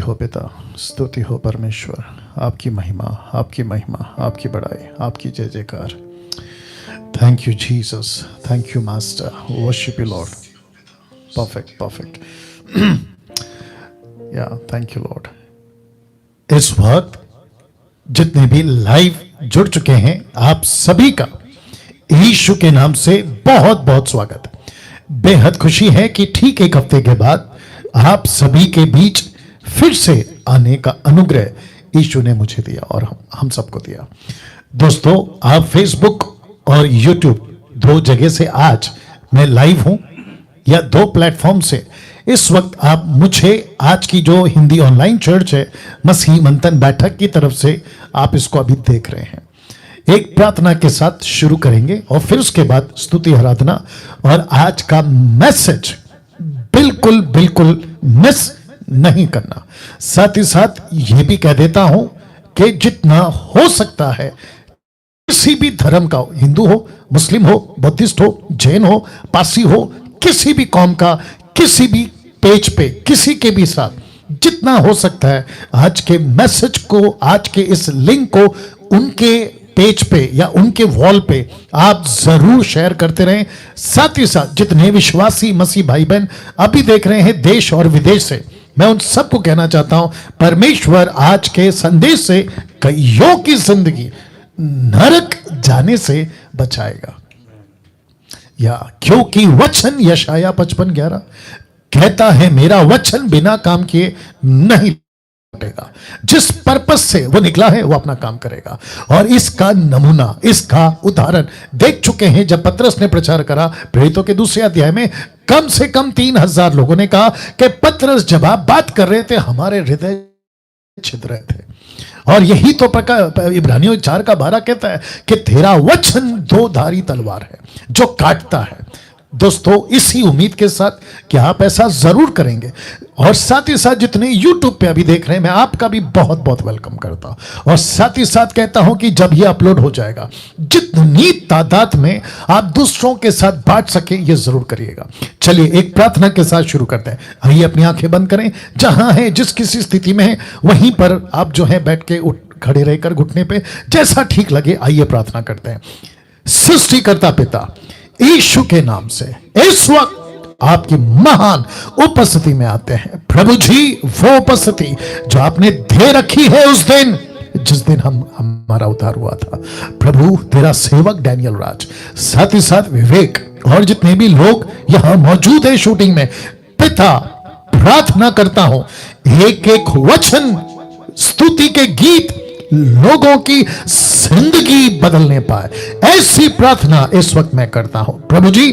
हो पिता, स्तुति हो परमेश्वर। आपकी महिमा, आपकी महिमा, आपकी बड़ाई, आपकी जय जयकार। Thank you Jesus, thank you master, worship you Lord. Perfect perfect. या थैंक यू लॉर्ड। इस वक्त जितने भी लाइव जुड़ चुके हैं, आप सभी का यीशु के नाम से बहुत बहुत स्वागत। बेहद खुशी है कि ठीक एक हफ्ते के बाद आप सभी के बीच फिर से आने का अनुग्रह यीशु ने मुझे दिया और हम सबको दिया। दोस्तों, आप फेसबुक और यूट्यूब दो जगह से आज मैं लाइव हूं, या दो प्लेटफॉर्म से इस वक्त आप मुझे आज की जो हिंदी ऑनलाइन चर्च है मसीह मंथन बैठक की तरफ से आप इसको अभी देख रहे हैं। एक प्रार्थना के साथ शुरू करेंगे और फिर उसके बाद स्तुति आराधना और आज का मैसेज बिल्कुल बिल्कुल मिस नहीं करना। साथ ही साथ ये भी कह देता हूं कि जितना हो सकता है किसी भी धर्म का हो, हिंदू हो, मुस्लिम हो, बुद्धिस्ट हो, जैन हो, पारसी हो, किसी भी कौम का किसी भी पेज पे किसी के भी साथ जितना हो सकता है आज के मैसेज को, आज के इस लिंक को उनके पेज पे या उनके वॉल पे आप जरूर शेयर करते रहें। साथ ही साथ जितने विश्वासी मसीह भाई बहन अभी देख रहे हैं देश और विदेश से, मैं उन सबको कहना चाहता हूं परमेश्वर आज के संदेश से कईयों की जिंदगी नरक जाने से बचाएगा। या क्योंकि वचन यशाया 55:11 कहता है, मेरा वचन बिना काम किए नहीं लौटेगा। जिस पर्पस से वो निकला है वो अपना काम करेगा। और इसका नमूना, इसका उदाहरण देख चुके हैं जब पतरस ने प्रचार करा प्रेरितों के 2 अध्याय में। कम से कम 3000 लोगों ने कहा कि पतरस जब आप बात कर रहे थे हमारे हृदय छिद रहे थे। और यही तो इब्रानियों 4:12 कहता है कि तेरा वचन 2 धारी तलवार है जो काटता है। दोस्तों, इसी उम्मीद के साथ कि आप ऐसा जरूर करेंगे और साथ ही साथ जितने YouTube पे अभी देख रहे हैं मैं आपका भी बहुत बहुत वेलकम करता हूं। और साथ ही साथ कहता हूं कि जब ये अपलोड हो जाएगा जितनी तादाद में आप दूसरों के साथ बांट सके ये जरूर करिएगा। चलिए एक प्रार्थना के साथ शुरू करते हैं। आइए अपनी आंखें बंद करें, जहां है जिस किसी स्थिति में है वहीं पर आप जो है बैठ के खड़े रहकर घुटने पे जैसा ठीक लगे आइए प्रार्थना करते हैं। सृष्टिकर्ता पिता यीशु के नाम से इस वक्त आपकी महान उपस्थिति में आते हैं। प्रभु जी, वो उपस्थिति जो आपने दे रखी है उस दिन जिस दिन हमारा उद्धार हुआ था। प्रभु, तेरा सेवक डैनियल राज, साथ ही साथ विवेक और जितने भी लोग यहां मौजूद है शूटिंग में, पिता प्रार्थना करता हूं एक एक वचन, स्तुति के गीत लोगों की जिंदगी बदलने पाए, ऐसी प्रार्थना इस वक्त मैं करता हूं। प्रभु जी,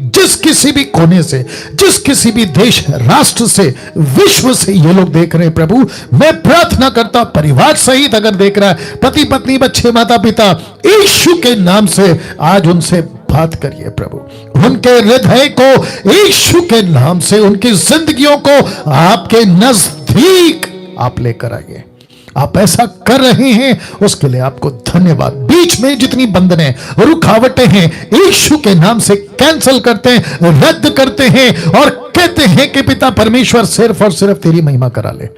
जिस किसी भी कोने से, जिस किसी भी देश, राष्ट्र से, विश्व से ये लोग देख रहे हैं प्रभु, मैं प्रार्थना करता हूं परिवार सहित अगर देख रहा है, पति पत्नी बच्चे माता पिता, यीशु के नाम से आज उनसे बात करिए प्रभु। उनके हृदय को यीशु के नाम से, उनकी जिंदगियों को आपके नजदीक आप लेकर आइए। आप ऐसा कर रहे हैं उसके लिए आपको धन्यवाद। बीच में जितनी बंधनें, रुकावटें हैं यीशु के नाम से कैंसिल करते हैं, रद्द करते हैं और कहते हैं कि पिता परमेश्वर सिर्फ और सिर्फ तेरी महिमा करा ले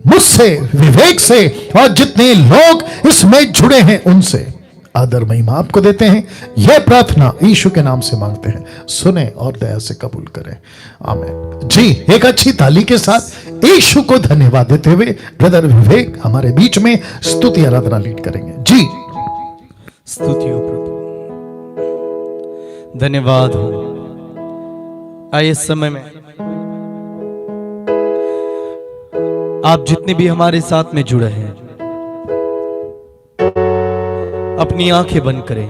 मुझसे, विवेक से और जितने लोग इसमें जुड़े हैं उनसे। आदर महिमा आपको देते हैं। यह प्रार्थना यीशु के नाम से मांगते हैं, सुने और दया से कबूल करें, आमीन। जी, एक अच्छी ताली के साथ यीशु को धन्यवाद देते हुए ब्रदर विवेक हमारे बीच में स्तुति आराधना लीड करेंगे। जी, स्तुति हो प्रभु, धन्यवाद हो। आइए इस समय में आप जितने भी हमारे साथ में जुड़े हैं अपनी आंखें बंद करें।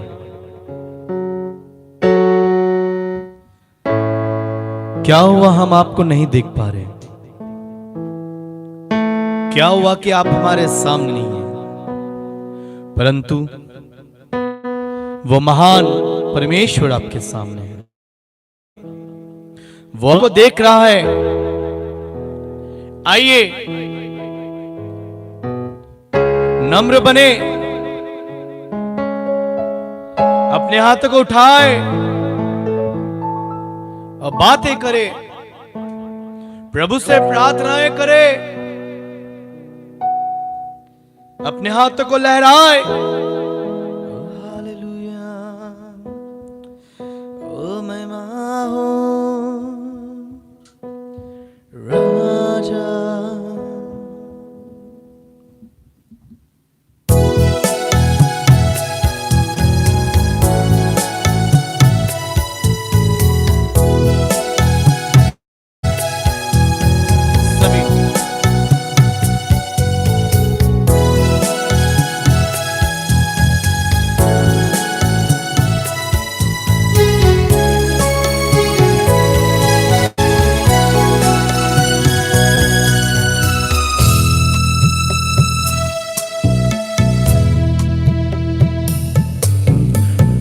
क्या हुआ हम आपको नहीं देख पा रहे? क्या हुआ कि आप हमारे सामने नहीं हैं? परंतु वो महान परमेश्वर आपके सामने है, वो देख रहा है। आइए नम्र बने, अपने हाथ को उठाए और बातें करे, प्रभु से प्रार्थनाएं करे। अपने हाथों को लहराए। हालेलुया, ओ महिमा हो राजा।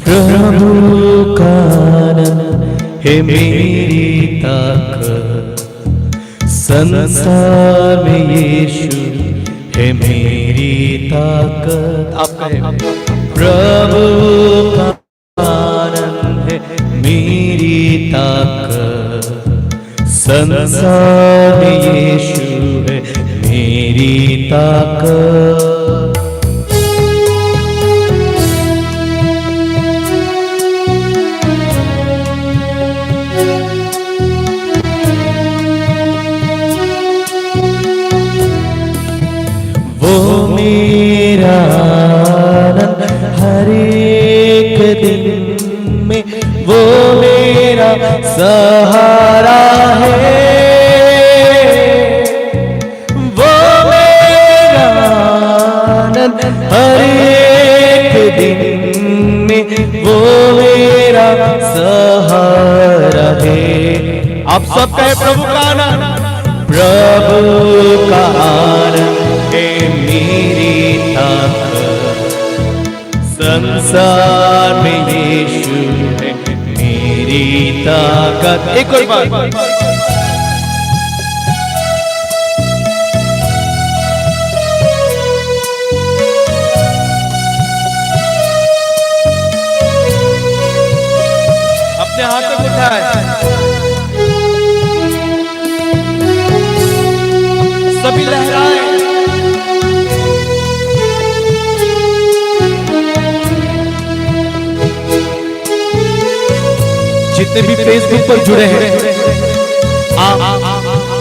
प्रभु का नाम है मेरी ताकत, संसार में यीशु है मेरी ताकत। आप कहें, प्रभु का नाम है मेरी ताकत, संसार में यीशु है मेरी ताकत। मेरा आनंद हर एक दिन में, वो मेरा सहारा है, वो मेरा आनंद हर एक दिन में, वो मेरा सहारा है। आप सब कहे प्रभु का आनंद, प्रभु का आनंद है मेरी ताकत, संसार में यीशु है मेरी ताकत। एक और बार, अपने हाथों को उठाए, सभी लहराए। जितने भी फेसबुक पर जुड़े हैं,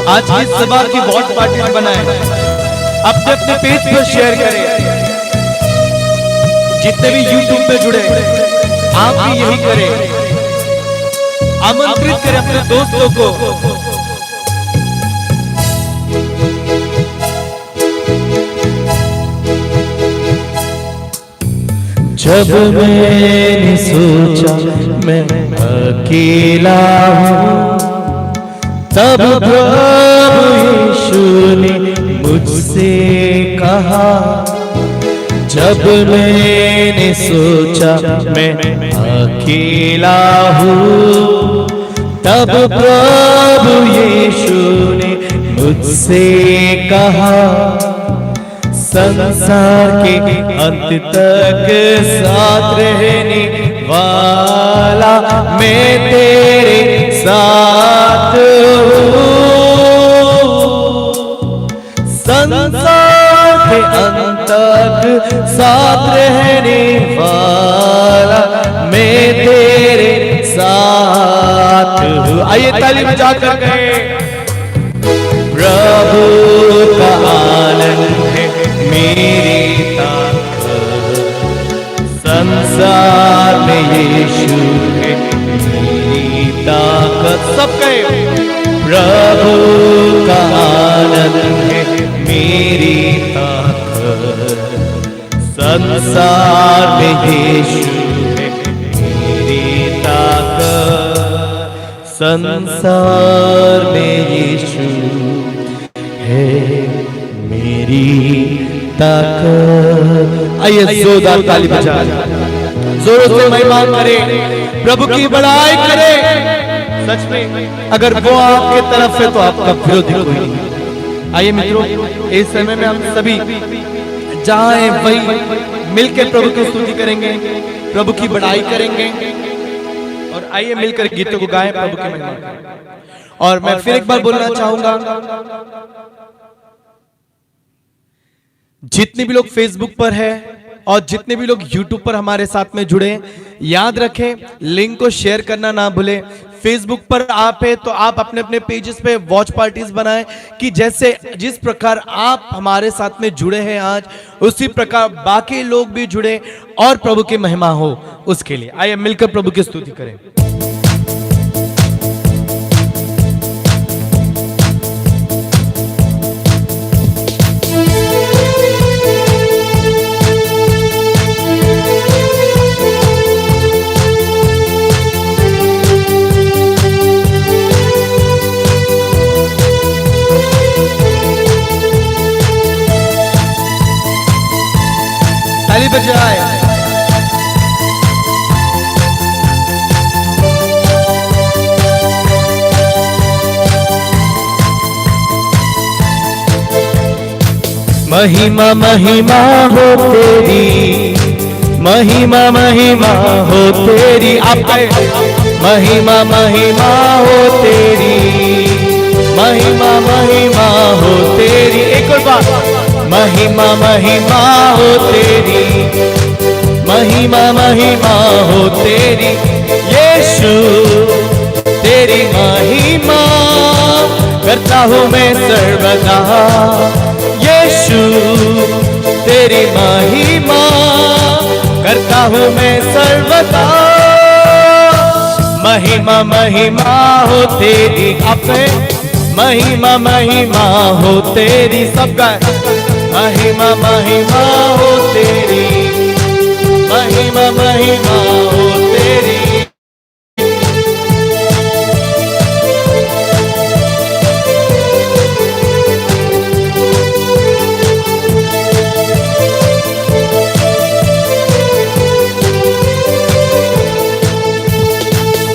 आज की सभा की वॉट पार्टी बनाएं, अपने अपने पेज पर शेयर करें। जितने भी यूट्यूब पे जुड़े, आप भी यही करें, आमंत्रित करें अपने दोस्तों को। जब मैंने सोचा मैं अकेला हूँ, तब प्रभु यीशु ने मुझसे कहा। जब मैंने सोचा मैं अकेला हूँ, तब प्रभु यीशु ने मुझसे कहा, संसार के अंत तक साथ रहने वाला मैं तेरे साथ हूँ। संसार के अंत तक साथ रहने वाला मैं तेरे साथ हूँ। आइए ताली बजाकर कहें, प्रभु का आनंद है मेरी ताकत, संसार में यीशु है मेरी ताकत। सब कहे, प्रभु का आनंद है मेरी ताकत, संसार में यीशु है मेरी ताकत, संसार में यीशु है मेरी ताकत। आइए जोरदार ताली बजाएं, जोरों से महिमा करें, प्रभु की बड़ाई करें। सच में अगर वो आपके तरफ है तो आपका विरोधी कोई नहीं। आइए मित्रों, इस समय में हम सभी जहां हैं वहीं मिलकर प्रभु की स्तुति करेंगे, प्रभु की बड़ाई करेंगे और आइए मिलकर गीतों को गाएं, प्रभु की महिमा करें। और मैं फिर एक बार बोलना चाहूंगा, जितने भी लोग फेसबुक पर है और जितने भी लोग यूट्यूब पर हमारे साथ में जुड़े हैं, याद रखें लिंक को शेयर करना ना भूलें। फेसबुक पर आप है तो आप अपने अपने पेजेस पे वॉच पार्टीज बनाएं कि जैसे जिस प्रकार आप हमारे साथ में जुड़े हैं आज, उसी प्रकार बाकी लोग भी जुड़े और प्रभु की महिमा हो उसके लिए। आइए मिलकर प्रभु की स्तुति करें। ताली बजाए। महिमा महिमा हो तेरी, महिमा महिमा हो तेरी, आप महिमा महिमा हो तेरी, महिमा महिमा हो तेरी। एक और बात, महिमा महिमा हो तेरी, महिमा महिमा हो तेरी यीशु, तेरी महिमा करता हूँ मैं सर्वदा। यीशु तेरी महिमा करता हूँ मैं सर्वदा। महिमा महिमा हो तेरी, अपने महिमा महिमा हो तेरी, सबका महिमा महिमा हो तेरी, महिमा महिमा हो तेरी।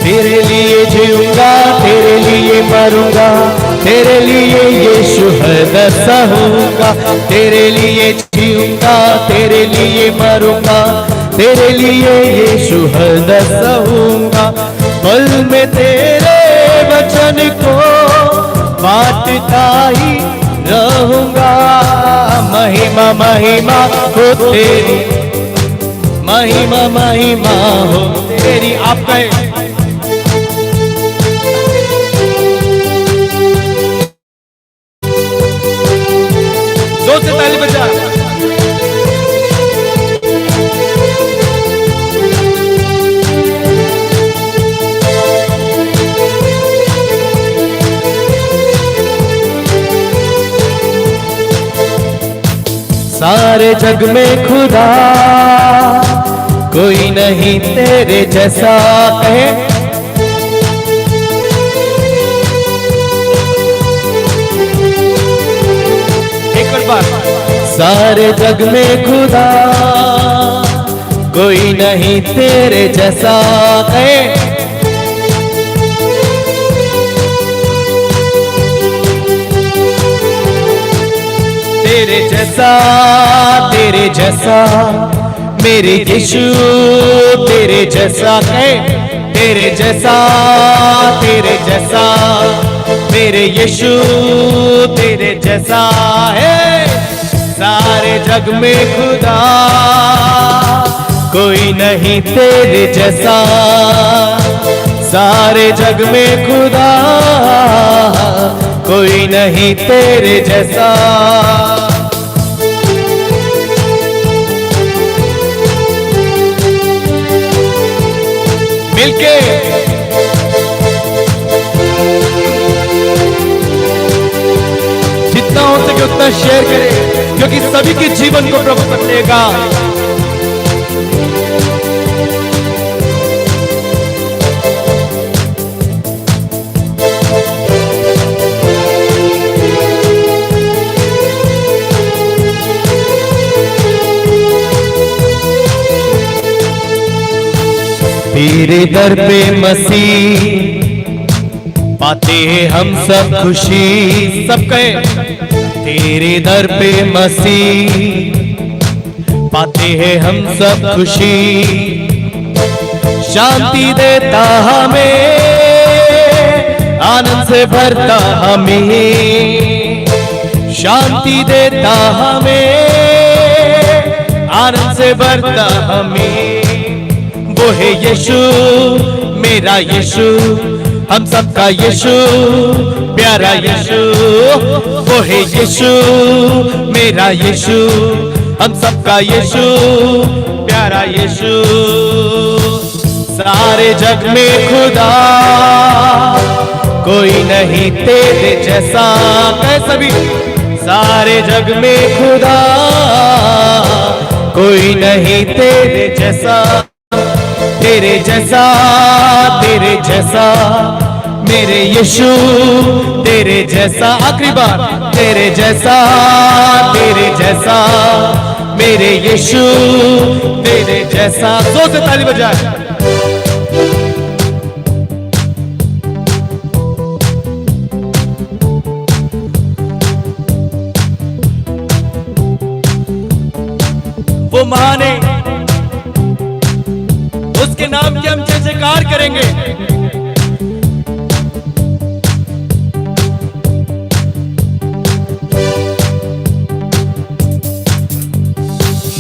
तेरे लिए जीऊंगा, तेरे लिए मरूंगा, तेरे लिए यीशु हृदय सहूंगा। तेरे लिए जीऊंगा, तेरे लिए मरूंगा, तेरे लिए यीशु हृदय सहूंगा। पल में तेरे वचन को बांटता ही रहूंगा। महिमा महिमा हो तेरी, महिमा महिमा हो तेरी। आप कहें से ताली बजा। सारे जग में खुदा कोई नहीं तेरे जैसा, कहे सारे जग में खुदा कोई नहीं तेरे जैसा, कहे तेरे जैसा, तेरे जैसा मेरे यीशु, तेरे जैसा, कहे तेरे जैसा, तेरे जैसा मेरे यीशु, तेरे जैसा है सारे जग में खुदा कोई नहीं तेरे जैसा। सारे जग में खुदा कोई नहीं तेरे जैसा। मिलके जितना हो सके उतना शेयर करें, क्योंकि सभी के जीवन को प्रभु बदलेगा। तेरे दर पे मसीह पाते हैं हम सब खुशी, सब कहे तेरे दर पे मसीह पाते हैं हम सब खुशी। शांति देता हमें, आनंद से भरता हमें, शांति देता हमें, आनंद से भरता हमें, वो है यीशु मेरा यीशु, हम सबका यीशु प्यारा यीशु, वो है यीशु मेरा यीशु, हम सबका यीशु प्यारा यीशु। सारे जग में खुदा कोई नहीं तेरे जैसा, कह सभी, सारे जग में खुदा कोई नहीं तेरे जैसा, तेरे जैसा, तेरे जैसा मेरे यीशु, तेरे जैसा, आखिरी बार, तेरे जैसा, तेरे जैसा मेरे यीशु, तेरे जैसा। जोर से ताली बजाए। वो महान है, उसके नाम की हम जय जयकार करेंगे।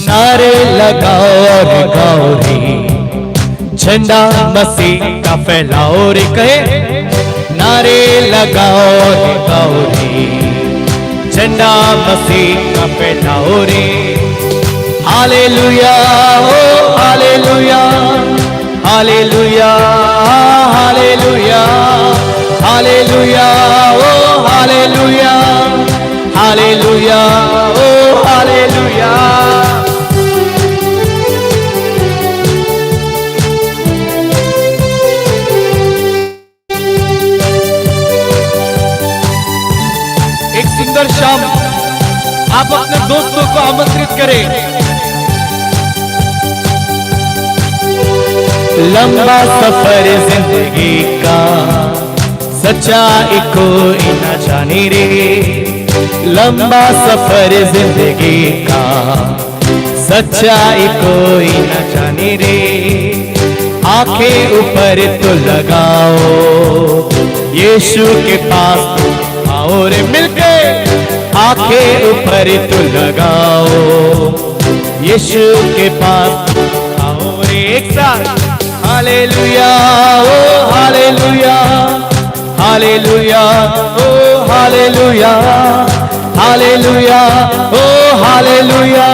नारे लगाओ और गाओ रे, झंडा मसीह का फैलाओ रे, कहे नारे लगाओ और गाओ रे, झंडा मसीह का फैलाओ रे। हालेलुया ओ हालेलुया, हालेलुया, हालेलुया, हालेलुया ओ हालेलुया, हालेलुया ओ हालेलुया। एक सुंदर शाम आप अपने दोस्तों को आमंत्रित करें। लंबा सफर जिंदगी का, सच्चाई कोई न जाने रे, लंबा सफर जिंदगी का, सच्चाई कोई न जाने रे। आंखें ऊपर तो लगाओ, यीशु के पास तो आओ रे मिलके, आंखें ऊपर तो लगाओ, यीशु के पास आओ रे एक साथ। हालेलुया ओ हालेलुया, हालेलुया ओ हालेलुया, हालेलुया ओ हालेलुया,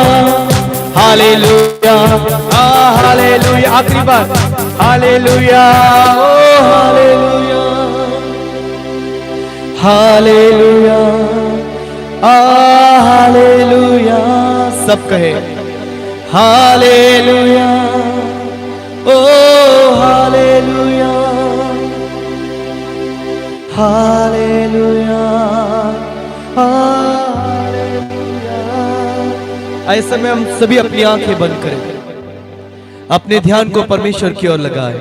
हालेलुया हालेलुया। आखिरी बार, हालेलुया ओ हालेलुया, हालेलुया हालेलुया। सब कहे हालेलुया ओ हालेलुया, हालेलुया हालेलुया। ऐसे में हम सभी अपनी आंखें बंद करें, अपने ध्यान को परमेश्वर की ओर लगाएं।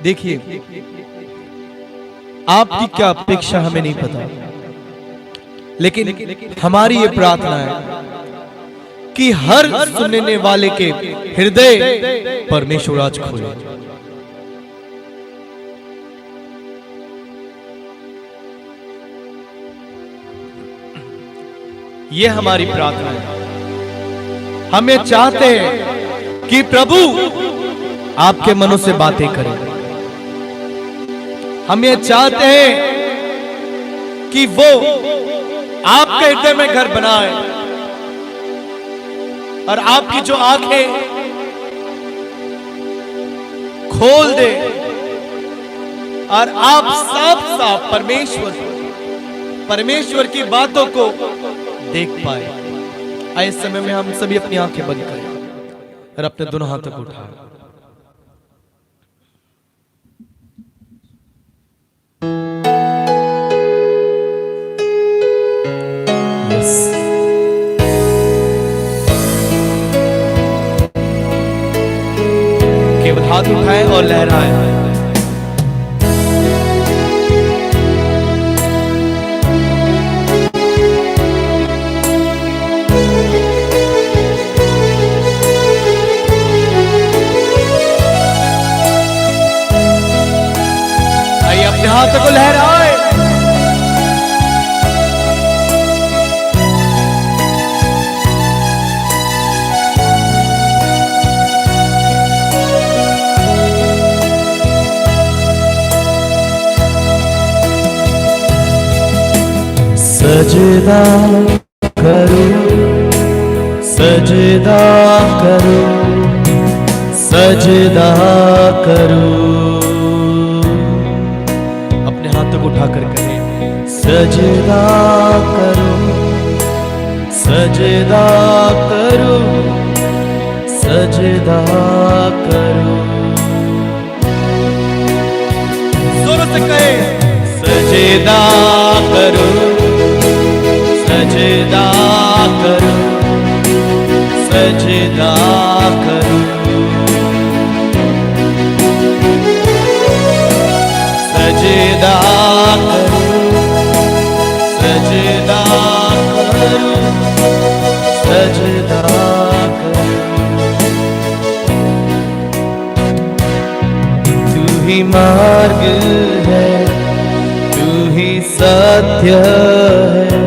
देखिए, आपकी क्या अपेक्षा हमें नहीं पता, लेकिन हमारी ये प्रार्थना है कि हर सुनने वाले के हृदय परमेश्वर आज खोले। ये हमारी प्रार्थना है। हमें चाहते हैं कि प्रभु आपके मनों से बातें करें। हम ये चाहते हैं कि वो आपके हृदय में घर बनाए और आपकी जो आंखें खोल दे और आप साफ साफ परमेश्वर की बातों को देख पाए। इस समय में हम सभी अपनी आंखें बंद करें और अपने दोनों हाथों को उठाएं। केवल हाथ उठाएं और लहराएं। आइए अपने हाथों को लहराएं। सजदा करो, सजदा करो, सजदा करो। अपने हाथों को उठाकर करें, सजदा करो, सजदा करो, सजदा करो। जोरों से कहें, सजदा करो, सजदा करो, सजदा करो, सजदा करो, सजदा करो, सजदा करो। तू ही मार्ग है, तू ही सत्य है,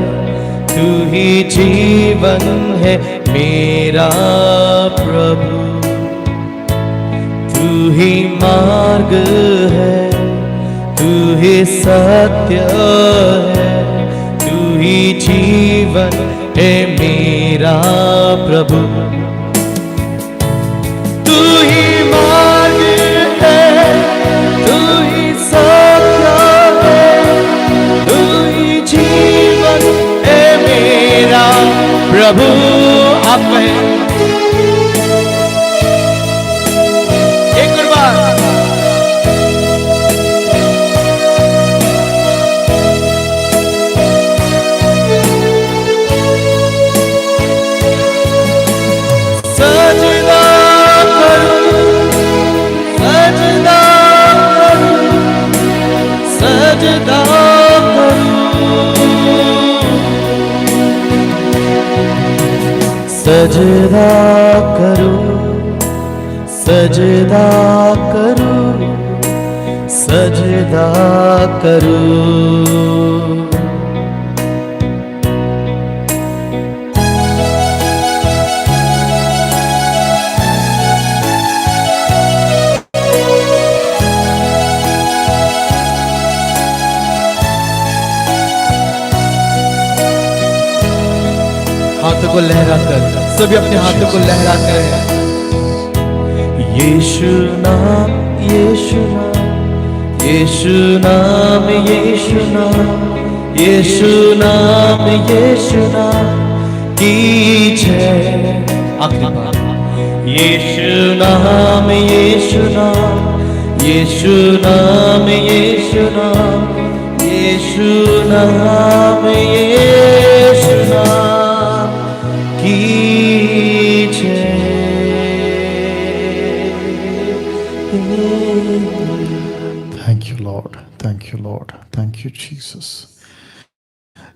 तू ही जीवन है मेरा प्रभु। तू ही मार्ग है, तू ही सत्य है, तू ही जीवन है मेरा प्रभु। तू ही मार्ग है, तू ही सत्य है, तू ही जीवन है मेरा प्रभु। आप कहें एक और बार, सजदा करो, सजदा करो, सजदा करो, सजदा करो, सजदा करो, सजदा करो। हाथों को लहराकर, सभी अपने हाथों को लहराकर, यीशु नाम, यीशु नाम, यीशु नाम, यीशु नाम, यीशु नाम, यीशु नाम की जय। आखिरी बार, यीशु नाम, यीशु नाम, यीशु नाम, यीशु नाम, यीशु नाम, यीशु नाम की जय। Thank you lord, thank you lord, thank you Jesus.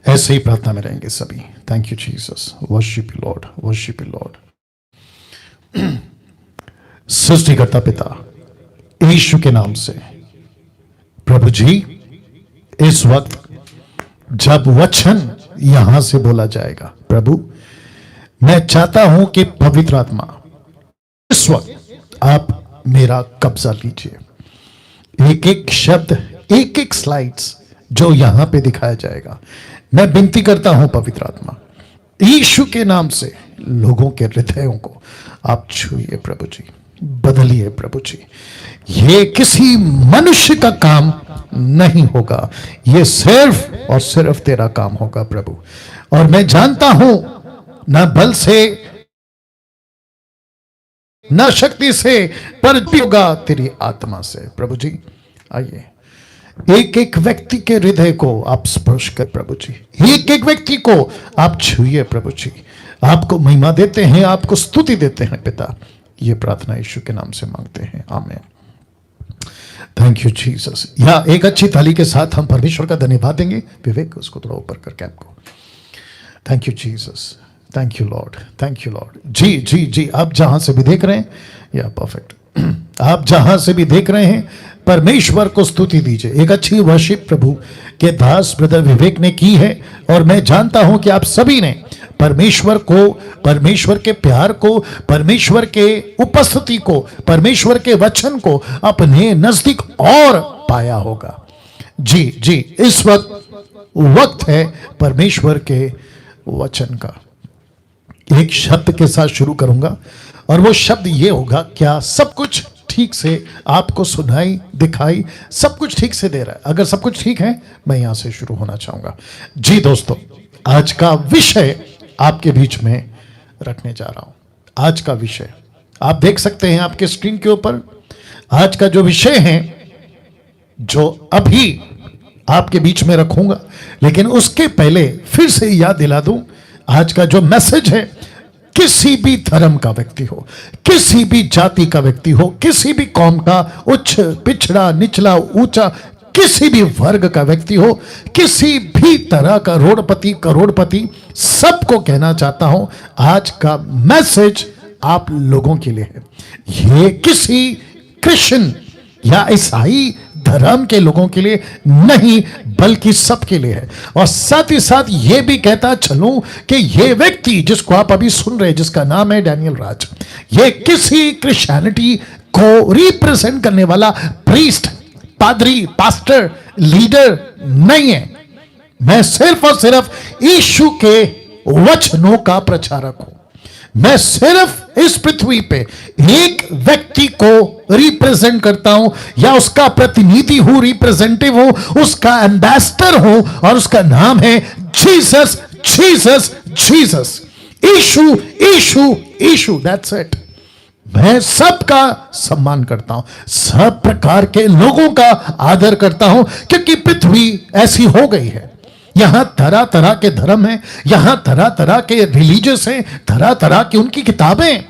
ऐसे ही प्रार्थना में रहेंगे सभी। Thank you Jesus, worship you Lord, worship you Lord. सृष्टिकर्ता पिता यीशु के नाम से प्रभु जी, इस वक्त जब वचन यहां से बोला जाएगा प्रभु, मैं चाहता हूं कि पवित्र आत्मा इस वक्त आप मेरा कब्जा लीजिए। एक एक शब्द, एक एक स्लाइड्स जो यहां पे दिखाया जाएगा, मैं विनती करता हूं पवित्र आत्मा यीशु के नाम से लोगों के हृदयों को आप छूइए प्रभु जी, बदलिए प्रभु जी। ये किसी मनुष्य का काम नहीं होगा, ये सिर्फ और सिर्फ तेरा काम होगा प्रभु। और मैं जानता हूं ना बल से ना शक्ति से, पर होगा तेरी आत्मा से प्रभु जी। आइए, एक एक व्यक्ति के हृदय को आप स्पर्श कर प्रभु जी, एक एक व्यक्ति को आप छूइए प्रभु जी। आपको महिमा देते हैं, आपको स्तुति देते हैं पिता। ये प्रार्थना यीशु के नाम से मांगते हैं, आमीन। Thank you Jesus. या एक अच्छी ताली के साथ हम परमेश्वर का धन्यवाद देंगे। विवेक, उसको थोड़ा ऊपर कर कैप को। Thank you Jesus, thank you lord, thank you lord. जी जी जी, आप जहां से भी देख रहे हैं, या परफेक्ट, आप जहां से भी देख रहे हैं, परमेश्वर को स्तुति दीजिए। एक अच्छी वर्शिप प्रभु के दास ब्रदर विवेक ने की है, और मैं जानता हूं कि आप सभी ने परमेश्वर को, परमेश्वर के प्यार को, परमेश्वर के उपस्थिति को, परमेश्वर के वचन को अपने नजदीक और पाया होगा। जी जी, इस वक्त है परमेश्वर के वचन का। एक शब्द के साथ शुरू करूंगा और वो शब्द ये होगा, क्या सब कुछ ठीक से आपको सुनाई दिखाई सब कुछ ठीक से दे रहा है? अगर सब कुछ ठीक है, मैं यहां से शुरू होना चाहूंगा। जी दोस्तों, आज का विषय आपके बीच में रखने जा रहा हूं। आज का विषय आप देख सकते हैं आपके स्क्रीन के ऊपर। आज का जो विषय है, जो अभी आपके बीच में रखूंगा, लेकिन उसके पहले फिर से याद दिला दूं, आज का जो मैसेज है, किसी भी धर्म का व्यक्ति हो, किसी भी जाति का व्यक्ति हो, किसी भी कौम का, उच्च पिछड़ा निचला ऊंचा, किसी भी वर्ग का व्यक्ति हो, किसी भी तरह का रोडपति करोड़पति, सबको कहना चाहता हूं, आज का मैसेज आप लोगों के लिए है। ये किसी क्रिश्चियन या ईसाई धर्म के लोगों के लिए नहीं, बल्कि सबके लिए है। और साथ ही साथ ये भी कहता चलूं कि ये व्यक्ति जिसको आप अभी सुन रहे हैं, जिसका नाम है डैनियल राज, ये किसी क्रिश्चियनिटी को रिप्रेजेंट करने वाला प्रीस्ट, पादरी, पास्टर, लीडर नहीं है। मैं सिर्फ और सिर्फ यीशु के वचनों का प्रचारक हूं। मैं सिर्फ इस पृथ्वी पे एक व्यक्ति को रिप्रेजेंट करता हूं, या उसका प्रतिनिधि हूं, रिप्रेजेंटेटिव हूं, उसका एम्बेसडर हूं, और उसका नाम है जीसस, जीसस, जीसस, यीशु, यीशु, यीशु। That's it. मैं सबका सम्मान करता हूं, सब प्रकार के लोगों का आदर करता हूं, क्योंकि पृथ्वी ऐसी हो गई है। यहां तरह तरह के धर्म हैं, यहां तरह तरह के रिलीजियस हैं, तरह तरह की उनकी किताबें।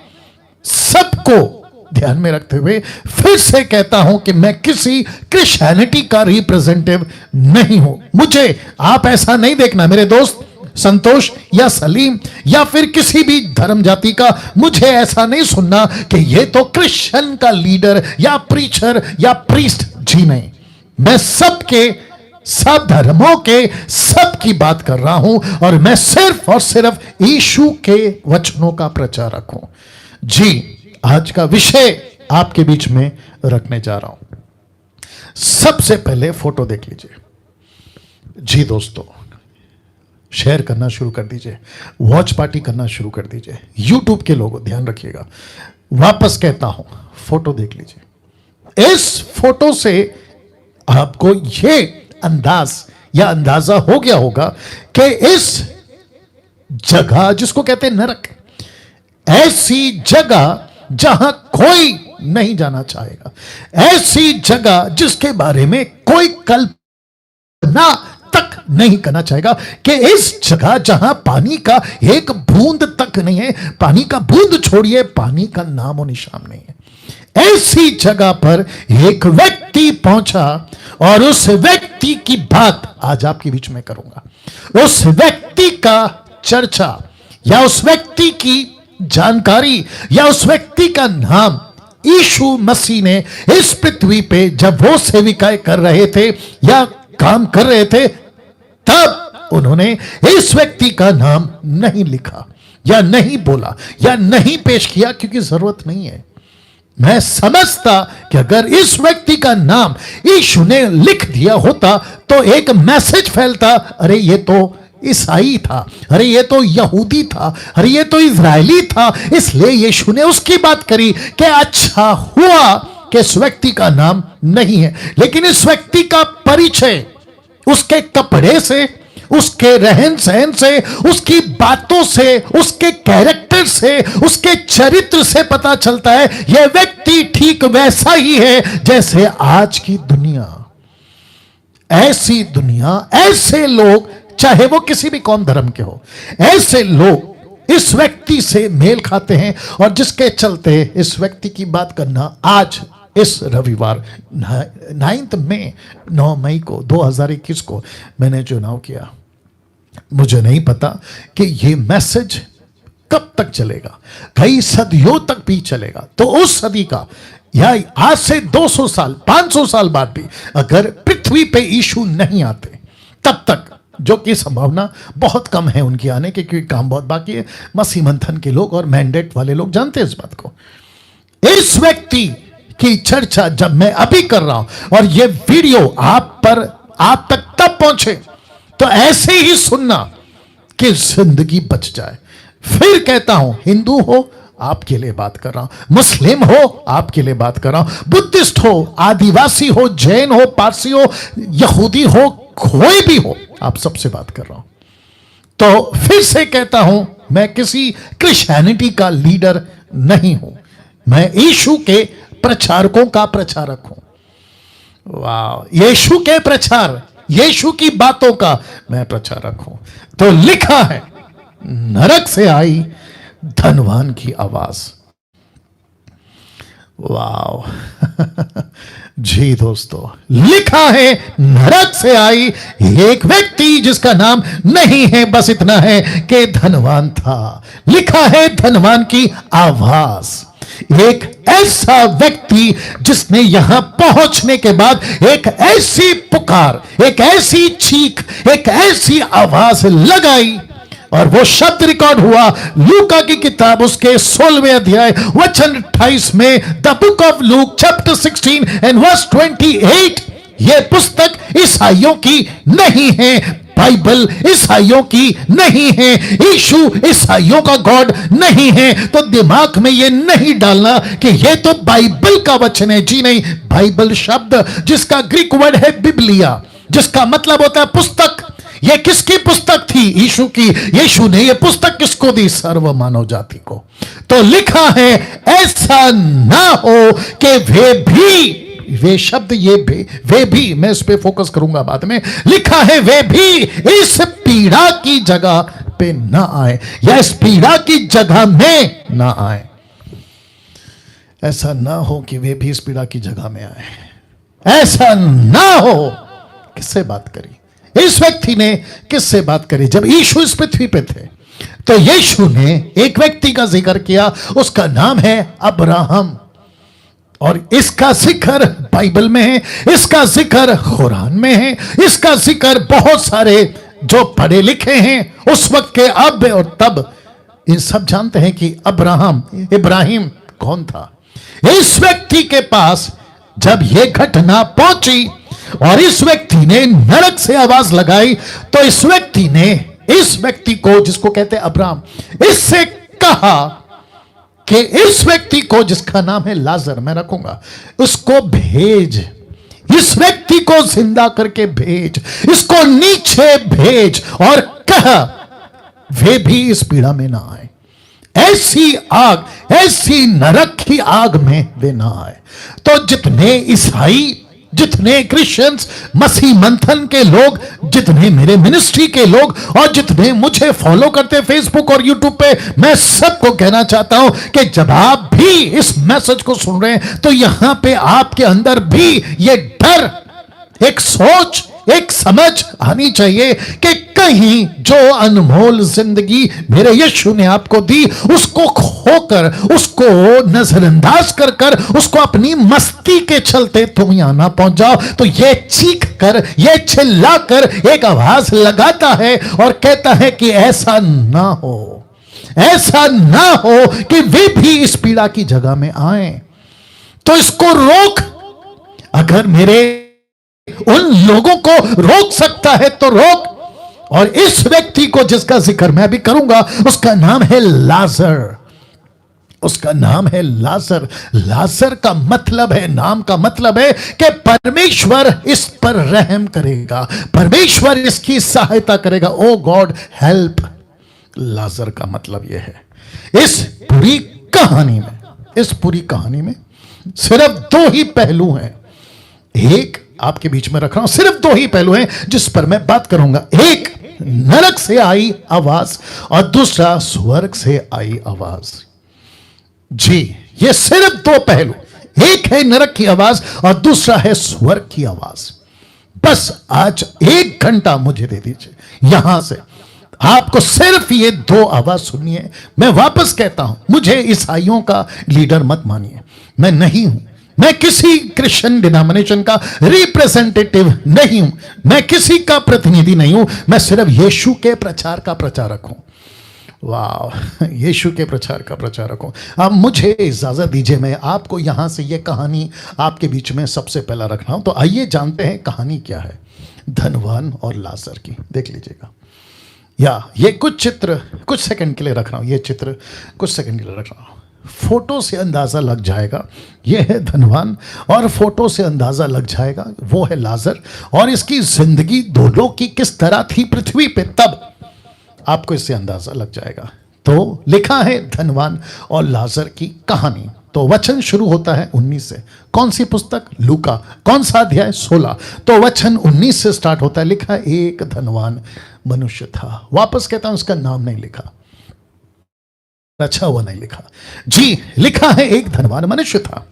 सबको ध्यान में रखते हुए फिर से कहता हूं कि मैं किसी क्रिश्चियनिटी का रिप्रेजेंटेटिव नहीं हूं। मुझे आप ऐसा नहीं देखना मेरे दोस्त संतोष या सलीम या फिर किसी भी धर्म जाति का, मुझे ऐसा नहीं सुनना कि ये तो क्रिश्चियन का लीडर या प्रीचर या प्रीस्ट। जी नहीं, मैं सबके, सब धर्मों के, सब की बात कर रहा हूं, और मैं सिर्फ और सिर्फ यीशु के वचनों का प्रचारक हूं। जी, आज का विषय आपके बीच में रखने जा रहा हूं। सबसे पहले फोटो देख लीजिए। जी दोस्तों, शेयर करना शुरू कर दीजिए, वॉच पार्टी करना शुरू कर दीजिए। यूट्यूब के लोगों ध्यान रखिएगा, वापस कहता हूं, फोटो देख लीजिए। इस फोटो से आपको यह अंदाज या अंदाजा हो गया होगा कि इस जगह जिसको कहते हैं नरक, ऐसी जगह जहां कोई नहीं जाना चाहेगा, ऐसी जगह जिसके बारे में कोई कल्पना तक नहीं करना चाहेगा, कि इस जगह जहां पानी का एक बूंद तक नहीं है, पानी का बूंद छोड़िए, पानी का नामो निशान नहीं है, ऐसी जगह पर एक व्यक्ति पहुंचा, और उस व्यक्ति की बात आज आपके बीच में करूंगा। उस व्यक्ति का चर्चा या उस व्यक्ति की जानकारी या उस व्यक्ति का नाम यीशु मसीह ने इस पृथ्वी पे जब वो सेविकाएं कर रहे थे या काम कर रहे थे, तब उन्होंने इस व्यक्ति का नाम नहीं लिखा या नहीं बोला या नहीं पेश किया, क्योंकि जरूरत नहीं है। मैं समझता कि अगर इस व्यक्ति का नाम यीशु ने लिख दिया होता तो एक मैसेज फैलता, अरे ये तो ईसाई था, अरे ये तो यहूदी था, अरे ये तो इजरायली था, इसलिए यीशु ने उसकी बात करी कि अच्छा हुआ कि इस व्यक्ति का नाम नहीं है। लेकिन इस व्यक्ति का परिचय उसके कपड़े से, उसके रहन सहन से, उसकी बातों से, उसके कैरेक्टर से, उसके चरित्र से पता चलता है यह व्यक्ति ठीक वैसा ही है जैसे आज की दुनिया। ऐसी दुनिया, ऐसे लोग, चाहे वो किसी भी कौम धर्म के हो, ऐसे लोग इस व्यक्ति से मेल खाते हैं, और जिसके चलते इस व्यक्ति की बात करना आज इस रविवार 9 मई को 2021 को मैंने चुनाव किया। मुझे नहीं पता कि ये मैसेज कब तक चलेगा, कई सदियों तक भी चलेगा। तो उस सदी का या आज से 200 साल 500 साल बाद भी अगर पृथ्वी पे यीशु नहीं आते, तब तक, जो कि संभावना बहुत कम है उनके आने की, क्योंकि काम बहुत बाकी है। मसीह मंथन के लोग और मैंडेट वाले लोग जानते हैं इस बात को। इस व्यक्ति की चर्चा जब मैं अभी कर रहा हूं, और ये वीडियो आप तक तब पहुंचे तो ऐसे ही सुनना कि जिंदगी बच जाए। फिर कहता हूं, हिंदू हो आपके लिए बात कर रहा हूं, मुस्लिम हो आपके लिए बात कर रहा हूं, बुद्धिस्ट हो, आदिवासी हो, जैन हो, पारसी हो, यहूदी हो, कोई भी हो, आप सबसे बात कर रहा हूं। तो फिर से कहता हूं, मैं किसी क्रिश्चियनिटी का लीडर नहीं हूं, मैं यीशु के प्रचारकों का प्रचारक हूं। वाह, यीशु के प्रचार, यीशु की बातों का मैं प्रचारक हूं। तो लिखा है, नरक से आई धनवान की आवाज। वाह जी दोस्तों, लिखा है नरक से आई एक व्यक्ति जिसका नाम नहीं है, बस इतना है कि धनवान था। लिखा है धनवान की आवाज, एक ऐसा व्यक्ति जिसने यहां पहुंचने के बाद एक ऐसी पुकार, एक ऐसी चीख, एक ऐसी आवाज लगाई और वो शब्द रिकॉर्ड हुआ लूका की किताब उसके 16वें अध्याय वचन 28 में, the book of Luke chapter 16 and verse 28। यह पुस्तक ईसाइयों की नहीं है, बाइबल ईसाइयों की नहीं है, यीशु ईसाइयों का गॉड नहीं है। तो दिमाग में यह नहीं डालना कि यह तो बाइबल का वचन है। जी नहीं, बाइबल शब्द जिसका ग्रीक वर्ड है बिब्लिया, जिसका मतलब होता है पुस्तक। यह किसकी पुस्तक थी? यीशु की। यीशु ने यह पुस्तक किसको दी? सर्व मानव जाति को। तो लिखा है ऐसा ना हो कि वे शब्द, ये वे भी, मैं इस पे फोकस करूंगा बाद में। लिखा है वे भी इस पीड़ा की जगह पे ना आए, या इस पीड़ा की जगह में ना आए। ऐसा ना हो कि वे भी इस पीड़ा की जगह में आए। ऐसा ना हो। किससे बात करी इस व्यक्ति ने? किससे बात करी? जब यीशु इस पृथ्वी पे थे तो यीशु ने एक व्यक्ति का जिक्र किया, उसका नाम है अब्राहम। और इसका जिक्र बाइबल में है, इसका जिक्र कुरान में है, इसका जिक्र बहुत सारे जो पढ़े लिखे हैं उस वक्त के अब और तब, इन सब जानते हैं कि इब्राहिम कौन था। इस व्यक्ति के पास जब यह घटना पहुंची और इस व्यक्ति ने नरक से आवाज लगाई, तो इस व्यक्ति ने इस व्यक्ति को, जिसको कहते हैं अब्राहम, इससे कहा कि इस व्यक्ति को, जिसका नाम है लाजर, मैं रखूंगा, उसको भेज, इस व्यक्ति को जिंदा करके भेज, इसको नीचे भेज और कहा वे भी इस पीड़ा में ना आए। ऐसी आग, ऐसी नरक की आग में वे ना आए। तो जितने ईसाई, जितने क्रिश्चियंस, मसीह मंथन के लोग, जितने मेरे मिनिस्ट्री के लोग और जितने मुझे फॉलो करते फेसबुक और यूट्यूब पे, मैं सबको कहना चाहता हूं कि जब आप भी इस मैसेज को सुन रहे हैं तो यहां पे आपके अंदर भी ये डर, एक सोच, एक समझ आनी चाहिए कि कहीं जो अनमोल जिंदगी मेरे यीशु ने आपको दी, उसको खोकर, उसको नजरअंदाज कर कर, उसको अपनी मस्ती के चलते तुम यहां ना पहुंच जाओ। तो ये चीख कर, ये चिल्ला कर एक आवाज लगाता है और कहता है कि ऐसा ना हो, ऐसा ना हो कि वे भी इस पीड़ा की जगह में आए। तो इसको रोक। अगर मेरे उन लोगों को रोक सकता है तो रोक। और इस व्यक्ति को जिसका जिक्र मैं भी करूंगा, उसका नाम है लाजर। उसका नाम है लाजर। लाजर का मतलब है, नाम का मतलब है कि परमेश्वर इस पर रहम करेगा, परमेश्वर इसकी सहायता करेगा। ओ गॉड हेल्प। लाजर का मतलब यह है। इस पूरी कहानी में सिर्फ दो ही पहलू हैं। एक आपके बीच में रख रहा हूं, सिर्फ दो ही पहलू हैं जिस पर मैं बात करूंगा। एक नरक से आई आवाज और दूसरा स्वर्ग से आई आवाज। जी, ये सिर्फ दो पहलू, एक है नरक की आवाज और दूसरा है स्वर्ग की आवाज। बस आज 1 घंटा मुझे दे दीजिए, यहां से आपको सिर्फ ये 2 आवाज सुननी है। मैं वापस कहता हूं, मुझे ईसाइयों का लीडर मत मानिए, मैं नहीं हूं। मैं किसी क्रिश्चियन डिनोमिनेशन का रिप्रेजेंटेटिव नहीं हूं, मैं किसी का प्रतिनिधि नहीं हूं। मैं सिर्फ यीशु के प्रचार का प्रचारक हूं। वाह, यीशु के प्रचार का प्रचारक हूं। अब मुझे इजाजत दीजिए, मैं आपको यहां से यह कहानी आपके बीच में सबसे पहला रख रहा हूं। तो आइए जानते हैं कहानी क्या है। धनवान और लाजर की। देख लीजिएगा, या ये कुछ चित्र कुछ सेकंड के लिए रख रहा हूं, ये चित्र कुछ सेकंड के लिए रख रहा हूं। फोटो से अंदाजा लग जाएगा ये है धनवान, और फोटो से अंदाजा लग जाएगा वो है लाजर, और इसकी जिंदगी दोनों की किस तरह थी पृथ्वी पे, तब आपको इससे अंदाजा लग जाएगा। तो लिखा है धनवान और लाजर की कहानी। तो वचन शुरू होता है 19 से। कौन सी पुस्तक? लूका। कौन सा अध्याय? 16। तो वचन 19 से स्टार्ट होता है। लिखा एक धनवान मनुष्य था। वापस कहता हूं, उसका नाम नहीं लिखा, अच्छा हुआ नहीं लिखा जी। लिखा है एक धनवान मनुष्य था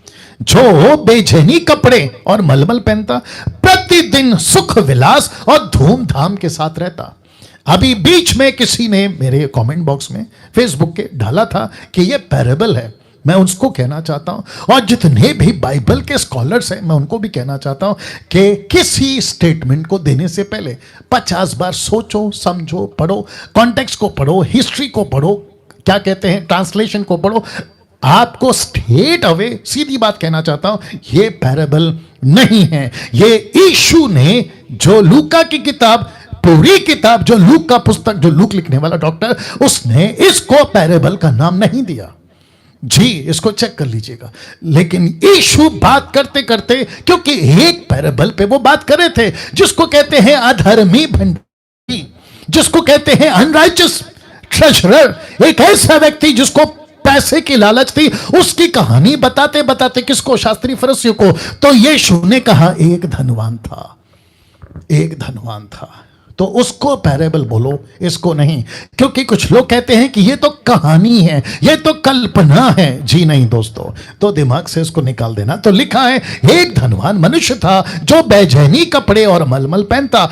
जो बेचैनी कपड़े और मलमल पहनता, प्रतिदिन सुख विलास और धूमधाम के साथ रहता। अभी बीच में किसी ने मेरे कमेंट बॉक्स में फेसबुक के डाला था कि यह पैरेबल है। मैं उसको कहना चाहता हूं, और जितने भी बाइबल के स्कॉलर्स हैं मैं उनको भी कहना चाहता हूं कि किसी स्टेटमेंट को देने से पहले 50 बार सोचो, समझो, पढ़ो, कॉन्टेक्स्ट को पढ़ो, हिस्ट्री को पढ़ो, क्या कहते हैं ट्रांसलेशन को पढ़ो। आपको स्ट्रेट अवे सीधी बात कहना चाहता हूं, ये पैरेबल नहीं है। ये यीशु ने जो लूका की किताब, पूरी किताब जो लूक का पुस्तक, जो लूक लिखने वाला डॉक्टर, उसने इसको पैरेबल का नाम नहीं दिया जी। इसको चेक कर लीजिएगा। लेकिन यीशु बात करते करते, क्योंकि एक पैरेबल पे वो बात कर रहे थे जिसको कहते हैं अधर्मी भंडारी, जिसको कहते हैं अनराइचस ट्रेजरर, एक ऐसा व्यक्ति जिसको पैसे की लालच थी, उसकी कहानी बताते बताते किसको? शास्त्री फरीसियों को। तो यीशु ने कहा एक धनवान था, एक धनवान था। तो उसको पैरेबल बोलो, इसको नहीं। क्योंकि कुछ लोग कहते हैं कि ये तो कहानी है, ये तो कल्पना है। जी नहीं दोस्तों, तो दिमाग से इसको निकाल देना। तो लिखा है एक धनवान मनुष्य था जो बेचैनी कपड़े और मलमल पहनता।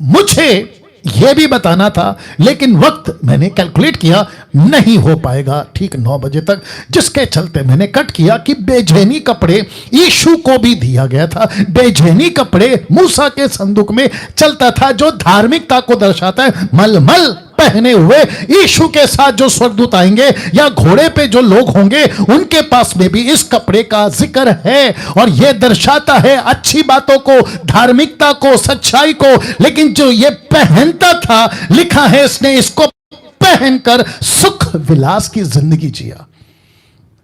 मुझे यह भी बताना था, लेकिन वक्त मैंने कैलकुलेट किया नहीं हो पाएगा ठीक 9 बजे तक, जिसके चलते मैंने कट किया कि बेचैनी कपड़े यीशु को भी दिया गया था। बेचैनी कपड़े मूसा के संदूक में चलता था, जो धार्मिकता को दर्शाता है। मलमल पहने हुए यीशु के साथ जो स्वर्गदूत आएंगे या घोड़े पे जो लोग होंगे, उनके पास में भी इस कपड़े का जिक्र है, और यह दर्शाता है अच्छी बातों को, धार्मिकता को, सच्चाई को। लेकिन जो ये पहनता था, लिखा है इसने इसको पहनकर सुख विलास की जिंदगी जिया।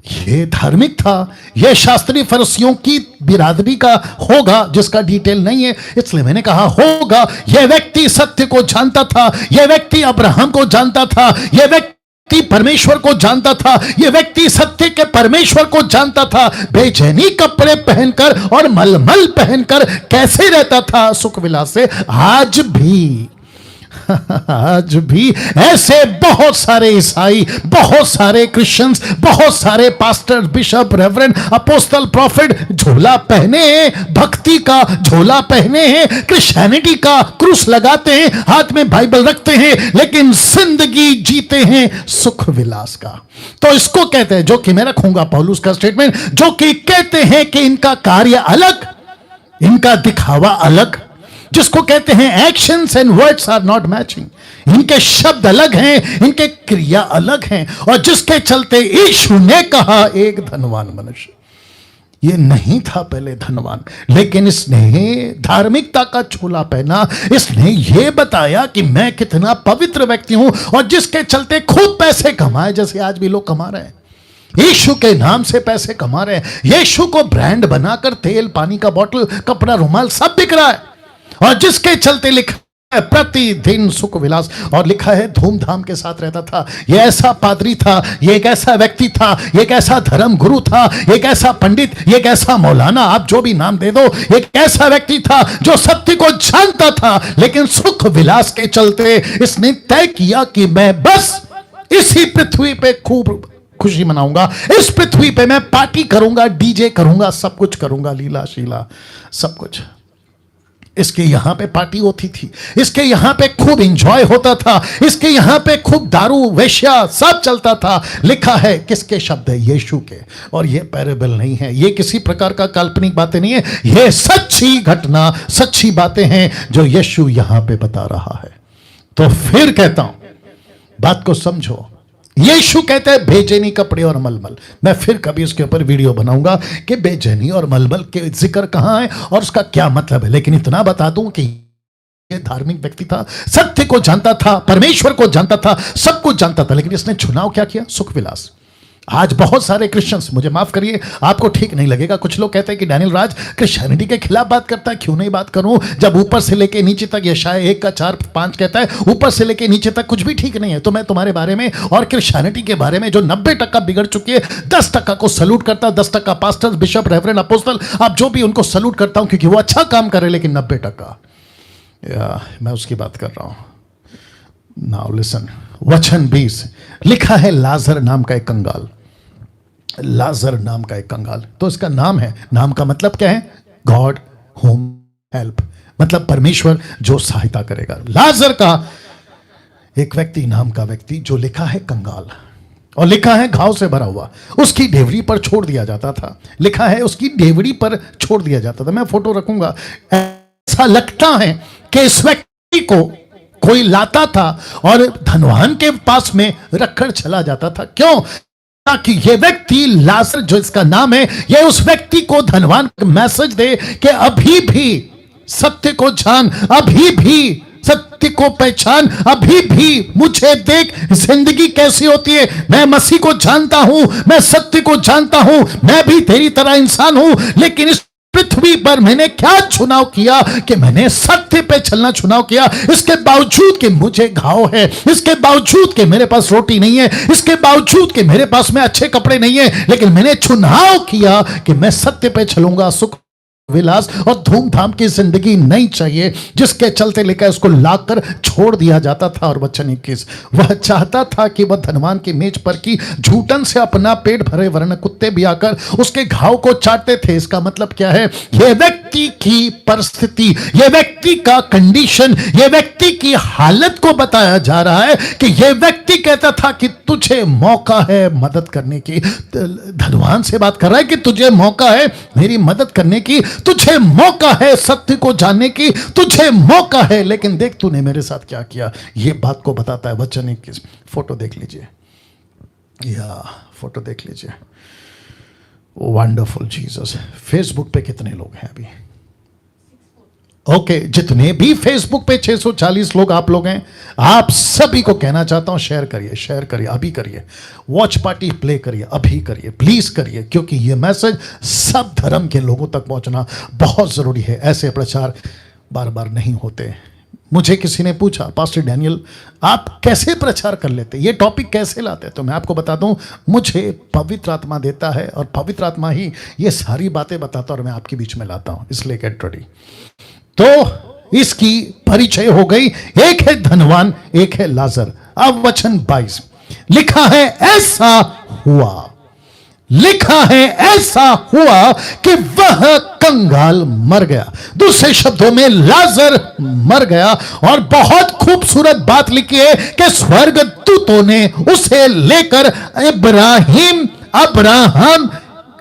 ये धार्मिक था, ये शास्त्री फरीसियों की बिरादरी का होगा, जिसका डिटेल नहीं है, इसलिए मैंने कहा होगा। यह व्यक्ति सत्य को जानता था, यह व्यक्ति अब्राहम को जानता था, यह व्यक्ति परमेश्वर को जानता था, यह व्यक्ति सत्य के परमेश्वर को जानता था। बेचैनी कपड़े पहनकर और मलमल पहनकर कैसे रहता था? सुख विलास से। आज भी ऐसे बहुत सारे ईसाई, बहुत सारे क्रिश्चियंस, बहुत सारे pastor, bishop, reverend, apostle, profit झोला पहने हैं, भक्ति का झोला पहने हैं, क्रिश्चियनिटी का क्रूस लगाते हैं, हाथ में बाइबल रखते हैं, लेकिन जिंदगी जीते हैं सुख विलास का। तो इसको कहते हैं, जो कि मैं रखूंगा पौलुस का स्टेटमेंट, जो कि कहते हैं कि इनका कार्य अलग, इनका दिखावा अलग, जिसको कहते हैं actions and words are not matching. इनके शब्द अलग हैं, इनके क्रिया अलग हैं, और जिसके चलते यीशु ने कहा एक धनवान मनुष्य। ये नहीं था पहले धनवान, लेकिन इसने धार्मिकता का झोला पहना। इसने ये बताया कि मैं कितना पवित्र व्यक्ति हूं, और जिसके चलते खूब पैसे कमाए, जैसे आज भी लोग कमा रहे हैं। यीशु के नाम से पैसे कमा रहे हैं। यीशु को ब्रांड बनाकर तेल, पानी का बोतल, कपड़ा, रुमाल सब बिक रहा है, और जिसके चलते लिखा है प्रतिदिन सुख विलास, और लिखा है धूमधाम के साथ रहता था। यह ऐसा पादरी था, यह एक ऐसा व्यक्ति था, यह एक ऐसा धर्म गुरु था, एक ऐसा पंडित, एक ऐसा मौलाना, आप जो भी नाम दे दो, एक ऐसा व्यक्ति था जो सत्य को जानता था। लेकिन सुख विलास के चलते इसने तय किया कि मैं बस इसी पृथ्वी पे खूब खुशी मनाऊंगा, इस पृथ्वी पे मैं पार्टी करूंगा, डीजे करूंगा, सब कुछ करूंगा, लीला शीला सब कुछ। इसके यहां पे पार्टी होती थी, इसके यहां पे खूब एंजॉय होता था, इसके यहां पे खूब दारू, वेश्या सब चलता था। लिखा है किसके शब्द है? यीशु के। और ये पैरेबल नहीं है, ये किसी प्रकार का काल्पनिक बातें नहीं है, ये सच्ची घटना, सच्ची बातें हैं जो यीशु यहां पे बता रहा है। तो फिर कहता हूं, बात को समझो, यीशु कहते हैं बेचैनी, कपड़े और मलमल। मैं फिर कभी इसके ऊपर वीडियो बनाऊंगा कि बेचैनी और मलमल के जिक्र कहां है और उसका क्या मतलब है। लेकिन इतना बता दूं कि ये धार्मिक व्यक्ति था, सत्य को जानता था, परमेश्वर को जानता था, सब कुछ जानता था, लेकिन इसने चुनाव क्या किया? सुख विलास। आज बहुत सारे क्रिश्चियंस, मुझे माफ करिए, आपको ठीक नहीं लगेगा, कुछ लोग कहते हैं कि डैनियल राज क्रिश्चियनिटी के खिलाफ बात करता है। क्यों नहीं बात करूं, जब ऊपर से लेके नीचे तक, यशाया 1:4-5 कहता है ऊपर से लेके नीचे तक कुछ भी ठीक नहीं है। तो मैं तुम्हारे बारे में और क्रिश्चियनिटी के बारे में, जो 90% बिगड़ चुकी है, 10% को सल्यूट करता हूं। 10% पास्टर्स, बिशप, रेवरेंड, अपोस्टल, आप जो भी, उनको सल्यूट करता हूं क्योंकि वो अच्छा काम कर रहे हैं। लेकिन 90% मैं उसकी बात कर रहा हूं। नाउ लिसन, वचन 20 लिखा है, लाजर नाम का एक कंगाल, लाजर नाम का एक कंगाल। तो इसका नाम है, नाम का मतलब क्या है? गॉड होम हेल्प, मतलब परमेश्वर जो सहायता करेगा। लाजर का एक व्यक्ति, नाम का व्यक्ति, जो लिखा है कंगाल, और लिखा है घाव से भरा हुआ, उसकी डेवड़ी पर छोड़ दिया जाता था। लिखा है उसकी डेवड़ी पर छोड़ दिया जाता था। मैं फोटो रखूंगा। ऐसा लगता है कि इस व्यक्ति को कोई लाता था और धनवान के पास में रखकर चला जाता था। क्यों? ताकि ये व्यक्ति लाजर, जो इसका नाम है, ये उस व्यक्ति को, धनवान, मैसेज दे कि अभी भी सत्य को जान, अभी भी सत्य को पहचान, अभी भी मुझे देख, जिंदगी कैसी होती है। मैं मसीह को जानता हूं, मैं सत्य को जानता हूं, मैं भी तेरी तरह इंसान हूं, लेकिन इस पृथ्वी पर मैंने क्या चुनाव किया कि मैंने सत्य पे चलना चुनाव किया। इसके बावजूद कि मुझे घाव है, इसके बावजूद कि मेरे पास रोटी नहीं है, इसके बावजूद कि मेरे पास में अच्छे कपड़े नहीं है, लेकिन मैंने चुनाव किया कि मैं सत्य पे चलूंगा। सुख विलास और धूमधाम की जिंदगी नहीं चाहिए, जिसके चलते लेकर उसको लाकर छोड़ दिया जाता था। और वचन 21, वह चाहता था कि वह धनवान की मेज पर की झूठन से अपना पेट भरे, वरन कुत्ते भी आकर उसके घाव को चाटते थे। इसका मतलब क्या है? यह व्यक्ति की परिस्थिति, यह व्यक्ति का कंडीशन, यह व्यक्ति की हालत को बताया जा रहा है कि यह व्यक्ति कहता था कि तुझे मौका है मदद करने की। धनवान से बात कर रहा है कि तुझे मौका है मेरी मदद करने की, तुझे मौका है सत्य को जानने की, तुझे मौका है। लेकिन देख तूने मेरे साथ क्या किया। ये बात को बताता है वचन 21। फोटो देख लीजिए, या फोटो देख लीजिए। Wonderful Jesus. फेसबुक पे कितने लोग हैं अभी? ओके, जितने भी फेसबुक पे 640 लोग आप लोग हैं, आप सभी को कहना चाहता हूं, शेयर करिए, शेयर करिए, अभी करिए। वॉच पार्टी प्ले करिए, अभी करिए, प्लीज करिए, क्योंकि ये मैसेज सब धर्म के लोगों तक पहुंचना बहुत जरूरी है। ऐसे प्रचार बार बार नहीं होते। मुझे किसी ने पूछा, पास्टर डैनियल आप कैसे प्रचार कर लेते, ये टॉपिक कैसे लाते? तो मैं आपको बता दूं, मुझे पवित्र आत्मा देता है और पवित्र आत्मा ही ये सारी बातें बताता है और मैं आपके बीच में लाता हूं। इसलिए गेट रेडी। तो इसकी परिचय हो गई। एक है धनवान, एक है लाजर। अब वचन 22 लिखा है, ऐसा हुआ, लिखा है ऐसा हुआ कि वह कंगाल मर गया। दूसरे शब्दों में लाजर मर गया। और बहुत खूबसूरत बात लिखी है कि स्वर्गदूतों ने उसे लेकर इब्राहिम, अब्राहम,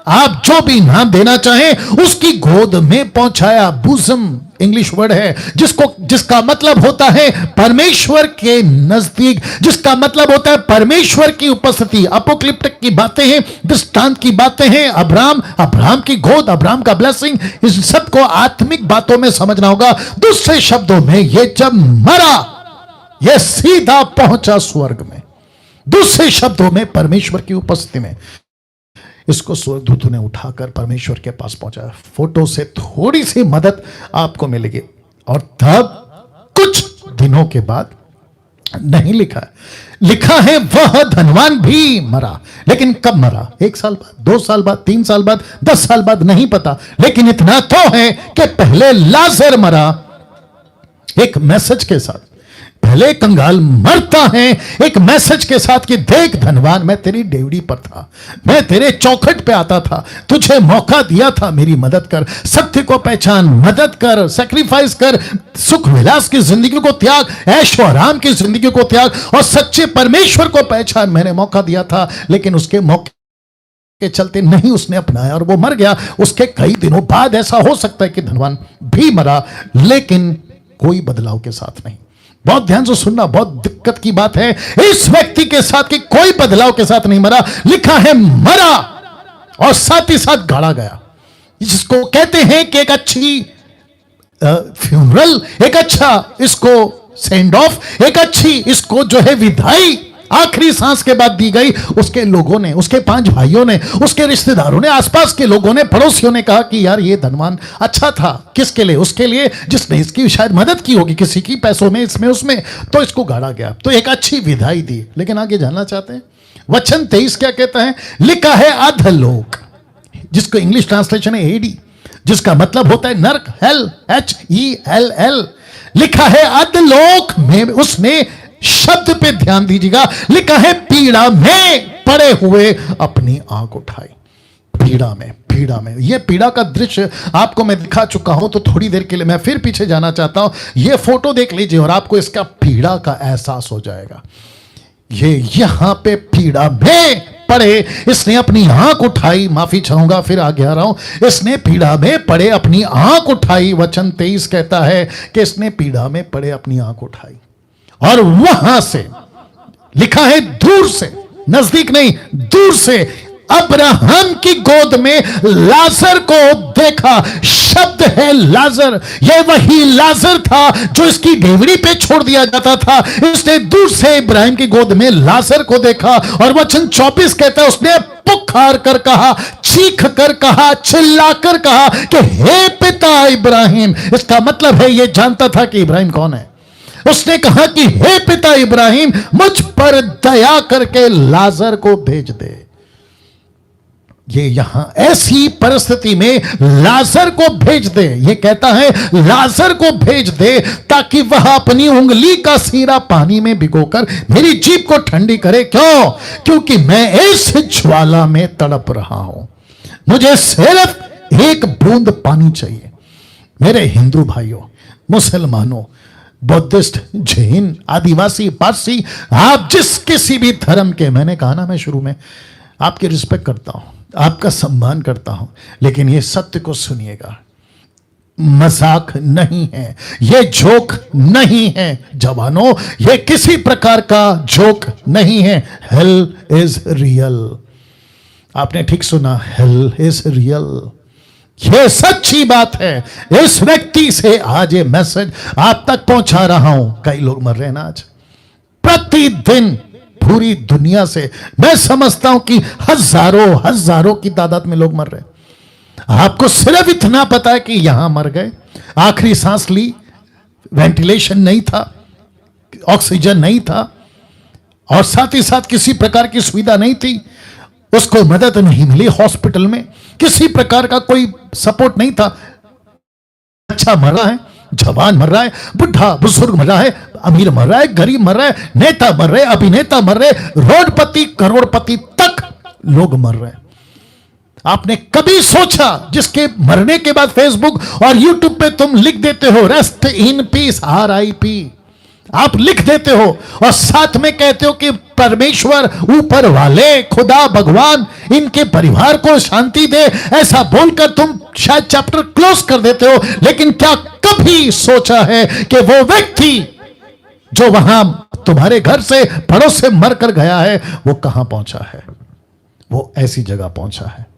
आप जो भी नाम देना चाहें, उसकी गोद में पहुंचाया। बुज़म इंग्लिश वर्ड है जिसका मतलब होता है परमेश्वर के नजदीक, जिसका मतलब होता है परमेश्वर की उपस्थिति। अपोक्लिप्टिक की बातें हैं, दृष्टांत की बातें हैं। अब्राहम की गोद, अब्राहम का ब्लेसिंग, इस सबको आत्मिक बातों में समझना होगा। दूसरे शब्दों में, ये जब मरा, यह सीधा पहुंचा स्वर्ग में। दूसरे शब्दों में, परमेश्वर की उपस्थिति में इसको स्वर्गदूतों ने उठाकर परमेश्वर के पास पहुंचाया। फोटो से थोड़ी सी मदद आपको मिलेगी। और तब कुछ दिनों के बाद, नहीं लिखा है, लिखा है वह धनवान भी मरा। लेकिन कब मरा? 1 साल बाद, 2 साल बाद, 3 साल बाद, 10 साल बाद, नहीं पता। लेकिन इतना तो है कि पहले लाजर मरा एक मैसेज के साथ। पहले कंगाल मरता है एक मैसेज के साथ कि देख धनवान, मैं तेरी डेवड़ी पर था, मैं तेरे चौखट पे आता था, तुझे मौका दिया था, मेरी मदद कर, सत्य को पहचान, मदद कर, सैक्रिफाइस कर, सुख विलास की जिंदगी को त्याग, ऐशो आराम की जिंदगी को त्याग और सच्चे परमेश्वर को पहचान। मैंने मौका दिया था, लेकिन उसके मौके के चलते नहीं उसने अपनाया और वो मर गया। उसके कई दिनों बाद ऐसा हो सकता है कि धनवान भी मरा, लेकिन कोई बदलाव के साथ नहीं। बहुत ध्यान से सुनना, बहुत दिक्कत की बात है इस व्यक्ति के साथ कि कोई बदलाव के साथ नहीं मरा, लिखा है मरा और साथ ही साथ गाड़ा गया। जिसको कहते हैं कि एक अच्छी फ्यूनरल, एक अच्छा इसको सेंड ऑफ, एक अच्छी इसको जो है विदाई आखिरी सांस के बाद दी गई। उसके लोगों ने, उसके 5 भाइयों ने, उसके रिश्तेदारों ने, आसपास के लोगों ने, पड़ोसियों ने कहा कि यार ये धनवान अच्छा था। किसके लिए? उसके लिए जिसने इसकी शायद मदद की होगी, किसी की पैसों में, इसमें उसमें, तो इसको गाड़ा गया। तो एक अच्छी विदाई दी। लेकिन आगे जानना चाहते हैं वचन 23 क्या कहता है? लिखा है अधलोक, जिसको इंग्लिश ट्रांसलेशन है एडी, जिसका मतलब होता है नरक, हेल, HELL। लिखा है अधलोक में उसने, शब्द पे ध्यान दीजिएगा, लिखा है पीड़ा में पड़े हुए अपनी आंख उठाई। पीड़ा में, पीड़ा में। यह पीड़ा का दृश्य आपको मैं दिखा चुका हूं, तो थोड़ी देर के लिए मैं फिर पीछे जाना चाहता हूं। यह फोटो देख लीजिए और आपको इसका पीड़ा का एहसास हो जाएगा। ये यहां पे पीड़ा में पड़े इसने अपनी आंख उठाई, माफी चाहूंगा फिर आगे आ रहा हूं, इसने पीड़ा में पड़े अपनी आंख उठाई। वचन 23 कहता है कि इसने पीड़ा में पड़े अपनी आंख उठाई और वहां से, लिखा है दूर से, नजदीक नहीं, दूर से अब्राहम की गोद में लाजर को देखा। शब्द है लाजर, यह वही लाजर था जो इसकी डेवड़ी पे छोड़ दिया जाता था। इसने दूर से इब्राहिम की गोद में लाजर को देखा और वचन 24 कहता है उसने पुकार कर कहा, चीख कर कहा, चिल्ला कर कहा कि हे पिता इब्राहिम। इसका मतलब है यह जानता था कि इब्राहिम कौन है। उसने कहा कि हे पिता इब्राहिम, मुझ पर दया करके लाजर को भेज दे। ये यहां ऐसी परिस्थिति में लाजर को भेज दे, ये कहता है लाजर को भेज दे ताकि वह अपनी उंगली का सीरा पानी में भिगोकर मेरी जीभ को ठंडी करे। क्यों? क्योंकि मैं इस ज्वाला में तड़प रहा हूं, मुझे सिर्फ एक बूंद पानी चाहिए। मेरे हिंदू भाइयों, मुसलमानों, बुद्धिस्ट, जैन, आदिवासी, पारसी, आप जिस किसी भी धर्म के, मैंने कहा ना मैं शुरू में आपकी रिस्पेक्ट करता हूं, आपका सम्मान करता हूं, लेकिन ये सत्य को सुनिएगा, मजाक नहीं है, ये जोक नहीं है जवानों, ये किसी प्रकार का जोक नहीं है। Hell is real. आपने ठीक सुना, हेल इज रियल। यह सच्ची बात है। इस व्यक्ति से आज ये मैसेज आप तक पहुंचा रहा हूं। कई लोग मर रहे हैं ना आज, प्रतिदिन पूरी दुनिया से मैं समझता हूं कि हजारों की तादाद में लोग मर रहे हैं। आपको सिर्फ इतना पता है कि यहां मर गए, आखिरी सांस ली, वेंटिलेशन नहीं था, ऑक्सीजन नहीं था और साथ ही साथ किसी प्रकार की सुविधा नहीं थी, उसको मदद नहीं मिली हॉस्पिटल में, किसी प्रकार का कोई सपोर्ट नहीं था। अच्छा मर रहा है, जवान मर रहा है, बुढ़ा बुजुर्ग मर रहा है, अमीर मर रहा है, गरीब मर रहा है, नेता मर रहे, अभिनेता मर रहे, रोडपति करोड़पति तक लोग मर रहे हैं। आपने कभी सोचा जिसके मरने के बाद फेसबुक और यूट्यूब पे तुम लिख देते हो रेस्ट इन पीस, RIP, आप लिख देते हो और साथ में कहते हो कि परमेश्वर, ऊपर वाले, खुदा, भगवान इनके परिवार को शांति दे, ऐसा बोलकर तुम शायद चैप्टर क्लोज कर देते हो। लेकिन क्या कभी सोचा है कि वो व्यक्ति जो वहां तुम्हारे घर से, पड़ोस से मर कर गया है, वो कहां पहुंचा है? वो ऐसी जगह पहुंचा है।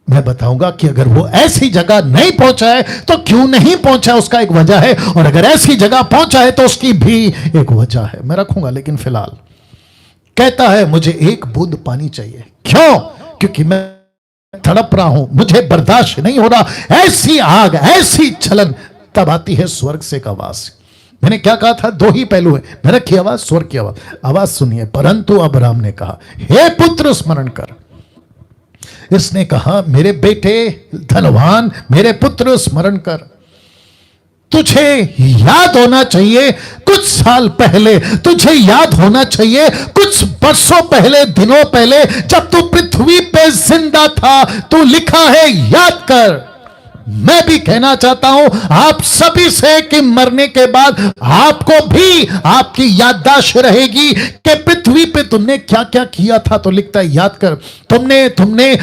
मैं बताऊंगा कि अगर वो ऐसी जगह नहीं पहुंचा है तो क्यों नहीं पहुंचा, उसका एक वजह है, और अगर ऐसी जगह पहुंचा है तो उसकी भी एक वजह है। मैं रखूंगा, लेकिन फिलहाल कहता है मुझे एक बूंद पानी चाहिए। क्यों? क्योंकि मैं तड़प रहा हूं, मुझे बर्दाश्त नहीं हो रहा। ऐसी आग, ऐसी जलन तब आती है स्वर्ग से एक आवाज। मैंने क्या कहा था? 2 ही पहलू है, नरक की आवाज, स्वर्ग की आवाज। आवाज सुनिए। परंतु अब्राहम ने कहा, हे पुत्र स्मरण कर। इसने कहा, मेरे बेटे धनवान, मेरे पुत्र स्मरण कर, तुझे याद होना चाहिए कुछ साल पहले, तुझे याद होना चाहिए कुछ वर्षों पहले, दिनों पहले, जब तू पृथ्वी पे जिंदा था, तू लिखा है याद कर। मैं भी कहना चाहता हूं आप सभी से कि मरने के बाद आपको भी आपकी याददाश्त रहेगी कि पृथ्वी पे तुमने क्या क्या किया था। तो लिखता है याद कर, तुमने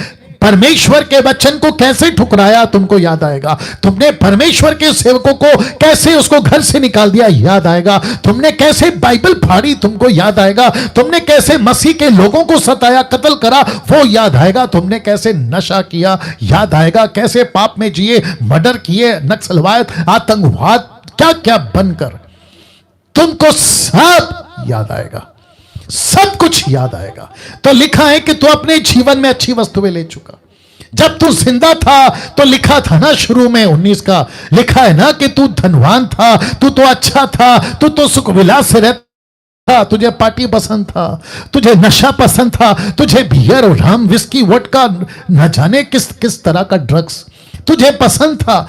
परमेश्वर के वचन को कैसे ठुकराया तुमको याद आएगा। तुमने परमेश्वर के सेवकों को कैसे उसको घर से निकाल दिया याद आएगा। तुमने कैसे बाइबल फाड़ी तुमको याद आएगा। तुमने कैसे मसीह के लोगों को सताया, कत्ल करा वो याद आएगा। तुमने कैसे नशा किया याद आएगा। कैसे पाप में जिए, मर्डर किए, नक्सलवाद, आतंकवाद, क्या क्या बनकर, तुमको सब याद आएगा, सब कुछ याद आएगा। तो लिखा है कि तू अपने जीवन में अच्छी वस्तुएं ले चुका। जब तू जिंदा था तो लिखा था ना शुरू में 19 का, लिखा है ना कि तू धनवान था, तू तो अच्छा था, तू तो सुख विलास से रहता, तुझे पार्टी पसंद था, तुझे नशा पसंद था, तुझे बियर और राम विस्की वोडका न जाने किस किस तरह का ड्रग्स तुझे पसंद था,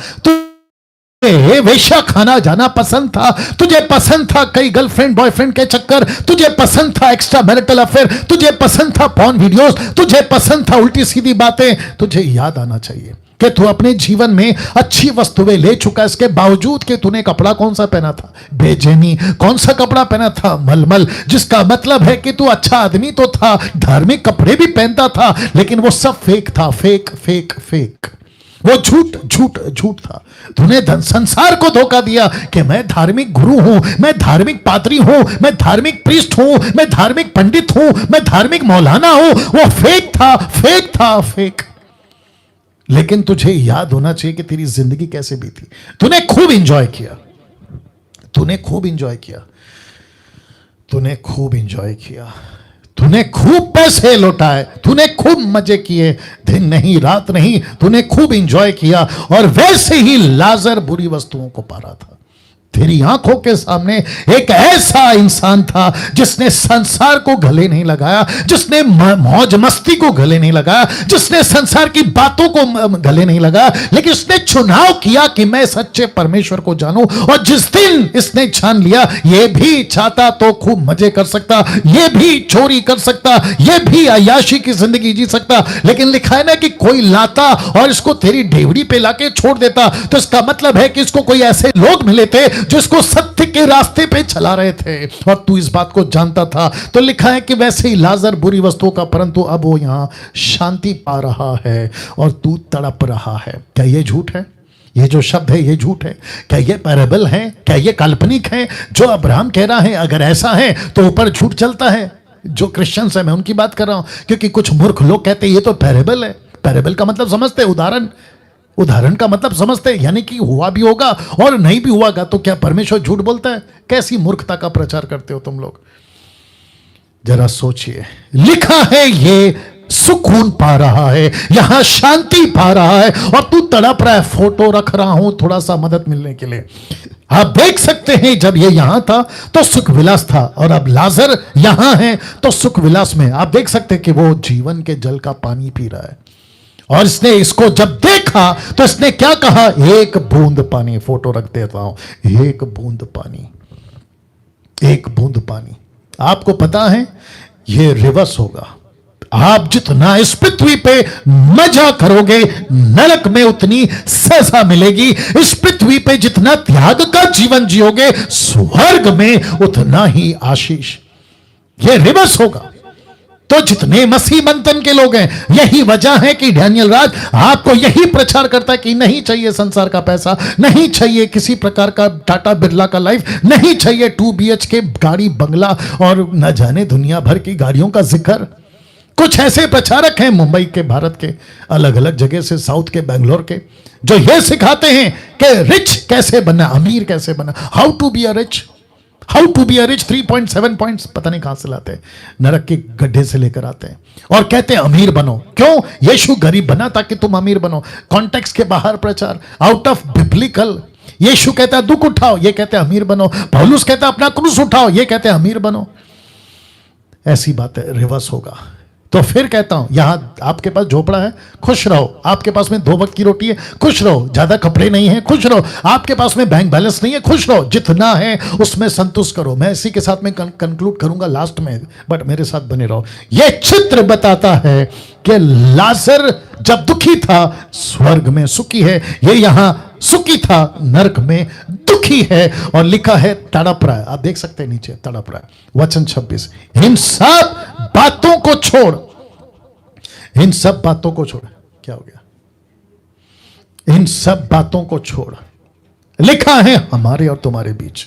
वेश्या खाना जाना पसंद था, तुझे पसंद था कई गर्लफ्रेंड बॉयफ्रेंड के चक्कर, तुझे पसंद था एक्स्ट्रा मैरिटल अफेयर, तुझे पसंद था पॉर्न वीडियोस, तुझे पसंद था उल्टी सीधी बातें। तुझे याद आना चाहिए कि तू अपने जीवन में अच्छी वस्तुएं ले चुका, इसके बावजूद कि तूने कपड़ा कौन सा पहना था, बेजेनी कौन सा कपड़ा पहना था, मलमल, जिसका मतलब है कि तू अच्छा आदमी तो था, धार्मिक कपड़े भी पहनता था, लेकिन वो सब फेक था, फेक फेक फेक, वो झूठ झूठ झूठ था। तूने संसार को धोखा दिया कि मैं धार्मिक गुरु हूं, मैं धार्मिक पादरी हूं, मैं धार्मिक प्रीस्ट हूं, मैं धार्मिक पंडित हूं, मैं धार्मिक मौलाना हूं। वो फेक था, फेक था, फेक। लेकिन तुझे याद होना चाहिए कि तेरी जिंदगी कैसे बीती। तूने खूब इंजॉय किया, तूने खूब इंजॉय किया, तूने खूब इंजॉय किया, तूने खूब पैसे लौटाए, तूने खूब मजे किए, दिन नहीं रात नहीं, तूने खूब इंजॉय किया। और वैसे ही लाजर बुरी वस्तुओं को पा रहा था। तेरी आंखों के सामने एक ऐसा इंसान था जिसने संसार को गले नहीं लगाया, जिसने मौज मस्ती को गले नहीं लगाया, जिसने संसार की बातों को गले नहीं लगाया, लेकिन इसने चुनाव किया कि मैं सच्चे परमेश्वर को जानूं। और जिस दिन इसने जान लिया ये भी चाहता तो खूब मजे कर सकता, ये भी चोरी कर सकता, ये भी अय्याशी की जिंदगी जी सकता, लेकिन लिखा है ना कि कोई लाता और इसको तेरी डेवड़ी पे लाके छोड़ देता, तो इसका मतलब है कि इसको कोई ऐसे लोग मिले थे जो इसको सत्य के रास्ते पे चला रहे थे, और तू इस बात को जानता था। तो लिखा है कि वैसे ही लाजर बुरी वस्तुओं का, परंतु अब वो यहां शांति पा रहा है और तू तड़प रहा है। क्या ये झूठ है? ये जो शब्द है ये झूठ है? क्या ये पैराबल है? क्या ये काल्पनिक है जो अब्राहम कह रहा है? अगर ऐसा है तो ऊपर झूठ चलता है। जो क्रिश्चियंस है मैं उनकी बात कर रहा हूं, क्योंकि कुछ मूर्ख लोग कहते हैं ये तो पैराबल है। पैराबल का मतलब समझते हैं, उदाहरण, उदाहरण का मतलब समझते हैं, यानी कि हुआ भी होगा और नहीं भी हुआगा। तो क्या परमेश्वर झूठ बोलता है? कैसी मूर्खता का प्रचार करते हो तुम लोग, जरा सोचिए। लिखा है ये सुकून पा रहा है, यहां शांति पा रहा है, और तू तड़प रहा है। फोटो रख रहा हूं थोड़ा सा मदद मिलने के लिए। आप देख सकते हैं जब ये यहां था तो सुख विलास था, और अब लाजर यहां है तो सुख विलास में। आप देख सकते हैं कि वो जीवन के जल का पानी पी रहा है। और इसने इसको जब देखा तो इसने क्या कहा? एक बूंद पानी। फोटो रख देता हूं, एक बूंद पानी, एक बूंद पानी। आपको पता है ये रिवर्स होगा। आप जितना इस पृथ्वी पे मजा करोगे, नरक में उतनी सजा मिलेगी। इस पृथ्वी पे जितना त्याग का जीवन जियोगे, स्वर्ग में उतना ही आशीष। ये रिवर्स होगा। तो जितने मसीह मंथन के लोग हैं, यही वजह है कि डैनियल राज आपको यही प्रचार करता है कि नहीं चाहिए संसार का पैसा, नहीं चाहिए किसी प्रकार का टाटा बिरला का लाइफ, नहीं चाहिए 2 BHK गाड़ी बंगला और न जाने दुनिया भर की गाड़ियों का जिक्र। कुछ ऐसे प्रचारक हैं मुंबई के, भारत के अलग अलग जगह से, साउथ के, बेंगलोर के, जो ये सिखाते हैं कि रिच कैसे बनना, अमीर कैसे बनना, how to be a rich, how to be a rich. 3.7 points पता नहीं कहां से लाते हैं, नरक के गड्ढे से लेकर आते हैं, और कहते हैं अमीर बनो। क्यों? यीशु गरीब बना ताकि तुम अमीर बनो। कॉन्टेक्स्ट के बाहर प्रचार, आउट ऑफ बिब्लिकल। यीशु कहता है दुख उठाओ, ये कहते हैं अमीर बनो। पौलुस कहता है अपना क्रूस उठाओ, ये कहते हैं अमीर बनो। ऐसी बात है, रिवर्स होगा। तो फिर कहता हूं, यहां आपके पास झोपड़ा है, खुश रहो। आपके पास में 2 वक्त की रोटी है, खुश रहो। ज्यादा कपड़े नहीं है, खुश रहो। आपके पास में बैंक बैलेंस नहीं है, खुश रहो। जितना है उसमें संतुष्ट करो। मैं इसी के साथ में कंक्लूड करूंगा लास्ट में, बट मेरे साथ बने रहो। यह चित्र बताता है कि लाजर जब दुखी था स्वर्ग में सुखी है, ये यहां सुखी था नरक में दुखी है। और लिखा है तड़प रहा है। आप देख सकते हैं नीचे तड़प रहा है। वचन 26, इन सब बातों को छोड़, इन सब बातों को छोड़। क्या हो गया? इन सब बातों को छोड़, लिखा है हमारे और तुम्हारे बीच,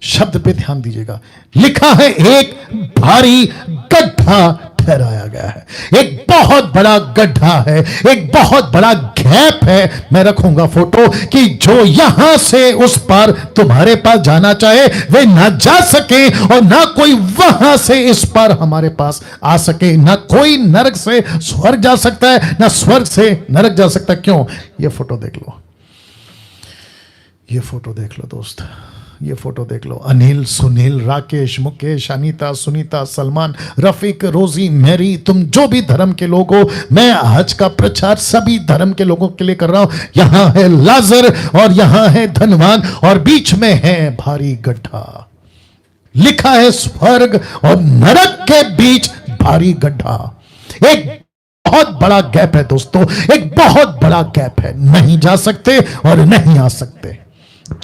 शब्द पे ध्यान दीजिएगा, लिखा है एक भारी गड्ढा ठहराया गया है। एक बहुत बड़ा गड्ढा है, एक बहुत बड़ा गैप है। मैं रखूंगा फोटो कि जो यहां से उस पार तुम्हारे पास जाना चाहे वे ना जा सके, और ना कोई वहां से इस पार हमारे पास आ सके। ना कोई नरक से स्वर्ग जा सकता है, ना स्वर्ग से नरक जा सकता। क्यों? ये फोटो देख लो, ये फोटो देख लो दोस्त, ये फोटो देख लो। अनिल, सुनील, राकेश, मुकेश, अनीता, सुनीता, सलमान, रफीक, रोजी, मैरी, तुम जो भी धर्म के लोग हो, मैं आज का प्रचार सभी धर्म के लोगों के लिए कर रहा हूं। यहां है लाजर और यहां है धनवान, और बीच में है भारी गड्ढा। लिखा है स्वर्ग और नरक के बीच भारी गड्ढा। एक बहुत बड़ा गैप है दोस्तों, एक बहुत बड़ा गैप है। नहीं जा सकते और नहीं आ सकते।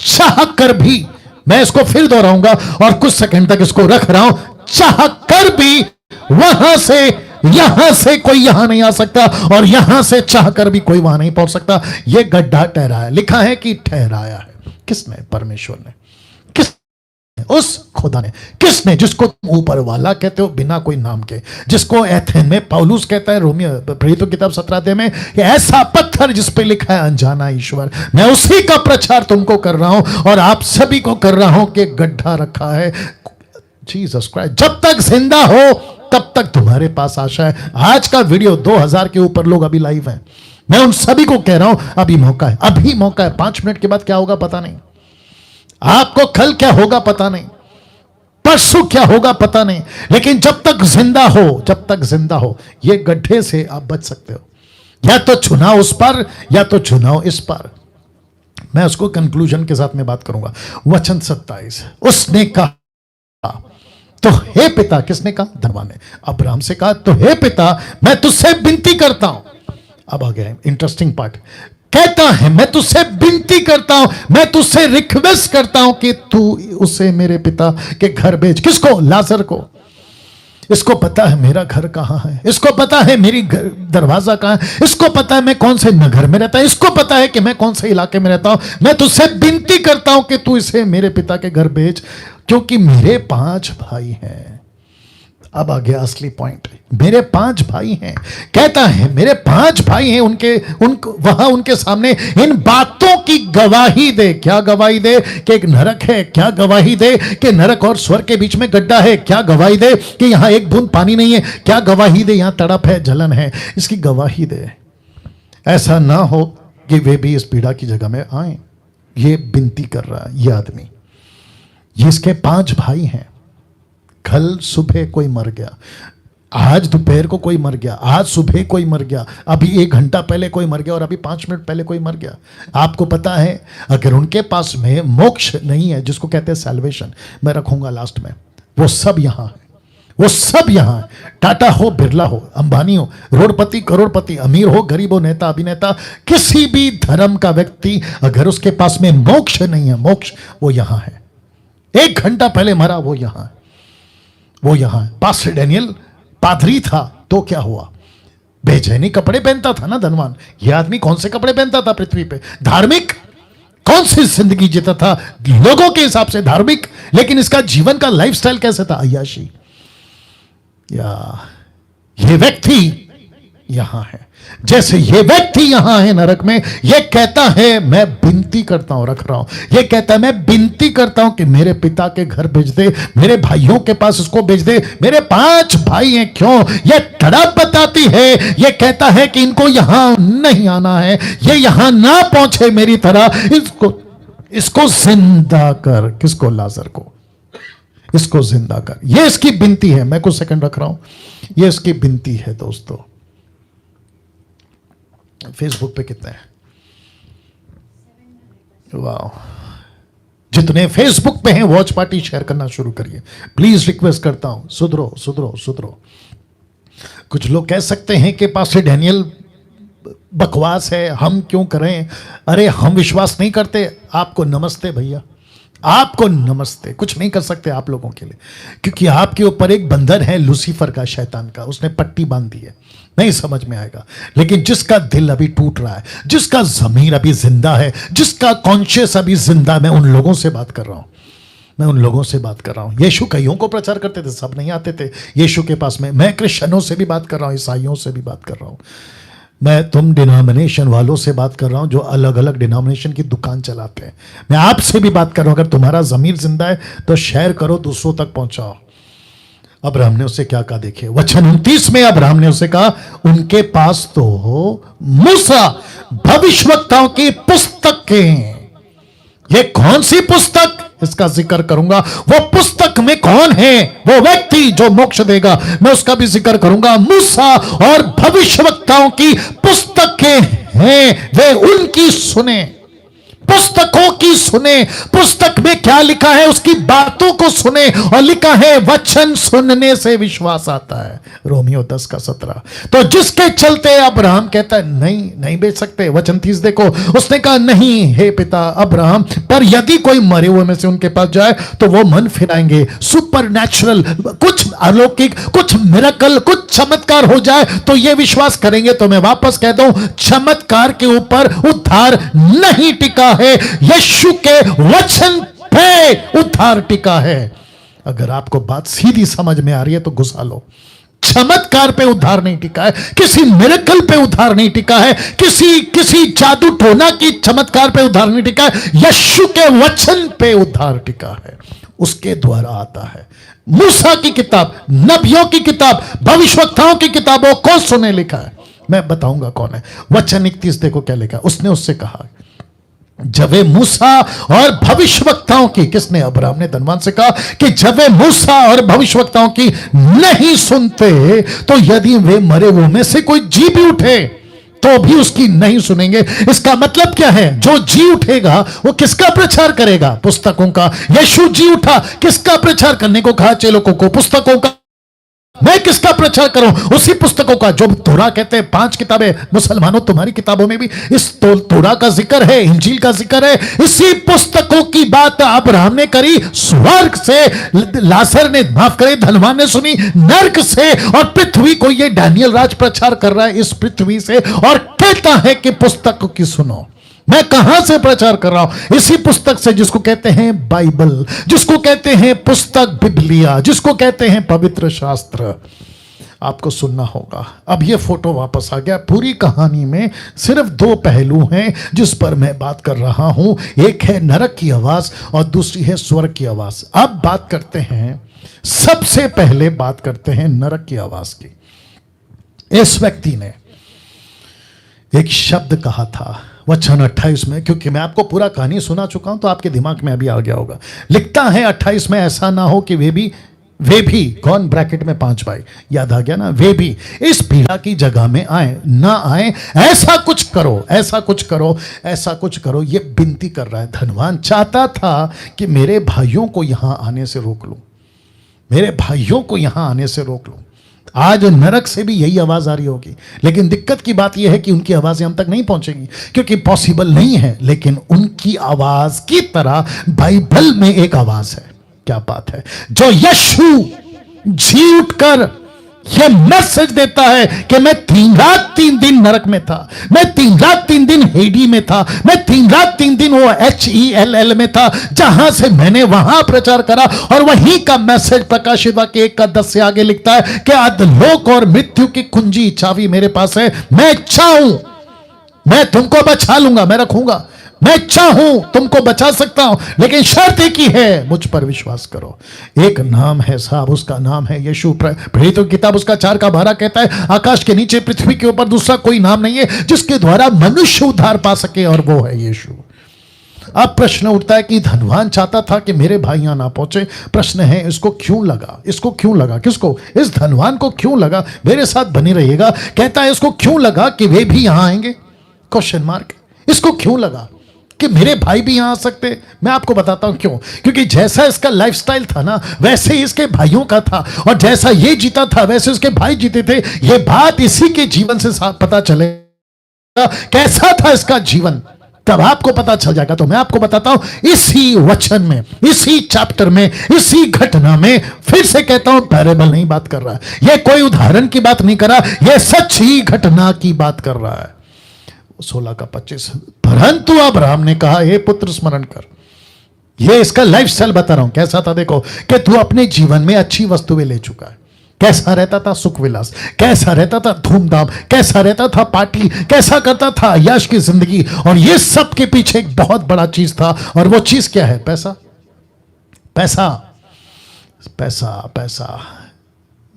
चाह कर भी, मैं इसको फिर दोहराऊंगा और कुछ सेकंड तक इसको रख रहा हूं, चाह कर भी वहां से कोई यहां नहीं आ सकता, और यहां से चाह कर भी कोई वहां नहीं पहुंच सकता। यह गड्ढा ठहराया, लिखा है कि ठहराया है। किसने? परमेश्वर ने। किस? उस खुदा ने। किसने? जिसको तुम ऊपर वाला कहते हो बिना कोई नाम के, जिसको एथेन में पौलुस कहता है, रोमियो प्रेरितों की किताब 17 अध्याय में, कि ऐसा पत्थर जिस पे लिखा है अनजाना ईश्वर। मैं उसी का प्रचार तुमको कर रहा हूं और आप सभी को कर रहा हूं कि गड्ढा रखा है जीसस क्राइस्ट। जब तक जिंदा हो तब तक तुम्हारे पास आशा है। आज का वीडियो 2000 के ऊपर लोग अभी लाइव हैं। मैं उन सभी को कह रहा हूं अभी मौका है, अभी मौका है। 5 मिनट के बाद क्या होगा पता नहीं, आपको कल क्या होगा पता नहीं, परसों क्या होगा पता नहीं, लेकिन जब तक जिंदा हो, जब तक जिंदा हो, ये गड्ढे से आप बच सकते हो। या तो चुनाव उस पर, या तो चुनाव इस पर। मैं उसको कंक्लूजन के साथ में बात करूंगा। वचन 27, उसने कहा तो हे पिता, किसने कहा? धनवान ने अब्राहम से कहा, तो हे पिता मैं तुझसे विनती करता हूं। अब आ गया इंटरेस्टिंग पार्ट। कहता है मैं तुझसे विनती करता हूं, मैं तुझसे रिक्वेस्ट करता हूं कि तू उसे मेरे पिता के घर भेज। किसको? लाजर को। इसको पता है मेरा घर कहां है, इसको पता है मेरी दरवाजा कहां है, इसको पता है मैं कौन से नगर में रहता हूं, इसको पता है कि मैं कौन से इलाके में रहता हूं। मैं तुझसे विनती करता हूं कि तू इसे मेरे पिता के घर भेज, क्योंकि मेरे 5 भाई हैं। अब आ गया असली पॉइंट। मेरे 5 भाई हैं। कहता है मेरे 5 भाई हैं, वहां उनके सामने इन बातों की गवाही दे। क्या गवाही दे? कि एक नरक है। क्या गवाही दे? कि नरक और स्वर्ग के बीच में गड्ढा है। क्या गवाही दे? कि यहां एक बूंद पानी नहीं है। क्या गवाही दे? यहां तड़प है, जलन है। इसकी गवाही दे। ऐसा ना हो कि वे भी इस पीड़ा की जगह में आए। ये विनती कर रहा है ये आदमी। ये इसके 5 भाई हैं। कल सुबह कोई मर गया, आज दोपहर को कोई मर गया, आज सुबह कोई मर गया, अभी 1 घंटा पहले कोई मर गया, और अभी 5 मिनट पहले कोई मर गया। आपको पता है अगर उनके पास में मोक्ष नहीं है, जिसको कहते हैं सैल्वेशन, मैं रखूंगा लास्ट में, वो सब यहां है। वो सब यहां है। टाटा हो, बिरला हो, अंबानी हो, रोडपति, करोड़पति, अमीर हो, गरीब हो, नेता, अभिनेता, किसी भी धर्म का व्यक्ति अगर उसके पास में मोक्ष नहीं है, मोक्ष वो यहां है। 1 घंटा पहले मरा, वो यहां है। वो यहां है। पास्टर डैनियल पादरी था तो क्या हुआ? बेचैनी कपड़े पहनता था ना धनवान। यह आदमी कौन से कपड़े पहनता था पृथ्वी पे? धार्मिक। कौन सी जिंदगी जीता था? लोगों के हिसाब से धार्मिक, लेकिन इसका जीवन का लाइफस्टाइल कैसे था? अय्याशी। या ये व्यक्ति यहां है। जैसे ये व्यक्ति यहां है नरक में, ये कहता है मैं विनती करता हूं, रख रहा हूं, ये कहता है मैं विनती करता हूं कि मेरे पिता के घर भेज दे, मेरे भाइयों के पास इसको भेज दे। मेरे 5 भाई हैं। क्यों? ये तड़प बताती है। ये कहता है कि इनको यहां नहीं आना है, ये यहां ना पहुंचे मेरी तरह। इसको जिंदा कर। किसको? लाजर को। इसको जिंदा कर। ये इसकी विनती है। मैं कुछ सेकंड रख रहा हूं। ये इसकी विनती है दोस्तों। फेसबुक पे कितने हैं? वाह, जितने फेसबुक पे हैं वॉच पार्टी शेयर करना शुरू करिए प्लीज। रिक्वेस्ट करता हूं, सुधरो सुधरो सुधरो। कुछ लोग कह सकते हैं कि पास्टर डैनियल बकवास है, हम क्यों करें? अरे हम विश्वास नहीं करते। आपको नमस्ते भैया, आपको नमस्ते, कुछ नहीं कर सकते आप लोगों के लिए, क्योंकि आपके ऊपर एक बंधन है लूसीफर का, शैतान का, उसने पट्टी बांध दी है, नहीं समझ में आएगा। लेकिन जिसका दिल अभी टूट रहा है, जिसका जमीर अभी जिंदा है, जिसका कॉन्शियस अभी जिंदा है, मैं उन लोगों से बात कर रहा हूं, मैं उन लोगों से बात कर रहा हूं। यीशु कईयों को प्रचार करते थे, सब नहीं आते थे यीशु के पास में। मैं क्रिश्चियनों से भी बात कर रहा हूं, ईसाइयों से भी बात कर रहा हूं, मैं तुम डिनोमिनेशन वालों से बात कर रहा हूं जो अलग अलग डिनोमिनेशन की दुकान चलाते हैं। मैं आपसे भी बात कर रहा हूं, अगर तुम्हारा जमीर जिंदा है तो शेयर करो, दूसरों तक पहुंचाओ। अब्राहम ने उससे क्या कहा, देखिए वचन 29 में अब्राहम ने उससे कहा, उनके पास तो मूसा भविष्यवक्ताओं की पुस्तकें। ये कौन सी पुस्तक, इसका जिक्र करूंगा। वो पुस्तक में कौन है, वो व्यक्ति जो मोक्ष देगा, मैं उसका भी जिक्र करूंगा। मूसा और भविष्यवक्ताओं की पुस्तकें हैं, वे उनकी सुने, पुस्तकों की सुने। पुस्तक में क्या लिखा है उसकी बातों को सुने, और लिखा है वचन सुनने से विश्वास आता है, रोमियो 10:17। तो जिसके चलते अब्राहम कहता है नहीं नहीं बेच सकते। वचन 30 देखो, उसने कहा नहीं हे पिता अब्राहम, पर यदि कोई मरे हुए में से उनके पास जाए तो वो मन फिराएंगे, सुपर नेचुरल कुछ अलौकिक, कुछ मिरेकल, कुछ चमत्कार हो जाए तो ये विश्वास करेंगे। तो मैं वापस कहता हूं, चमत्कार के ऊपर उद्धार नहीं टिका है, यीशु के वचन पे उद्धार टिका है। अगर आपको बात सीधी समझ में आ रही है तो घुसा लो। चमत्कार पे उद्धार नहीं टिका है, किसी मिरेकल पे उद्धार नहीं टिका है, किसी जादू टोना की चमत्कार पे उद्धार नहीं टिका है, यीशु के वचन पे उद्धार टिका है, उसके द्वारा आता है। मूसा की किताब, नबियों की किताब, भविष्यवक्ताओं की किताबों को सुने लिखा है। मैं बताऊंगा कौन है। वचन 31 देखो क्या लिखा, उसने उससे कहा जब वे मूसा और भविष्यवक्ताओं की, किसने, अब्राहम ने धनवान से कहा कि जब वे मूसा और भविष्यवक्ताओं की नहीं सुनते तो यदि वे मरे हुए में से कोई जी भी उठे तो भी उसकी नहीं सुनेंगे। इसका मतलब क्या है, जो जी उठेगा वो किसका प्रचार करेगा, पुस्तकों का। यीशु जी उठा, किसका प्रचार करने को कहा, चेलों को, पुस्तकों का। मैं किसका प्रचार करूं, उसी पुस्तकों का। जो तोरा कहते हैं 5 किताबें, मुसलमानों तुम्हारी किताबों में भी इस तोरा का जिक्र है, इंजील का जिक्र है। इसी पुस्तकों की बात अब्राहम ने करी, स्वर्ग से लाजर ने, माफ करे, धनवान ने सुनी, नरक से, और पृथ्वी को ये डैनियल राज प्रचार कर रहा है इस पृथ्वी से, और कहता है कि पुस्तक की सुनो। मैं कहां से प्रचार कर रहा हूं, इसी पुस्तक से, जिसको कहते हैं बाइबल, जिसको कहते हैं पुस्तक बिबलिया, जिसको कहते हैं पवित्र शास्त्र। आपको सुनना होगा। अब ये फोटो वापस आ गया। पूरी कहानी में सिर्फ 2 पहलू हैं जिस पर मैं बात कर रहा हूं, एक है नरक की आवाज और दूसरी है स्वर्ग की आवाज। अब बात करते हैं, सबसे पहले बात करते हैं नरक की आवाज की। इस व्यक्ति ने एक शब्द कहा था वचन 28 में, क्योंकि मैं आपको पूरा कहानी सुना चुका हूं तो आपके दिमाग में अभी आ गया होगा। लिखता है 28 में, ऐसा ना हो कि वे भी कौन, ब्रैकेट में 5 भाई, याद आ गया ना, वे भी इस पीड़ा की जगह में आए ना आए, ऐसा कुछ करो, ऐसा कुछ करो, ऐसा कुछ करो। ये विनती कर रहा है। धनवान चाहता था कि मेरे भाइयों को यहां आने से रोक लूं, मेरे भाइयों को यहां आने से रोक लूं। आज नरक से भी यही आवाज आ रही होगी, लेकिन दिक्कत की बात यह है कि उनकी आवाजें हम तक नहीं पहुंचेंगी, क्योंकि पॉसिबल नहीं है। लेकिन उनकी आवाज की तरह बाइबल में एक आवाज है। क्या बात है, जो यीशु जी उठकर यह मैसेज देता है कि मैं 3 रात 3 दिन नरक में था, मैं 3 रात 3 दिन हेडी में था, मैं 3 रात 3 दिन वो HELL में था, जहां से मैंने वहां प्रचार करा। और वहीं का मैसेज प्रकाशित वाक्य 1:10 से आगे लिखता है कि अधोलोक और मृत्यु की कुंजी चाबी मेरे पास है, मैं चाहूं मैं तुमको बचा लूंगा, मैं रखूंगा, मैं चाहूं तुमको बचा सकता हूं, लेकिन शर्त एक ही है, मुझ पर विश्वास करो। एक नाम है साहब, उसका नाम है यीशु। प्रेरितों की किताब उसका 4:12 कहता है, आकाश के नीचे पृथ्वी के ऊपर दूसरा कोई नाम नहीं है जिसके द्वारा मनुष्य उद्धार पा सके, और वो है यीशु। अब प्रश्न उठता है कि धनवान चाहता था कि मेरे भाई यहां ना पहुंचे। प्रश्न है, इसको क्यों लगा, इसको क्यों लगा, किसको, इस धनवान को क्यों लगा, मेरे साथ बनी रहिएगा। कहता है इसको क्यों लगा कि वे भी यहां आएंगे, क्वेश्चन मार्क। इसको क्यों लगा कि मेरे भाई भी यहां आ सकते। मैं आपको बताता हूं क्यों। क्योंकि जैसा इसका लाइफस्टाइल था ना, वैसे ही इसके भाइयों का था, और जैसा ये जीता था वैसे उसके भाई जीते थे। ये बात इसी के जीवन से पता चलेगा कैसा था इसका जीवन, तब आपको पता चल जाएगा। तो मैं आपको बताता हूं इसी वचन में, इसी चैप्टर में, इसी घटना में, फिर से कहता हूं पैरेबल नहीं बात कर रहा है, यह कोई उदाहरण की बात नहीं कर रहा, यह सच्ची घटना की बात कर रहा है। 16 का 25, परंतु अब्राहम ने कहा, हे पुत्र स्मरण कर। ये इसका लाइफ स्टाइल बता रहा हूं कैसा था। देखो कि तू अपने जीवन में अच्छी वस्तुएं ले चुका है, कैसा रहता था सुख विलास, कैसा रहता था धूमधाम, कैसा रहता था पार्टी, कैसा करता था यश की जिंदगी, और ये सब के पीछे एक बहुत बड़ा चीज था, और वो चीज क्या है? पैसा, पैसा, पैसा, पैसा।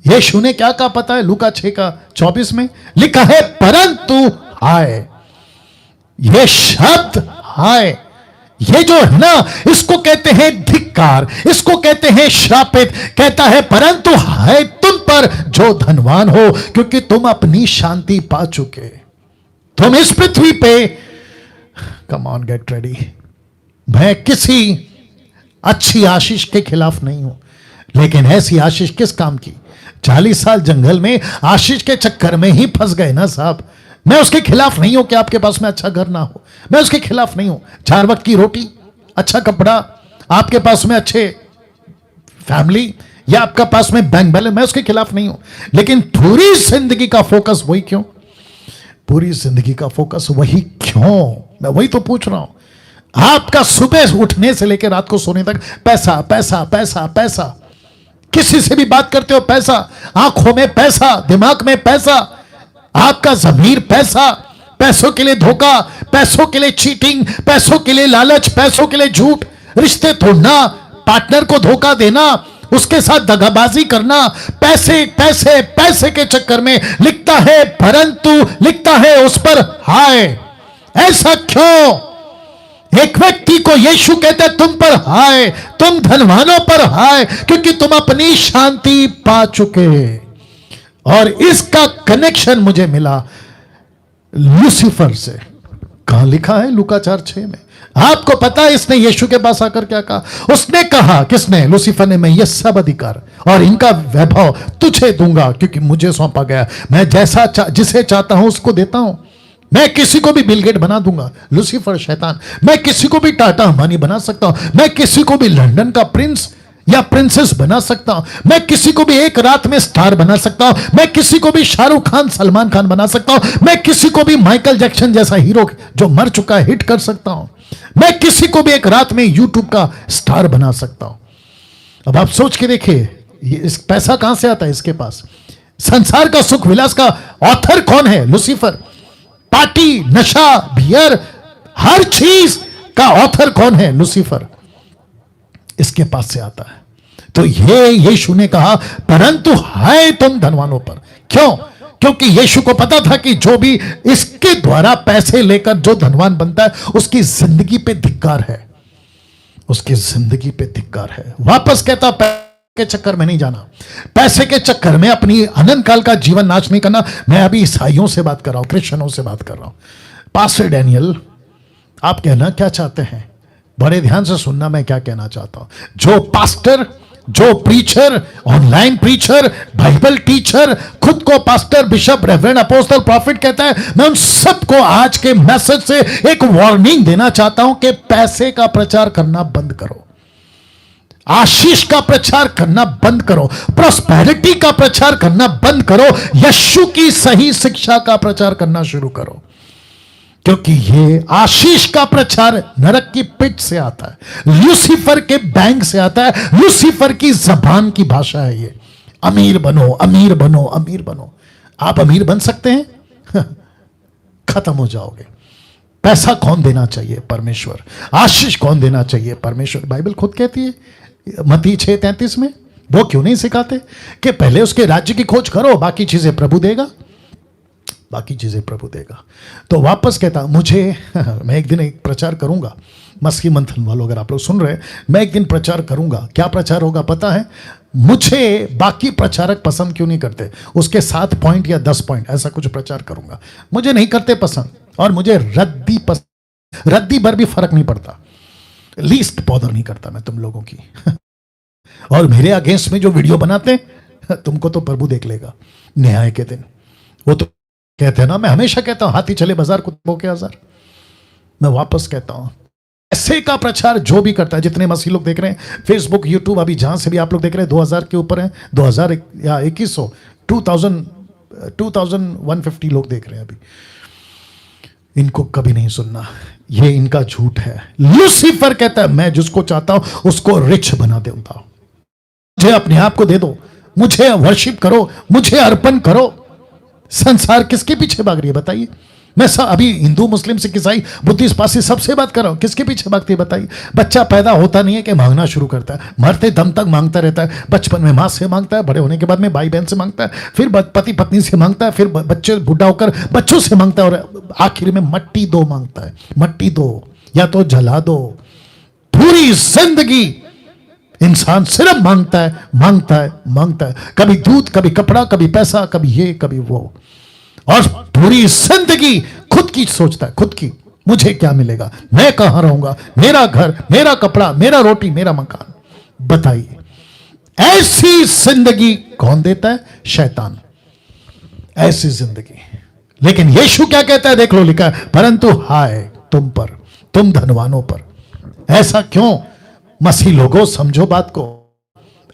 यीशु ने क्या कहा पता है? लूका 6:24 में लिखा है, परंतु हाय, ये शब्द हाय, ये जो है ना, इसको कहते हैं धिक्कार, इसको कहते हैं श्रापित। कहता है परंतु हाय तुम पर जो धनवान हो, क्योंकि तुम अपनी शांति पा चुके। तुम इस पृथ्वी पे, कम ऑन गेट रेडी, मैं किसी अच्छी आशीष के खिलाफ नहीं हूं, लेकिन ऐसी आशीष किस काम की? 40 साल जंगल में आशीष के चक्कर में ही फंस गए ना साहब। मैं उसके खिलाफ नहीं हूं कि आपके पास में अच्छा घर ना हो, मैं उसके खिलाफ नहीं हूं। 4 वक्त की रोटी, अच्छा कपड़ा, आपके पास में अच्छे फैमिली, या आपके पास में बैंक बैलेंस, मैं उसके खिलाफ नहीं हूं। लेकिन पूरी जिंदगी का फोकस वही क्यों? पूरी जिंदगी का फोकस वही क्यों? मैं वही तो पूछ रहा हूं। आपका सुबह उठने से लेकर रात को सोने तक पैसा, पैसा, पैसा, पैसा। किसी से भी बात करते हो पैसा, आंखों में पैसा, दिमाग में पैसा, आपका ज़मीर पैसा, पैसों के लिए धोखा, पैसों के लिए चीटिंग, पैसों के लिए लालच, पैसों के लिए झूठ, रिश्ते तोड़ना, पार्टनर को धोखा देना, उसके साथ दगाबाजी करना, पैसे पैसे पैसे के चक्कर में। लिखता है परंतु, लिखता है उस पर हाय। ऐसा क्यों? एक व्यक्ति को यीशु कहते हैं तुम पर हाय, तुम धनवानों पर हाय, क्योंकि तुम अपनी शांति पा चुके। और इसका कनेक्शन मुझे मिला लूसीफर से। कहां लिखा है? लूका 4:6 में। आपको पता है इसने यीशु के पास आकर क्या कहा? उसने कहा, किसने? लूसीफर ने, मैं ये सब अधिकार और इनका वैभव तुझे दूंगा, क्योंकि मुझे सौंपा गया। मैं जैसा जिसे चाहता हूं उसको देता हूं। मैं किसी को भी बिल गेट बना दूंगा, लूसीफर शैतान। मैं किसी को भी टाटा अंबानी बना सकता हूं। मैं किसी को भी लंदन का प्रिंस या प्रिंसेस बना सकता हूं। मैं किसी को भी एक रात में स्टार बना सकता हूं। मैं किसी को भी शाहरुख खान, सलमान खान बना सकता हूं। मैं किसी को भी माइकल जैक्सन जैसा हीरो जो मर चुका है हिट कर सकता हूं। मैं किसी को भी एक रात में यूट्यूब का स्टार बना सकता हूं। अब आप सोच के देखिए, इस पैसा कहां से आता है इसके पास? संसार का सुख विलास का ऑथर कौन है? लूसीफर। पार्टी, नशा, बियर, हर चीज का ऑथर कौन है? लूसीफर। इसके पास से आता है। तो ये यीशु ने कहा परंतु हाय तुम धनवानों पर। क्यों? क्योंकि यीशु को पता था कि जो भी इसके द्वारा पैसे लेकर जो धनवान बनता है, उसकी जिंदगी पे धिक्कार है, उसकी जिंदगी पे धिक्कार है। वापस कहता, पैसे के चक्कर में नहीं जाना, पैसे के चक्कर में अपनी अनंत काल का जीवन नाश नहीं करना। मैं अभी ईसाइयों से बात कर रहा हूं, क्रिश्चियनों से बात कर रहा हूं। पास्टर डैनियल, आप कहना क्या चाहते हैं? बड़े ध्यान से सुनना मैं क्या कहना चाहता हूं। जो पास्टर, जो preacher, online preacher, Bible teacher, खुद को pastor, bishop, reverend, apostle, profit कहता है, मैं उन सबको आज के मैसेज से एक वार्निंग देना चाहता हूं कि पैसे का प्रचार करना बंद करो, आशीष का प्रचार करना बंद करो, प्रॉस्पेरिटी का प्रचार करना बंद करो, यीशु की सही शिक्षा का प्रचार करना शुरू करो। क्योंकि ये आशीष का प्रचार नरक की पिट से आता है, लूसीफर के बैंक से आता है, लूसीफर की जबान की भाषा है ये। अमीर बनो, अमीर बनो, अमीर बनो। आप अमीर बन सकते हैं? खत्म हो जाओगे। पैसा कौन देना चाहिए? परमेश्वर। आशीष कौन देना चाहिए? परमेश्वर। बाइबल खुद कहती है मत्ती 6:33 में, वो क्यों नहीं सिखाते कि पहले उसके राज्य की खोज करो, बाकी चीजें प्रभु देगा, बाकी चीजें प्रभु देगा। तो वापस कहता मुझे मैं एक दिन एक प्रचार करूंगा, मस्की मंथन वालों अगर आप लोग सुन रहे हैं, मैं एक दिन प्रचार करूंगा। क्या प्रचार होगा पता है? मुझे बाकी प्रचारक पसंद क्यों नहीं करते, उसके 7 पॉइंट या 10 पॉइंट ऐसा कुछ प्रचार करूंगा। मुझे नहीं करते पसंद, और मुझे रद्दी पसंद, रद्दी भर भी फर्क नहीं पड़ता, लीस्ट बॉदर नहीं करता मैं तुम लोगों की। और मेरे अगेंस्ट में जो वीडियो बनाते हैं, तुमको तो प्रभु देख लेगा न्याय के दिन। वो तो कहते हैं ना, मैं हमेशा कहता हूं हाथी चले बाजार कुत्तों के हजार। मैं वापस कहता हूं, पैसे का प्रचार जो भी करता है, जितने मसीह लोग देख रहे हैं फेसबुक, यूट्यूब, अभी जहां से भी आप लोग देख रहे हैं 2000 के ऊपर हैं, 2000 या 2100, 2150 लोग देख रहे हैं अभी, इनको कभी नहीं सुनना, ये इनका झूठ है। लूसीफर कहता है मैं जिसको चाहता हूं उसको रिच बना देता हूं, मुझे अपने आप को दे दो, मुझे वर्शिप करो, मुझे अर्पण करो। संसार किसके पीछे भाग रही है बताइए? मैं अभी हिंदू, मुस्लिम, सिख, ईसाई, बुद्धिस्ट, पारसी सबसे बात कर रहा हूं, किसके पीछे भागती है बताइए? बच्चा पैदा होता नहीं है कि मांगना शुरू करता है, मरते दम तक मांगता रहता है। बचपन में माँ से मांगता है, बड़े होने के बाद में भाई बहन से मांगता है, फिर पति पत्नी से मांगता है, फिर बच्चे बूढ़ा होकर बच्चों से मांगता है, और आखिर में मट्टी दो मांगता है, मट्टी दो या तो जला दो। पूरी जिंदगी इंसान सिर्फ मांगता है, मांगता है, मांगता है, कभी दूध, कभी कपड़ा, कभी पैसा, कभी ये, कभी वो, और पूरी जिंदगी खुद की सोचता है, खुद की, मुझे क्या मिलेगा, मैं कहां रहूंगा, मेरा घर, मेरा कपड़ा, मेरा रोटी, मेरा मकान। बताइए ऐसी जिंदगी कौन देता है? शैतान, ऐसी जिंदगी। लेकिन यीशु क्या कहता है? देख लो, लिखा है परंतु हाय तुम पर, तुम धनवानों पर। ऐसा क्यों? मसीह लोगों समझो बात को,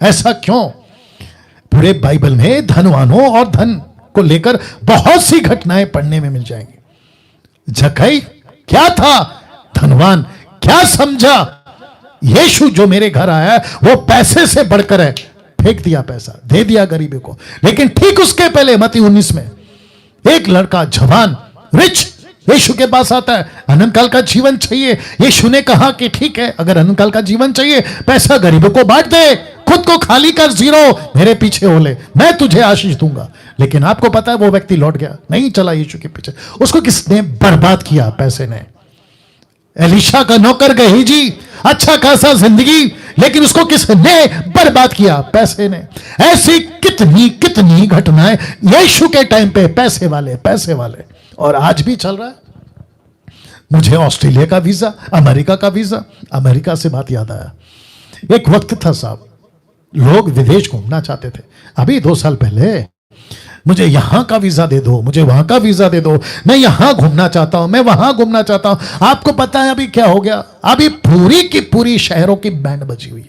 ऐसा क्यों? पूरे बाइबल में धनवानों और धन को लेकर बहुत सी घटनाएं पढ़ने में मिल जाएंगी। जक्कई क्या था? धनवान। क्या समझा? यीशु जो मेरे घर आया है वो पैसे से बढ़कर है, फेंक दिया पैसा, दे दिया गरीबों को। लेकिन ठीक उसके पहले मत्ती 19 में एक लड़का जवान रिच यीशु के पास आता है, अनंत काल का जीवन चाहिए। यीशु ने कहा कि ठीक है, अगर अनंत काल का जीवन चाहिए, पैसा गरीबों को बांट दे, खुद को खाली कर, जीरो, मेरे पीछे हो ले, मैं तुझे आशीष दूंगा। लेकिन आपको पता है वो व्यक्ति लौट गया, नहीं चला यीशु के पीछे। उसको किसने बर्बाद किया? पैसे ने। एलीशा का नौकर गेहजी, अच्छा खासा जिंदगी, लेकिन उसको किसने बर्बाद किया? पैसे ने। ऐसी कितनी कितनी घटनाएं यीशु के टाइम पे, पैसे वाले, पैसे वाले, और आज भी चल रहा है। मुझे ऑस्ट्रेलिया का वीजा, अमेरिका का वीजा, अमेरिका से बात याद आया, एक वक्त था साहब, लोग विदेश घूमना चाहते थे। अभी 2 साल पहले, मुझे यहां का वीजा दे दो, मुझे वहां का वीजा दे दो, मैं यहां घूमना चाहता हूं, मैं वहां घूमना चाहता हूं। आपको पता है अभी क्या हो गया? अभी पूरी की पूरी शहरों की बैंड बजी हुई।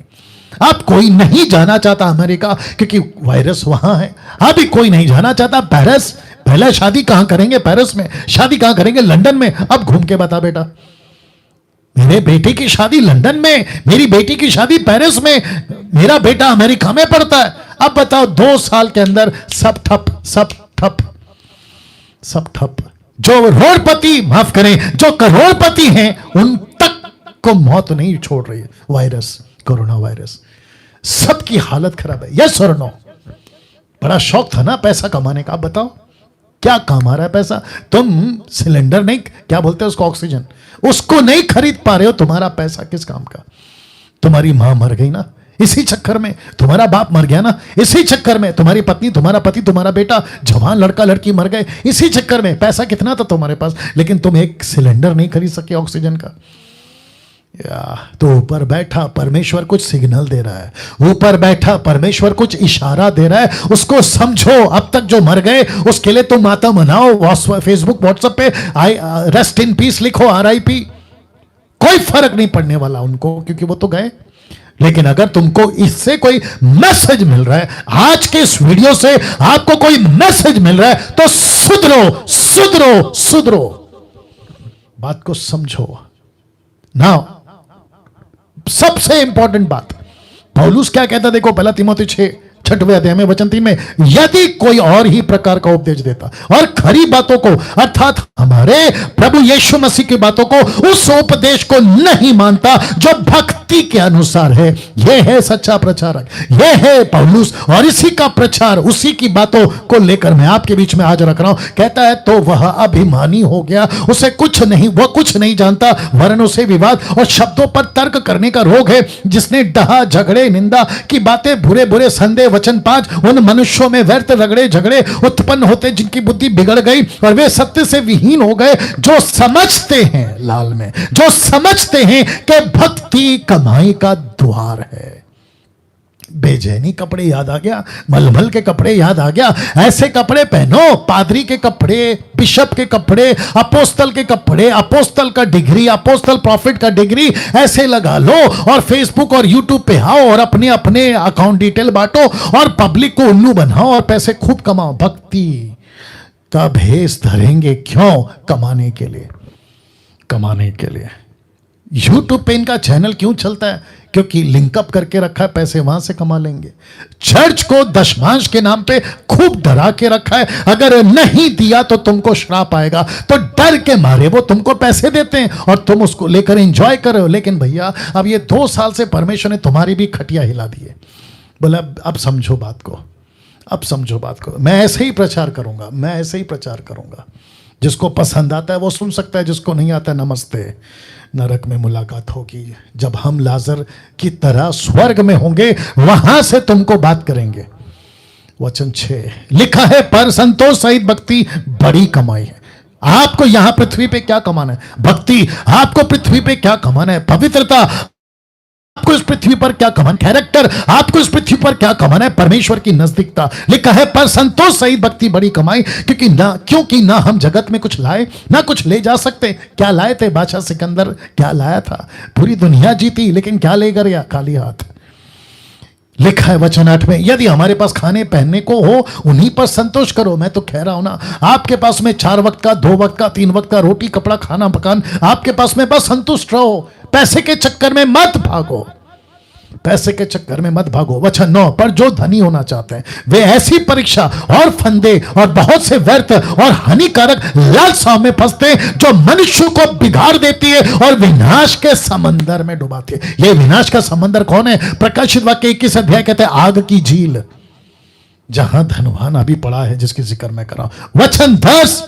अब कोई नहीं जाना चाहता अमेरिका, क्योंकि वायरस वहां है। अभी कोई नहीं जाना चाहता पेरिस। पहले शादी कहां करेंगे? पेरिस में। शादी कहां करेंगे? लंदन में। अब घूम के बता बेटा, मेरे बेटे की शादी लंदन में, मेरी बेटी की शादी पेरिस में, मेरा बेटा अमेरिका में पढ़ता है। अब बताओ 2 साल के अंदर सब ठप, सब ठप, सब ठप। जो करोड़पति, माफ करें, जो करोड़पति हैं उन तक को मौत नहीं छोड़ रही है वायरस, कोरोना वायरस। सबकी हालत खराब है। यस और नो? बड़ा शौक था ना पैसा कमाने का। आप बताओ क्या काम आ रहा है पैसा? तुम सिलेंडर नहीं, क्या बोलते हैं उसको, ऑक्सीजन, उसको नहीं खरीद पा रहे हो, तुम्हारा पैसा किस काम का? तुम्हारी मां मर गई ना इसी चक्कर में, तुम्हारा बाप मर गया ना इसी चक्कर में, तुम्हारी पत्नी, तुम्हारा पति, तुम्हारा बेटा, जवान लड़का लड़की मर गए इसी चक्कर में। पैसा कितना था तुम्हारे पास, लेकिन तुम एक सिलेंडर नहीं खरीद सके ऑक्सीजन का। तो ऊपर बैठा परमेश्वर कुछ सिग्नल दे रहा है, ऊपर बैठा परमेश्वर कुछ इशारा दे रहा है, उसको समझो। अब तक जो मर गए उसके लिए तुम माता मनाओ, फेसबुक व्हाट्सएप पे रेस्ट इन पीस लिखो, RIP, कोई फर्क नहीं पड़ने वाला उनको, क्योंकि वो तो गए। लेकिन अगर तुमको इससे कोई मैसेज मिल रहा है, आज के इस वीडियो से आपको कोई मैसेज मिल रहा है, तो सुधरो, सुधरो, सुधरो, बात को समझो। नाउ सबसे इंपॉर्टेंट बात, पौलुस क्या कहता, देखो 1 तीमुथियुस 6 अध्याय में वचन 3 में, यदि कोई और ही प्रकार का उपदेश देता और खरी बातों को, अर्थात हमारे प्रभु यीशु मसीह की बातों को, उस उपदेश को नहीं मानता जो भक्ति के अनुसार है, यह है सच्चा प्रचारक, यह है पौलुस। और इसी का प्रचार, उसी की बातों को लेकर मैं आपके बीच में आज रख रहा हूं। कहता है तो वह अभिमानी हो गया, उसे कुछ नहीं, वह कुछ नहीं जानता, वरन उसे विवाद और शब्दों पर तर्क करने का रोग है, जिसने डहा, झगड़े, निंदा की बातें, बुरे बुरे संदेह, वचन 5, उन मनुष्यों में व्यर्थ रगड़े झगड़े उत्पन्न होते जिनकी बुद्धि बिगड़ गई और वे सत्य से विहीन हो गए, जो समझते हैं, लाल में, जो समझते हैं कि भक्ति कमाई का द्वार है। बेचैनी कपड़े याद आ गया, मलमल के कपड़े याद आ गया। ऐसे कपड़े पहनो, पादरी के कपड़े, बिशप के कपड़े, अपोस्तल के कपड़े, अपोस्तल का डिग्री, अपोस्तल प्रॉफिट का डिग्री ऐसे लगा लो और फेसबुक और यूट्यूब पे आओ और अपने अपने अकाउंट डिटेल बांटो और पब्लिक को उल्लू बनाओ और पैसे खूब कमाओ। भक्ति का भेष धरेंगे क्यों? कमाने के लिए, कमाने के लिए। यूट्यूब पे इनका चैनल क्यों चलता है? क्योंकि लिंकअप करके रखा है, पैसे वहां से कमा लेंगे। चर्च को दशमांश के नाम पे खूब डरा के रखा है, अगर नहीं दिया तो तुमको श्राप आएगा, तो डर के मारे वो तुमको पैसे देते हैं और तुम उसको लेकर एंजॉय कर रहे हो। लेकिन भैया अब ये 2 साल से परमेश्वर ने तुम्हारी भी खटिया हिला दी है। बोला अब समझो बात को, अब समझो बात को। मैं ऐसे ही प्रचार करूंगा, मैं ऐसे ही प्रचार करूंगा। जिसको पसंद आता है वो सुन सकता है, जिसको नहीं आता नमस्ते। नरक में मुलाकात होगी जब हम लाजर की तरह स्वर्ग में होंगे, वहां से तुमको बात करेंगे। वचन 6 लिखा है, पर संतोष सहित भक्ति बड़ी कमाई है। आपको यहां पृथ्वी पे क्या कमाना है? भक्ति। आपको पृथ्वी पे क्या कमाना है? पवित्रता। आपको इस पृथ्वी पर क्या कमाना? कैरेक्टर। आपको इस पृथ्वी पर क्या कमाना है? परमेश्वर की नजदीकता। लिखा है, पर संतोष सहित भक्ति बड़ी कमाई, क्योंकि ना हम जगत में कुछ लाए ना कुछ ले जा सकते। क्या लाए थे? बादशाह सिकंदर क्या लाया था? पूरी दुनिया जीती, लेकिन क्या ले गया? खाली हाथ। लिखा है वचन 8 में, यदि हमारे पास खाने पहनने को हो उन्हीं पर संतोष करो। मैं तो कह रहा हूं ना, आपके पास में 4 वक्त का, 2 वक्त का, 3 वक्त का रोटी कपड़ा खाना पकान आपके पास में, बस संतुष्ट रहो। पैसे के चक्कर में मत भागो, पैसे के चक्कर में मत भागो। वचन 9, पर जो धनी होना चाहते हैं वे ऐसी परीक्षा और फंदे और बहुत से व्यर्थ और हानिकारक लालसाओं में फंसते हैं जो मनुष्य को बिगाड़ देती है और विनाश के समंदर में डुबाती है। यह विनाश का समंदर कौन है? प्रकाशित वाक्य 21 अध्याय कहते हैं आग की झील, जहां धनवान अभी पड़ा है, जिसकी जिक्र मैं कर रहा हूं। वचन 10,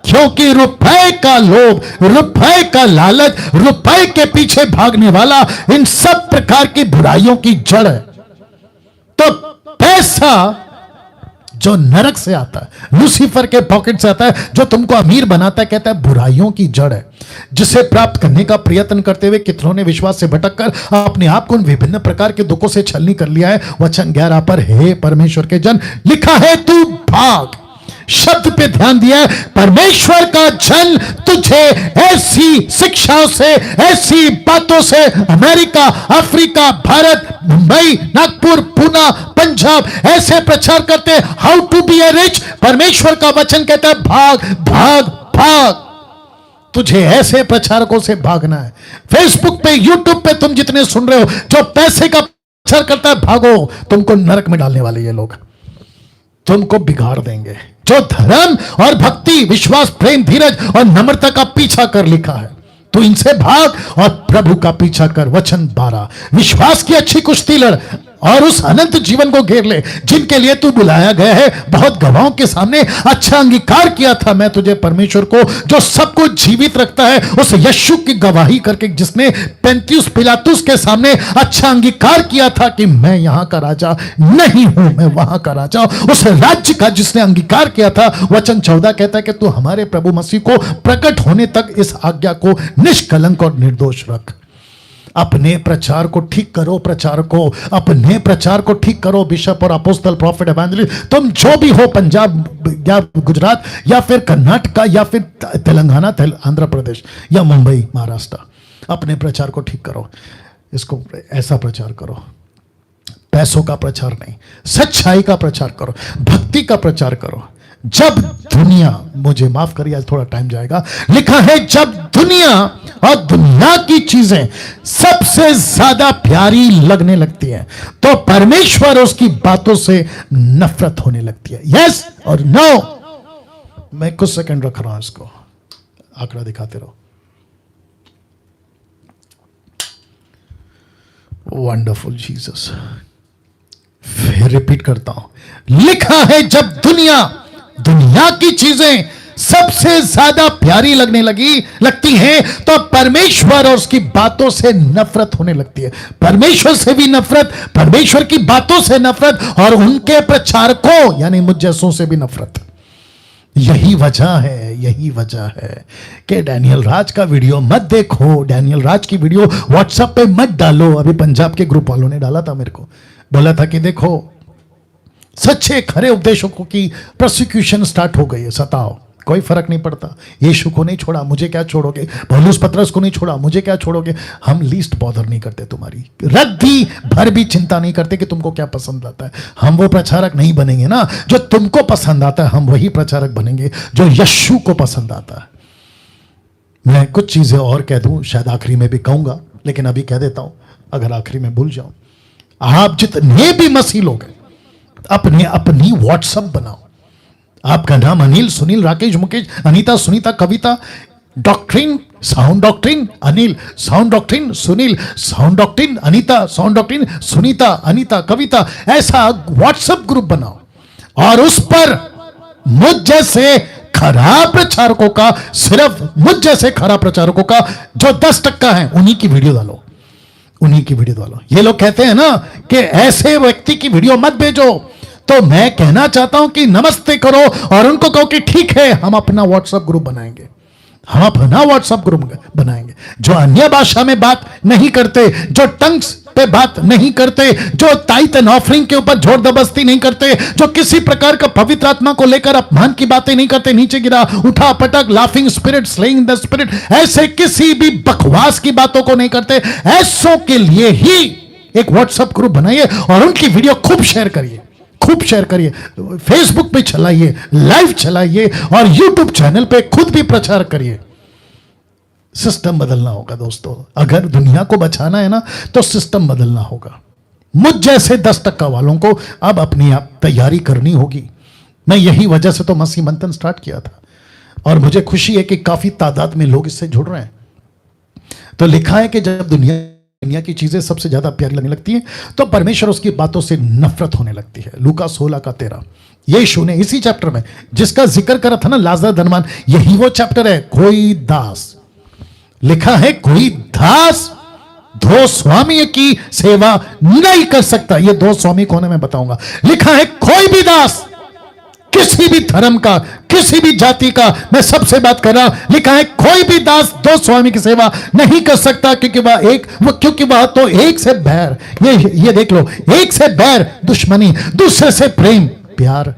क्योंकि रुपए का लोभ, रुपए का लालच, रुपए के पीछे भागने वाला इन सब प्रकार की बुराइयों की जड़ है। तो पैसा जो नरक से आता है, लूसीफर के पॉकेट से आता है, जो तुमको अमीर बनाता है, कहता है बुराइयों की जड़ है, जिसे प्राप्त करने का प्रयत्न करते हुए कितनों ने विश्वास से भटककर अपने आप को उन विभिन्न प्रकार के दुखों से छलनी कर लिया है। वचन 11 पर, हे परमेश्वर के जन, लिखा है तू भाग। शब्द पे ध्यान दिया है, परमेश्वर का जन तुझे ऐसी शिक्षाओं से, ऐसी बातों से, अमेरिका, अफ्रीका, भारत, मुंबई, नागपुर, पूना, पंजाब ऐसे प्रचार करते हैं, how to be a rich. परमेश्वर का वचन कहता है भाग भाग भाग। तुझे ऐसे प्रचारकों से भागना है। फेसबुक पे, यूट्यूब पे तुम जितने सुन रहे हो जो पैसे का प्रचार करता है, भागो, तुमको नरक में डालने वाले ये लोग, तुमको बिगाड़ देंगे। जो धर्म और भक्ति, विश्वास, प्रेम, धीरज और नम्रता का पीछा कर, लिखा है तू इनसे भाग और प्रभु का पीछा कर। वचन 12, विश्वास की अच्छी कुश्ती लड़ और उस अनंत जीवन को घेर ले जिनके लिए तू बुलाया गया है। बहुत गवाहों के सामने अच्छा अंगीकार किया था मैं तुझे, परमेश्वर को जो सब कुछ जीवित रखता है, उस यीशु की गवाही करके, जिसने पेंतियुस पिलातुस के सामने अच्छा अंगीकार किया था कि मैं यहां का राजा नहीं हूं, मैं वहां का राजा हूं। उस राज्य का जिसने अंगीकार किया था। वचन 14 कहता है कि तू हमारे प्रभु मसीह को प्रकट होने तक इस आज्ञा को निष्कलंक और निर्दोष रख। अपने प्रचार को ठीक करो, प्रचार को, अपने प्रचार को ठीक करो। बिशप और अपोस्तल, प्रॉफिट, एवेंजलिस्ट, तुम जो भी हो, पंजाब या गुजरात या फिर कर्नाटका या फिर तेलंगाना, आंध्र प्रदेश या मुंबई, महाराष्ट्र, अपने प्रचार को ठीक करो। इसको ऐसा प्रचार करो, पैसों का प्रचार नहीं, सच्चाई का प्रचार करो, भक्ति का प्रचार करो। जब दुनिया, मुझे माफ करिए आज थोड़ा टाइम जाएगा, लिखा है जब दुनिया और दुनिया की चीजें सबसे ज्यादा प्यारी लगने लगती हैं, तो परमेश्वर उसकी बातों से नफरत होने लगती है। यस और नो। मैं कुछ सेकंड रख रहा हूं, इसको आंकड़ा दिखाते रहो। Wonderful Jesus. फिर रिपीट करता हूं, लिखा है जब दुनिया की चीजें सबसे ज्यादा प्यारी लगने लगती हैं, तो परमेश्वर और उसकी बातों से नफरत होने लगती है। परमेश्वर से भी नफरत, परमेश्वर की बातों से नफरत और उनके प्रचारकों यानी मुझ जैसों से भी नफरत। यही वजह है कि डैनियल राज का वीडियो मत देखो, डैनियल राज की वीडियो व्हाट्सएप पे मत डालो। अभी पंजाब के ग्रुप वालों ने डाला था मेरे को, बोला था कि देखो सच्चे खरे उपदेशकों की प्रोसिक्यूशन स्टार्ट हो गई है, सताओ, कोई फर्क नहीं पड़ता। यीशु को नहीं छोड़ा, मुझे क्या छोड़ोगे? पौलुस पतरस को नहीं छोड़ा, मुझे क्या छोड़ोगे? हम लीस्ट बॉदर नहीं करते तुम्हारी, रद्दी भर भी चिंता नहीं करते कि तुमको क्या पसंद आता है। हम वो प्रचारक नहीं बनेंगे ना जो तुमको पसंद आता है, हम वही प्रचारक बनेंगे जो यीशु को पसंद आता है। मैं कुछ चीजें और कह दूं, शायद आखिरी में भी कहूंगा, लेकिन अभी कह देता हूं, अगर आखिरी में भूल जाऊं। आप जितने भी मसीह लोग हैं, अपने अपनी व्हाट्सएप बनाओ। आपका नाम Anil, Sunil, Rakesh, Mukesh, Anita, Sunita, Kavita, doctrine, sound doctrine, Anil, sound doctrine, Sunil, sound doctrine, Anita, sound doctrine, Sunita, Anita, Kavita, ऐसा व्हाट्सएप ग्रुप बनाओ और उस पर मुझ जैसे खराब प्रचारकों का, सिर्फ मुझ जैसे खराब प्रचारकों का जो 10% है, उन्हीं की वीडियो डालो, उन्हीं की वीडियो डालो। ये लोग कहते हैं ना कि ऐसे व्यक्ति की वीडियो मत भेजो, तो मैं कहना चाहता हूं कि नमस्ते करो और उनको कहो कि ठीक है, हम अपना व्हाट्सएप ग्रुप बनाएंगे, हम अपना व्हाट्सएप ग्रुप बनाएंगे, जो अन्य भाषा में बात नहीं करते, जो टंग्स पे बात नहीं करते, जो टाइट एंड ऑफरिंग के ऊपर जोर जबरदस्ती नहीं करते, जो किसी प्रकार का पवित्र आत्मा को लेकर अपमान की बातें नहीं करते, नीचे गिरा, उठा पटक, laughing spirit, slaying the spirit, ऐसे किसी भी बकवास की बातों को नहीं करते, ऐसों के लिए ही एक व्हाट्सएप ग्रुप बनाइए और उनकी वीडियो खूब शेयर करिए, खूब शेयर करिए, फेसबुक पे चलाइए, लाइव चलाइए और यूट्यूब चैनल पे खुद भी प्रचार करिए। सिस्टम बदलना होगा दोस्तों, अगर दुनिया को बचाना है ना तो सिस्टम बदलना होगा। मुझ जैसे 10% वालों को अब अपनी आप तैयारी करनी होगी। मैं यही वजह से तो मसीह मंथन स्टार्ट किया था और मुझे खुशी है कि काफी तादाद में लोग इससे जुड़ रहे हैं। तो लिखा है कि जब दुनिया की चीजें सबसे ज्यादा प्यारी लगने लगती है तो परमेश्वर उसकी बातों से नफरत होने लगती है। लूका 16:13। यीशु ने इसी चैप्टर में जिसका जिक्र करा था ना, लाजर धनवान, यही वो चैप्टर है। कोई दास, लिखा है कोई दास दो स्वामी की सेवा नहीं कर सकता। ये दो स्वामी कौन है मैं बताऊंगा। लिखा है कोई भी दास, किसी भी धर्म का, किसी भी जाति का, मैं सबसे बात कर रहा, लिखा है कोई भी दास दो स्वामी की सेवा नहीं कर सकता, क्योंकि वह तो एक से बैर, ये देख लो, एक से बैर दुश्मनी, दूसरे से प्रेम प्यार।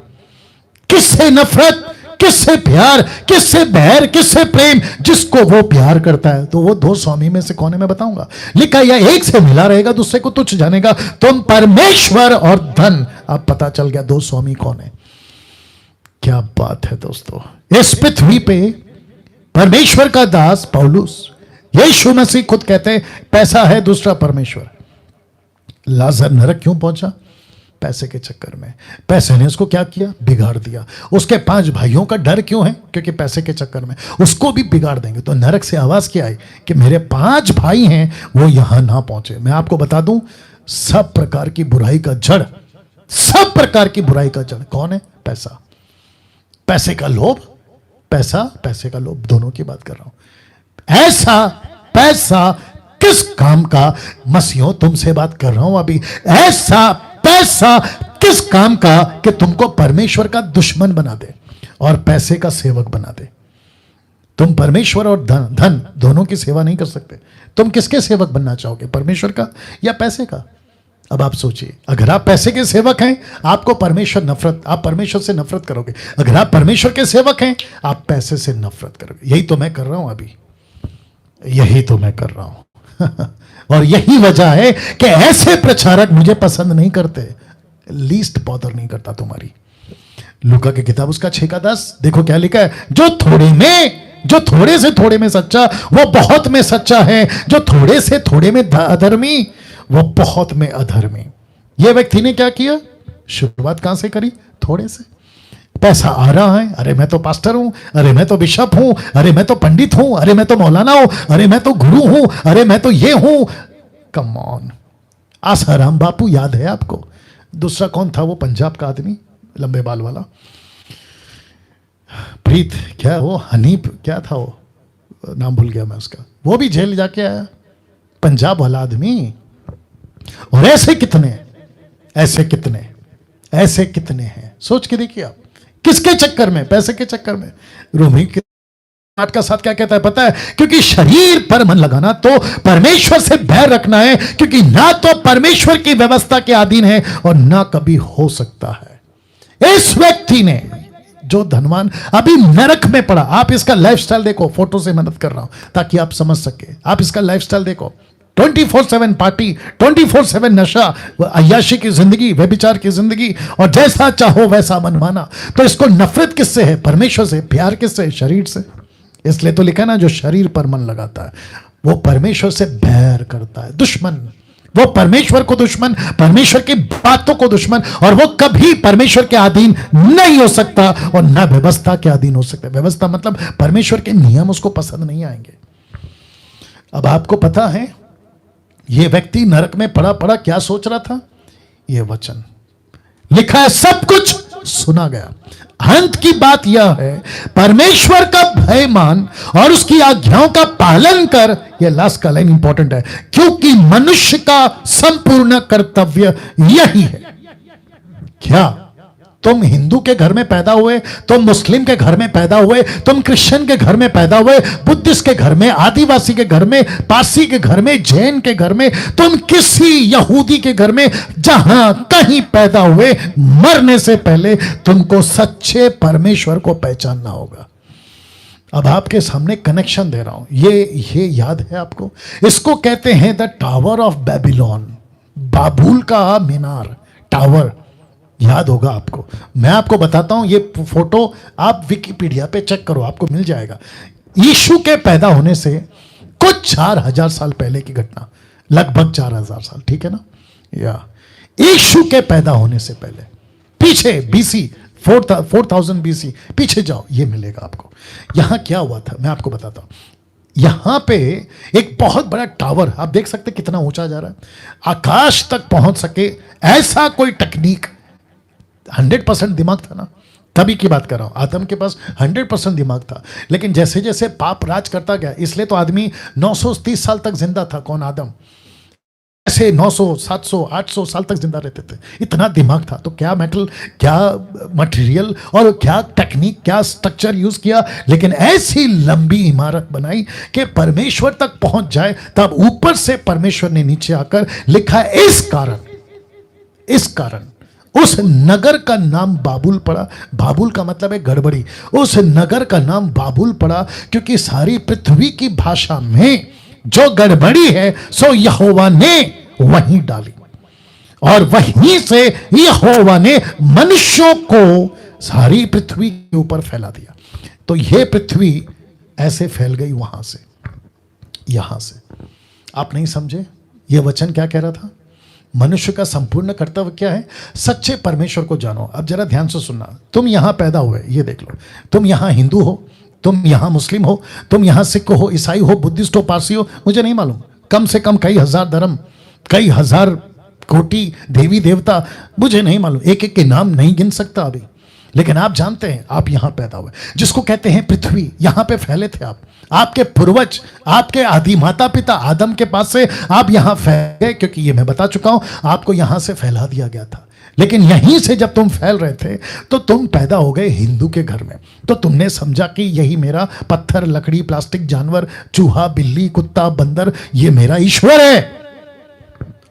किससे नफरत, किससे प्यार, किससे बैर, किससे प्रेम, जिसको वो प्यार करता है। तो वो दो स्वामी में से कौन है मैं बताऊंगा। लिखा या एक से मिला रहेगा दूसरे को तुच्छ जानेगा। तुम परमेश्वर और धन, अब पता चल गया दो स्वामी कौन है। क्या बात है दोस्तों। इस पृथ्वी पे परमेश्वर का दास पौलुस, यीशु मसीह खुद कहते हैं पैसा है दूसरा परमेश्वर। लाजर नरक क्यों पहुंचा? पैसे के चक्कर में। पैसे ने उसको क्या किया? बिगाड़ दिया। उसके 5 भाइयों का डर क्यों है? क्योंकि पैसे के चक्कर में उसको भी बिगाड़ देंगे। तो नरक से आवाज क्या आई कि मेरे 5 भाई हैं, वो यहां ना पहुंचे। मैं आपको बता दूं, सब प्रकार की बुराई का जड़, सब प्रकार की बुराई का जड़ कौन है? पैसा। पैसे का लोभ, पैसे का लोभ, दोनों की बात कर रहा हूं। ऐसा पैसा किस काम का? मसीहों तुमसे बात कर रहा हूं अभी। ऐसा पैसा किस काम का कि तुमको परमेश्वर का दुश्मन बना दे और पैसे का सेवक बना दे। तुम परमेश्वर और धन दोनों की सेवा नहीं कर सकते। तुम किसके सेवक बनना चाहोगे? परमेश्वर का या पैसे का? अब आप सोचिए, अगर आप पैसे के सेवक हैं, आपको आप परमेश्वर से नफरत करोगे। अगर आप परमेश्वर के सेवक हैं, आप पैसे से नफरत करोगे। यही तो मैं कर रहा हूं अभी, यही तो मैं कर रहा हूं। और यही वजह है कि ऐसे प्रचारक मुझे पसंद नहीं करते। लीस्ट बॉदर नहीं करता तुम्हारी। लूका की किताब उसका 6:10 देखो क्या लिखा है। जो थोड़े से थोड़े में सच्चा, वो बहुत में सच्चा है। जो थोड़े से थोड़े में अधर्मी, वो बहुत में अधर्मी। ये व्यक्ति ने क्या किया? शुरुआत कहां से करी? थोड़े से। पैसा आ रहा है, अरे मैं तो पास्टर हूं, अरे मैं तो बिशप हूं, अरे मैं तो पंडित हूं, अरे मैं तो मौलाना हूं, अरे मैं तो गुरु हूं, अरे मैं तो ये हूं। Come on. आसाराम बापू याद है आपको? दूसरा कौन था वो पंजाब का आदमी, लंबे बाल वाला? प्रीत क्या वो, हनीफ क्या था वो, नाम भूल गया मैं उसका। वो भी जेल जाके आया, पंजाब वाला आदमी। और ऐसे कितने हैं, सोच के देखिए आप। किसके चक्कर में? पैसे के चक्कर में। रोमी आठ का 7 क्या कहता है पता है? क्योंकि शरीर पर मन लगाना तो परमेश्वर से बैर रखना है, क्योंकि ना तो परमेश्वर की व्यवस्था के अधीन है और ना कभी हो सकता है। इस व्यक्ति ने, जो धनवान अभी नरक में पड़ा, आप इसका लाइफस्टाइल देखो, फोटो से मदद कर रहा हूं ताकि आप समझ सके। आप इसका लाइफस्टाइल देखो, 24/7 पार्टी, 24/7 नशा, अय्याशी की जिंदगी, व्यभिचार की जिंदगी, और जैसा चाहो वैसा मनमाना। तो इसको नफरत किससे है? परमेश्वर से। प्यार किससे है? शरीर से। इसलिए तो लिखा ना, जो शरीर पर मन लगाता है वो परमेश्वर से बैर करता है, दुश्मन। वो परमेश्वर को दुश्मन, परमेश्वर की बातों को दुश्मन, और वो कभी परमेश्वर के अधीन नहीं हो सकता और ना व्यवस्था के अधीन हो सकता। व्यवस्था मतलब परमेश्वर के नियम उसको पसंद नहीं आएंगे। अब आपको पता है ये व्यक्ति नरक में पड़ा पड़ा क्या सोच रहा था? ये वचन लिखा है, सब कुछ सुना गया। अंत की बात यह है, परमेश्वर का भय मान और उसकी आज्ञाओं का पालन कर। यह लास्ट का लाइन इंपॉर्टेंट है, क्योंकि मनुष्य का संपूर्ण कर्तव्य यही है। क्या तुम हिंदू के घर में पैदा हुए, तुम मुस्लिम के घर में पैदा हुए, तुम क्रिश्चियन के घर में पैदा हुए, बुद्धिस्ट के घर में, आदिवासी के घर में, पारसी के घर में, जैन के घर में, तुम किसी यहूदी के घर में, जहां कहीं पैदा हुए, मरने से पहले तुमको सच्चे परमेश्वर को पहचानना होगा। अब आपके सामने कनेक्शन दे रहा हूं, ये याद है आपको? इसको कहते हैं द टावर ऑफ बेबीलोन, बाबुल का मीनार, टावर। याद होगा आपको। मैं आपको बताता हूं, ये फोटो आप विकिपीडिया पे चेक करो, आपको मिल जाएगा। यीशु के पैदा होने से कुछ 4000 साल पहले की घटना, लगभग 4000 साल, ठीक है ना? या यीशु के पैदा होने से पहले, पीछे बीसी 4000 बीसी पीछे जाओ, ये मिलेगा आपको। यहां क्या हुआ था मैं आपको बताता हूं। यहां पे एक बहुत बड़ा टावर, आप देख सकते कितना ऊंचा जा रहा है, आकाश तक पहुंच सके ऐसा कोई टेक्निक। 100% दिमाग था ना, तभी की बात कर रहा हूं। आदम के पास 100% दिमाग था, लेकिन जैसे जैसे पाप राज करता गया, इसलिए तो आदमी 930 साल तक जिंदा था। कौन? आदम। ऐसे 900 700 800 साल तक जिंदा रहते थे, इतना दिमाग था। तो क्या मेटल, क्या मटेरियल और क्या टेक्निक, क्या स्ट्रक्चर यूज किया, लेकिन ऐसी लंबी इमारत बनाई कि परमेश्वर तक पहुंच जाए। तब ऊपर से परमेश्वर ने नीचे आकर लिखा, इस कारण उस नगर का नाम बाबुल पड़ा। बाबुल का मतलब है गड़बड़ी। उस नगर का नाम बाबुल पड़ा क्योंकि सारी पृथ्वी की भाषा में जो गड़बड़ी है सो यहोवा ने वहीं डाली, और वहीं से यहोवा ने मनुष्यों को सारी पृथ्वी के ऊपर फैला दिया। तो यह पृथ्वी ऐसे फैल गई वहां से, यहां से। आप नहीं समझे यह वचन क्या कह रहा था? मनुष्य का संपूर्ण कर्तव्य क्या है? सच्चे परमेश्वर को जानो। अब जरा ध्यान से सुनना, तुम यहां पैदा हुए, ये देख लो, तुम यहां हिंदू हो, तुम यहां मुस्लिम हो, तुम यहां सिख हो, ईसाई हो, बुद्धिस्ट हो, पारसी हो, मुझे नहीं मालूम, कम से कम कई हजार धर्म, कई हजार कोटि देवी देवता, मुझे नहीं मालूम, एक एक के नाम नहीं गिन सकता अभी, लेकिन आप जानते हैं आप यहां पैदा हुए, जिसको कहते हैं पृथ्वी। यहां पे फैले थे आप, आपके पूर्वज, आपके आदि माता पिता आदम के पास से आप यहां फैले, क्योंकि ये मैं बता चुका हूं, आपको यहां से फैला दिया गया था। लेकिन यहीं से जब तुम फैल रहे थे तो तुम पैदा हो गए हिंदू के घर में। तो तुमने समझा कि यही मेरा पत्थर, लकड़ी, प्लास्टिक, जानवर, चूहा, बिल्ली, कुत्ता, बंदर, ये मेरा ईश्वर है,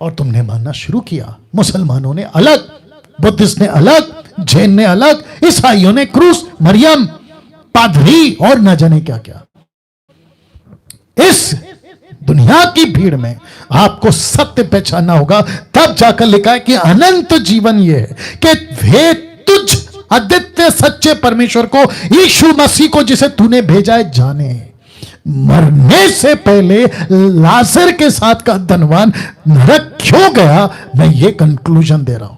और तुमने मानना शुरू किया। मुसलमानों ने अलग, बुद्धिस्ट ने अलग, जैन ने अलग, ईसाइयों ने क्रूस, मरियम, पादरी और न जाने क्या क्या। इस दुनिया की भीड़ में आपको सत्य पहचानना होगा, तब जाकर लिखा है कि अनंत जीवन यह है कि वे तुझ अद्वितीय सच्चे परमेश्वर को, यीशु मसीह को जिसे तूने भेजा है, जाने। मरने से पहले लाजर के साथ का धनवान नरक क्यों गया? मैं ये कंक्लूजन दे रहा हूं,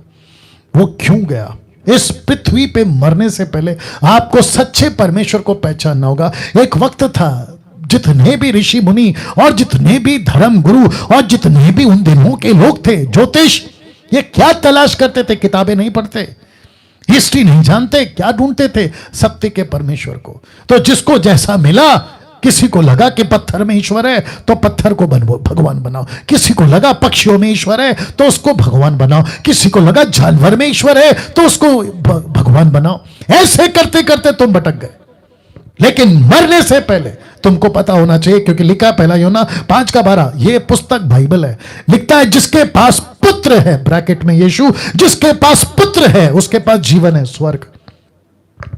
वो क्यों गया। इस पृथ्वी पे मरने से पहले आपको सच्चे परमेश्वर को पहचानना होगा। एक वक्त था जितने भी ऋषि मुनि और जितने भी धर्म गुरु और जितने भी उन दिनों के लोग थे, ज्योतिष, ये क्या तलाश करते थे? किताबें नहीं पढ़ते, हिस्ट्री नहीं जानते, क्या ढूंढते थे? सत्य के परमेश्वर को। तो जिसको जैसा मिला, किसी को लगा कि पत्थर में ईश्वर है तो पत्थर को भगवान बनाओ, किसी को लगा पक्षियों में ईश्वर है तो उसको भगवान बनाओ, किसी को लगा जानवर में ईश्वर है तो उसको भगवान बनाओ। ऐसे करते करते तुम भटक गए। लेकिन मरने से पहले तुमको पता होना चाहिए, क्योंकि लिखा है पहला यूहन्ना 5:12, ये पुस्तक बाइबल है, लिखता है जिसके पास पुत्र है, ब्रैकेट में यीशु, जिसके पास पुत्र है उसके पास जीवन है, स्वर्ग।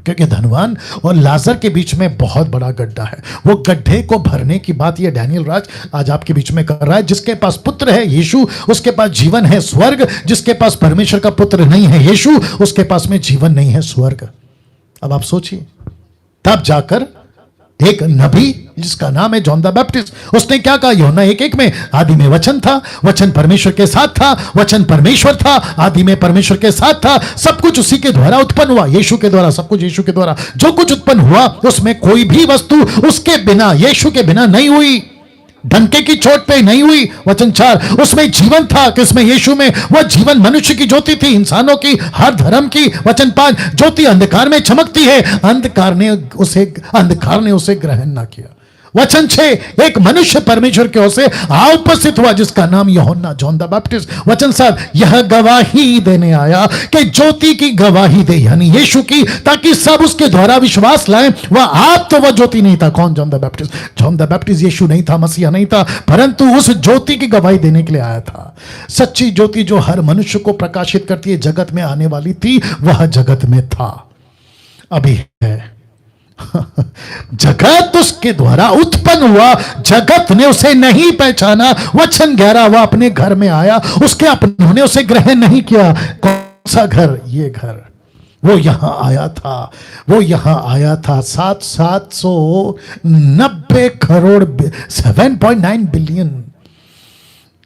क्योंकि धनवान और लाजर के बीच में बहुत बड़ा गड्ढा है, वो गड्ढे को भरने की बात ये डैनियल राज आज आपके बीच में कर रहा है। जिसके पास पुत्र है यीशु, उसके पास जीवन है, स्वर्ग। जिसके पास परमेश्वर का पुत्र नहीं है यीशु, उसके पास में जीवन नहीं है, स्वर्ग। अब आप सोचिए, तब जाकर एक नबी जिसका नाम है जॉन द बैप्टिस्ट, उसने क्या कहा? यूहन्ना 1:1 में, आदि में वचन था, वचन परमेश्वर के साथ था, वचन परमेश्वर था, आदि में परमेश्वर के साथ था, सब कुछ उसी के द्वारा उत्पन्न हुआ, यीशु के द्वारा, सब कुछ यीशु के द्वारा। जो कुछ उत्पन्न हुआ उसमें कोई भी वस्तु उसके बिना, यीशु के बिना नहीं हुई, डंके की चोट पे नहीं हुई। वचन 4, उसमें जीवन था, किसमें? यीशु में। वह जीवन मनुष्य की ज्योति थी, इंसानों की, हर धर्म की। वचन 5, ज्योति अंधकार में चमकती है, अंधकार ने उसे ग्रहण ना किया। वचन 6, एक मनुष्य परमेश्वर की ओर से आ उपस्थित हुआ जिसका नाम यूहन्ना, जॉन द बैप्टिस्ट। वचन 7, यह गवाही देने आया कि ज्योति की गवाही दे, यानी यीशु की, ताकि सब उसके द्वारा विश्वास लाए। वह आप तो वह ज्योति नहीं था। कौन? John the Baptist. John the Baptist यीशु नहीं था, मसीहा नहीं था, परंतु उस ज्योति की गवाही देने के लिए आया था। सच्ची ज्योति जो हर मनुष्य को प्रकाशित करती है, जगत में आने वाली थी, वह जगत में था, अभी है। जगत उसके द्वारा उत्पन्न हुआ, जगत ने उसे नहीं पहचाना। वचन 11, वह अपने घर में आया, उसके अपनों ने उसे ग्रहण नहीं किया। कौन सा घर? ये घर। वो यहां आया था, वो यहां आया था 790 करोड़ 7.9 बिलियन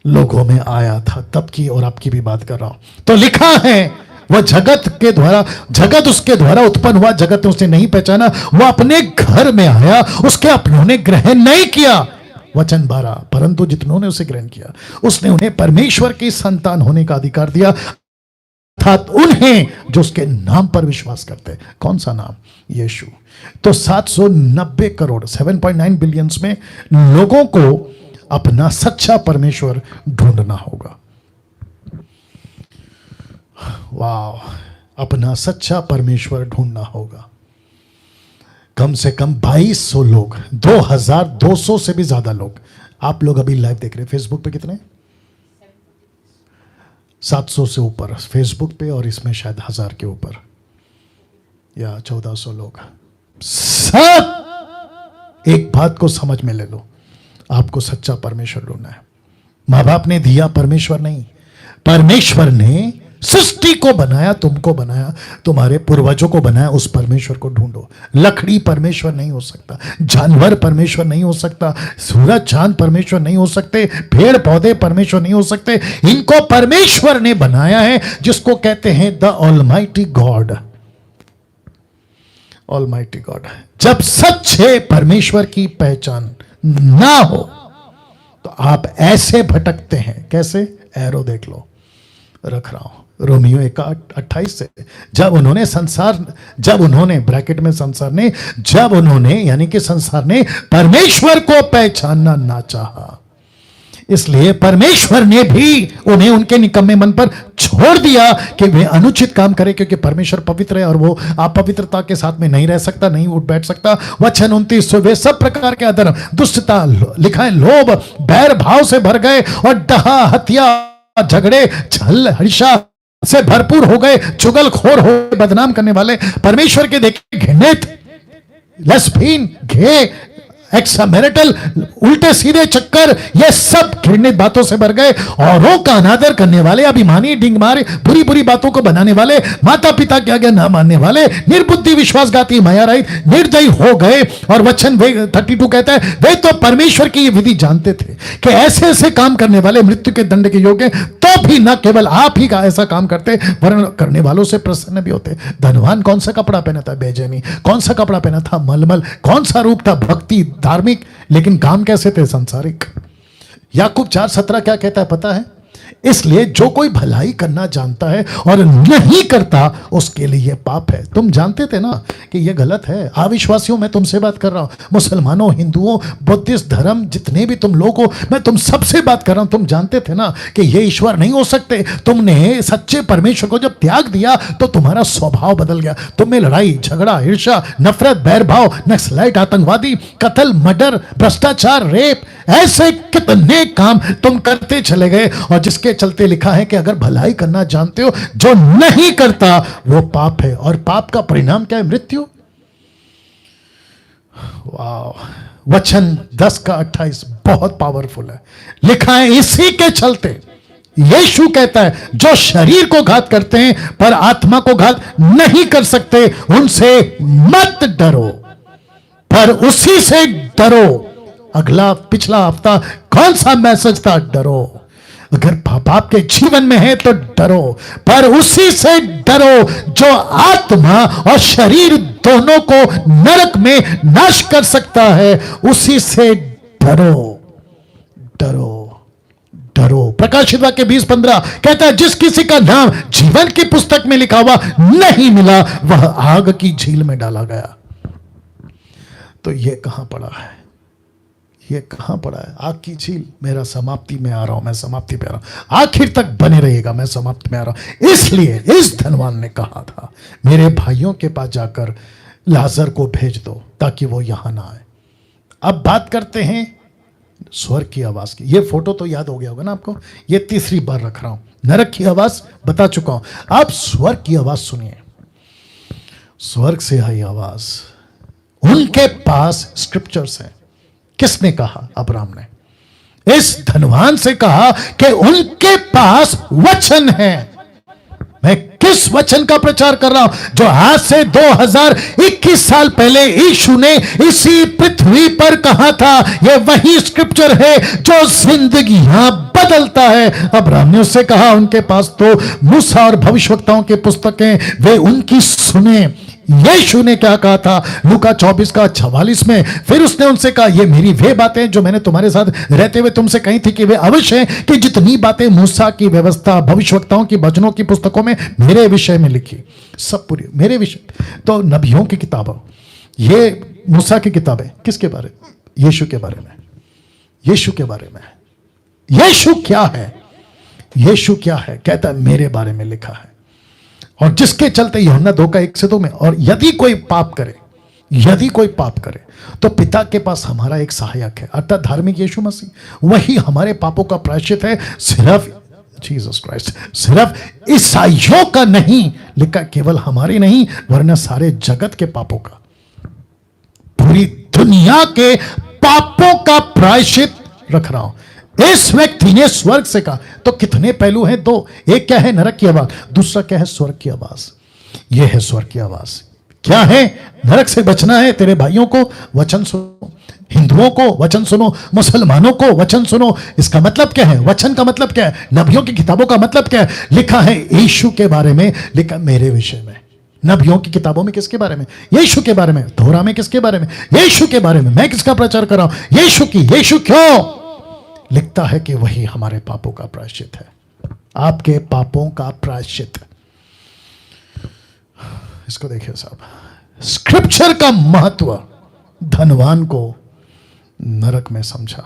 लोगों में आया था, तब की और आपकी भी बात कर रहा हूं। तो लिखा है वह जगत के द्वारा, जगत उसके द्वारा उत्पन्न हुआ, जगत ने उसे नहीं पहचाना। वह अपने घर में आया, उसके अपनों ने ग्रहण नहीं किया। वचन 12, परंतु जितनों ने उसे ग्रहण किया उसने उन्हें परमेश्वर की संतान होने का अधिकार दिया, अर्थात उन्हें जो उसके नाम पर विश्वास करते हैं। कौन सा नाम? यीशु। तो 790 करोड़ 7.9 बिलियंस में लोगों को अपना सच्चा परमेश्वर ढूंढना होगा। वाह, अपना सच्चा परमेश्वर ढूंढना होगा। कम से कम 2200 लोग, 2200 से भी ज्यादा लोग, आप लोग अभी लाइव देख रहे हैं। फेसबुक पे कितने? 700 से ऊपर फेसबुक पे, और इसमें शायद 1000 के ऊपर या 1400 लोग। सब एक बात को समझ में ले लो, आपको सच्चा परमेश्वर ढूंढना है। मां बाप ने दिया परमेश्वर नहीं, परमेश्वर ने सृष्टि को बनाया, तुमको बनाया, तुम्हारे पूर्वजों को बनाया, उस परमेश्वर को ढूंढो। लकड़ी परमेश्वर नहीं हो सकता, जानवर परमेश्वर नहीं हो सकता, सूरज चांद परमेश्वर नहीं हो सकते, पेड़ पौधे परमेश्वर नहीं हो सकते। इनको परमेश्वर ने बनाया है, जिसको कहते हैं the almighty God. Almighty God. जब सच्चे परमेश्वर की पहचान ना हो तो आप ऐसे भटकते हैं। कैसे? एरो देख लो, रख रहा हूं रोमियो 1:28 से। जब उन्होंने ब्रैकेट में संसार ने, जब उन्होंने यानी कि संसार ने परमेश्वर को पहचानना ना चाहा, इसलिए परमेश्वर ने भी उन्हें उनके निकम्मे मन पर छोड़ दिया कि वे अनुचित काम करें, क्योंकि परमेश्वर पवित्र है और वो आप पवित्रता के साथ में नहीं रह सकता, नहीं उठ बैठ सकता। वचन 29, वे सब प्रकार के अधर्म, दुष्टता, लिखा है लोभ, बैर भाव से भर गए और डहा, हत्या, झगड़े, छल, हर्षा से भरपूर हो गए, चुगलखोर हो, बदनाम करने वाले, परमेश्वर के देखे घृणित, लेस्बियन, गे, एक्समैरिटल, उल्टे सीधे चक्कर, ये सब घृणित बातों से भर गए। औरों का अनादर करने वाले, अभिमानी, डिंगमार, बुरी बुरी बातों को बनाने वाले, माता पिता की आज्ञा ना मानने वाले, निर्बुद्धि, विश्वासघाती, माया रहित, निर्दयी हो गए। और वचन 32 कहता है, वे तो परमेश्वर की ये विधि जानते थे कि ऐसे ऐसे काम करने वाले मृत्यु के दंड के योग्य, तो भी न केवल आप ही का ऐसा काम करते, वरन करने वालों से प्रसन्न भी होते। धनवान कौन सा कपड़ा पहना था? बेचैनी। कौन सा कपड़ा पहना था? मलमल। कौन सा रूप था? भक्ति, धार्मिक। लेकिन काम कैसे थे? संसारिक। याकूब 4:17 क्या कहता है पता है? इसलिए जो कोई भलाई करना जानता है और नहीं करता उसके लिए पाप है। तुम जानते थे ना कि यह गलत है। अविश्वासियों, मैं तुमसे बात कर रहा हूं, मुसलमानों, हिंदुओं, बुद्धिस्ट धर्म, जितने भी तुम लोग हो, मैं तुम सबसे बात कर रहा हूं। तुम जानते थे ना कि ये ईश्वर नहीं हो सकते। तुमने सच्चे परमेश्वर को जब त्याग दिया तो तुम्हारा स्वभाव बदल गया। तुम्हें लड़ाई झगड़ा, ईर्ष्या, नफरत, बैरभाव, नक्सलाइट, आतंकवादी, कत्ल, मर्डर, भ्रष्टाचार, रेप, ऐसे कितने काम तुम करते चले गए, और जिसके चलते लिखा है कि अगर भलाई करना जानते हो, जो नहीं करता वो पाप है, और पाप का परिणाम क्या है? मृत्यु। वाह, वचन 10 का 28 बहुत पावरफुल है। लिखा है इसी के चलते यीशु कहता है, जो शरीर को घात करते हैं पर आत्मा को घात नहीं कर सकते, उनसे मत डरो, पर उसी से डरो। अगला पिछला हफ्ता कौन सा मैसेज था? डरो। अगर पाप आपके जीवन में है तो डरो, पर उसी से डरो जो आत्मा और शरीर दोनों को नरक में नाश कर सकता है। उसी से डरो, डरो, डरो। प्रकाशित वाक्य 20:15 कहता है, जिस किसी का नाम जीवन की पुस्तक में लिखा हुआ नहीं मिला, वह आग की झील में डाला गया। तो यह कहां पड़ा है? ये कहां पड़ा है? आग की झील। मेरा समाप्ति में आ रहा हूं, मैं समाप्ति पे आ रहा हूं, आखिर तक बने रहिएगा, मैं समाप्ति में आ रहा हूं। इसलिए इस धनवान ने कहा था, मेरे भाइयों के पास जाकर लाजर को भेज दो ताकि वो यहां ना आए। अब बात करते हैं स्वर्ग की आवाज की। ये फोटो तो याद हो गया होगा ना आपको, ये तीसरी बार रख रहा हूं। नरक की आवाज बता चुका हूं, अब स्वर्ग की आवाज सुनिए। स्वर्ग से आई आवाज, उनके पास स्क्रिप्चर्स है। किसने कहा? अब्राहम ने इस धनवान से कहा कि उनके पास वचन है। मैं किस वचन का प्रचार कर रहा हूं? जो आज से 2021 साल पहले यीशु ने इसी पृथ्वी पर कहा था। यह वही स्क्रिप्चर है जो जिंदगियां बदलता है। अब्राहम ने उससे कहा, उनके पास तो मूसा और भविष्यवक्ताओं की पुस्तकें, वे उनकी सुने। यीशु ने क्या कहा था? लूका 24 का 44 में, फिर उसने उनसे कहा, ये मेरी वे बातें जो मैंने तुम्हारे साथ रहते हुए तुमसे कही थी कि वे अवश्य हैं कि जितनी बातें मूसा की व्यवस्था, भविष्यवक्ताओं की वचनों की पुस्तकों में मेरे विषय में लिखी, सब पूरी मेरे विषय। तो नबियों की किताबों, ये मूसा की किताबें किसके बारे में? यीशु के बारे में। यीशु के बारे में। यीशु क्या है? यीशु क्या है? कहता है मेरे बारे में लिखा है, और जिसके चलते यूहन्ना 2:1-2 में, और यदि कोई पाप करे, यदि कोई पाप करे तो पिता के पास हमारा एक सहायक है, अर्थात धार्मिक यीशु मसीह। वही हमारे पापों का प्रायश्चित है। सिर्फ जीसस क्राइस्ट, सिर्फ ईसाइयों का नहीं लिखा, केवल हमारे नहीं वरना सारे जगत के पापों का, पूरी दुनिया के पापों का प्रायश्चित रख रहा हूं। इस व्यक्ति ने स्वर्ग से कहा। तो कितने पहलू हैं? दो। एक क्या है? नरक की आवाज। दूसरा क्या है? स्वर्ग की आवाज। यह है स्वर्ग की आवाज। क्या है? नरक से बचना है, तेरे भाइयों को वचन सुनो, हिंदुओं को वचन सुनो, मुसलमानों को वचन सुनो। इसका मतलब क्या है? वचन का मतलब क्या है? नबियों की किताबों का मतलब क्या है? लिखा है यीशु के बारे में, लिखा मेरे विषय में। नबियों की किताबों में किसके बारे में? यीशु के बारे में। तोरा में किसके बारे में? यीशु के बारे में। मैं किसका प्रचार कर रहा हूं? यीशु की। यीशु क्यों? लिखता है कि वही हमारे पापों का प्रायश्चित है, आपके पापों का प्रायश्चित। इसको देखिए साहब, स्क्रिप्चर का महत्व धनवान को नरक में समझा,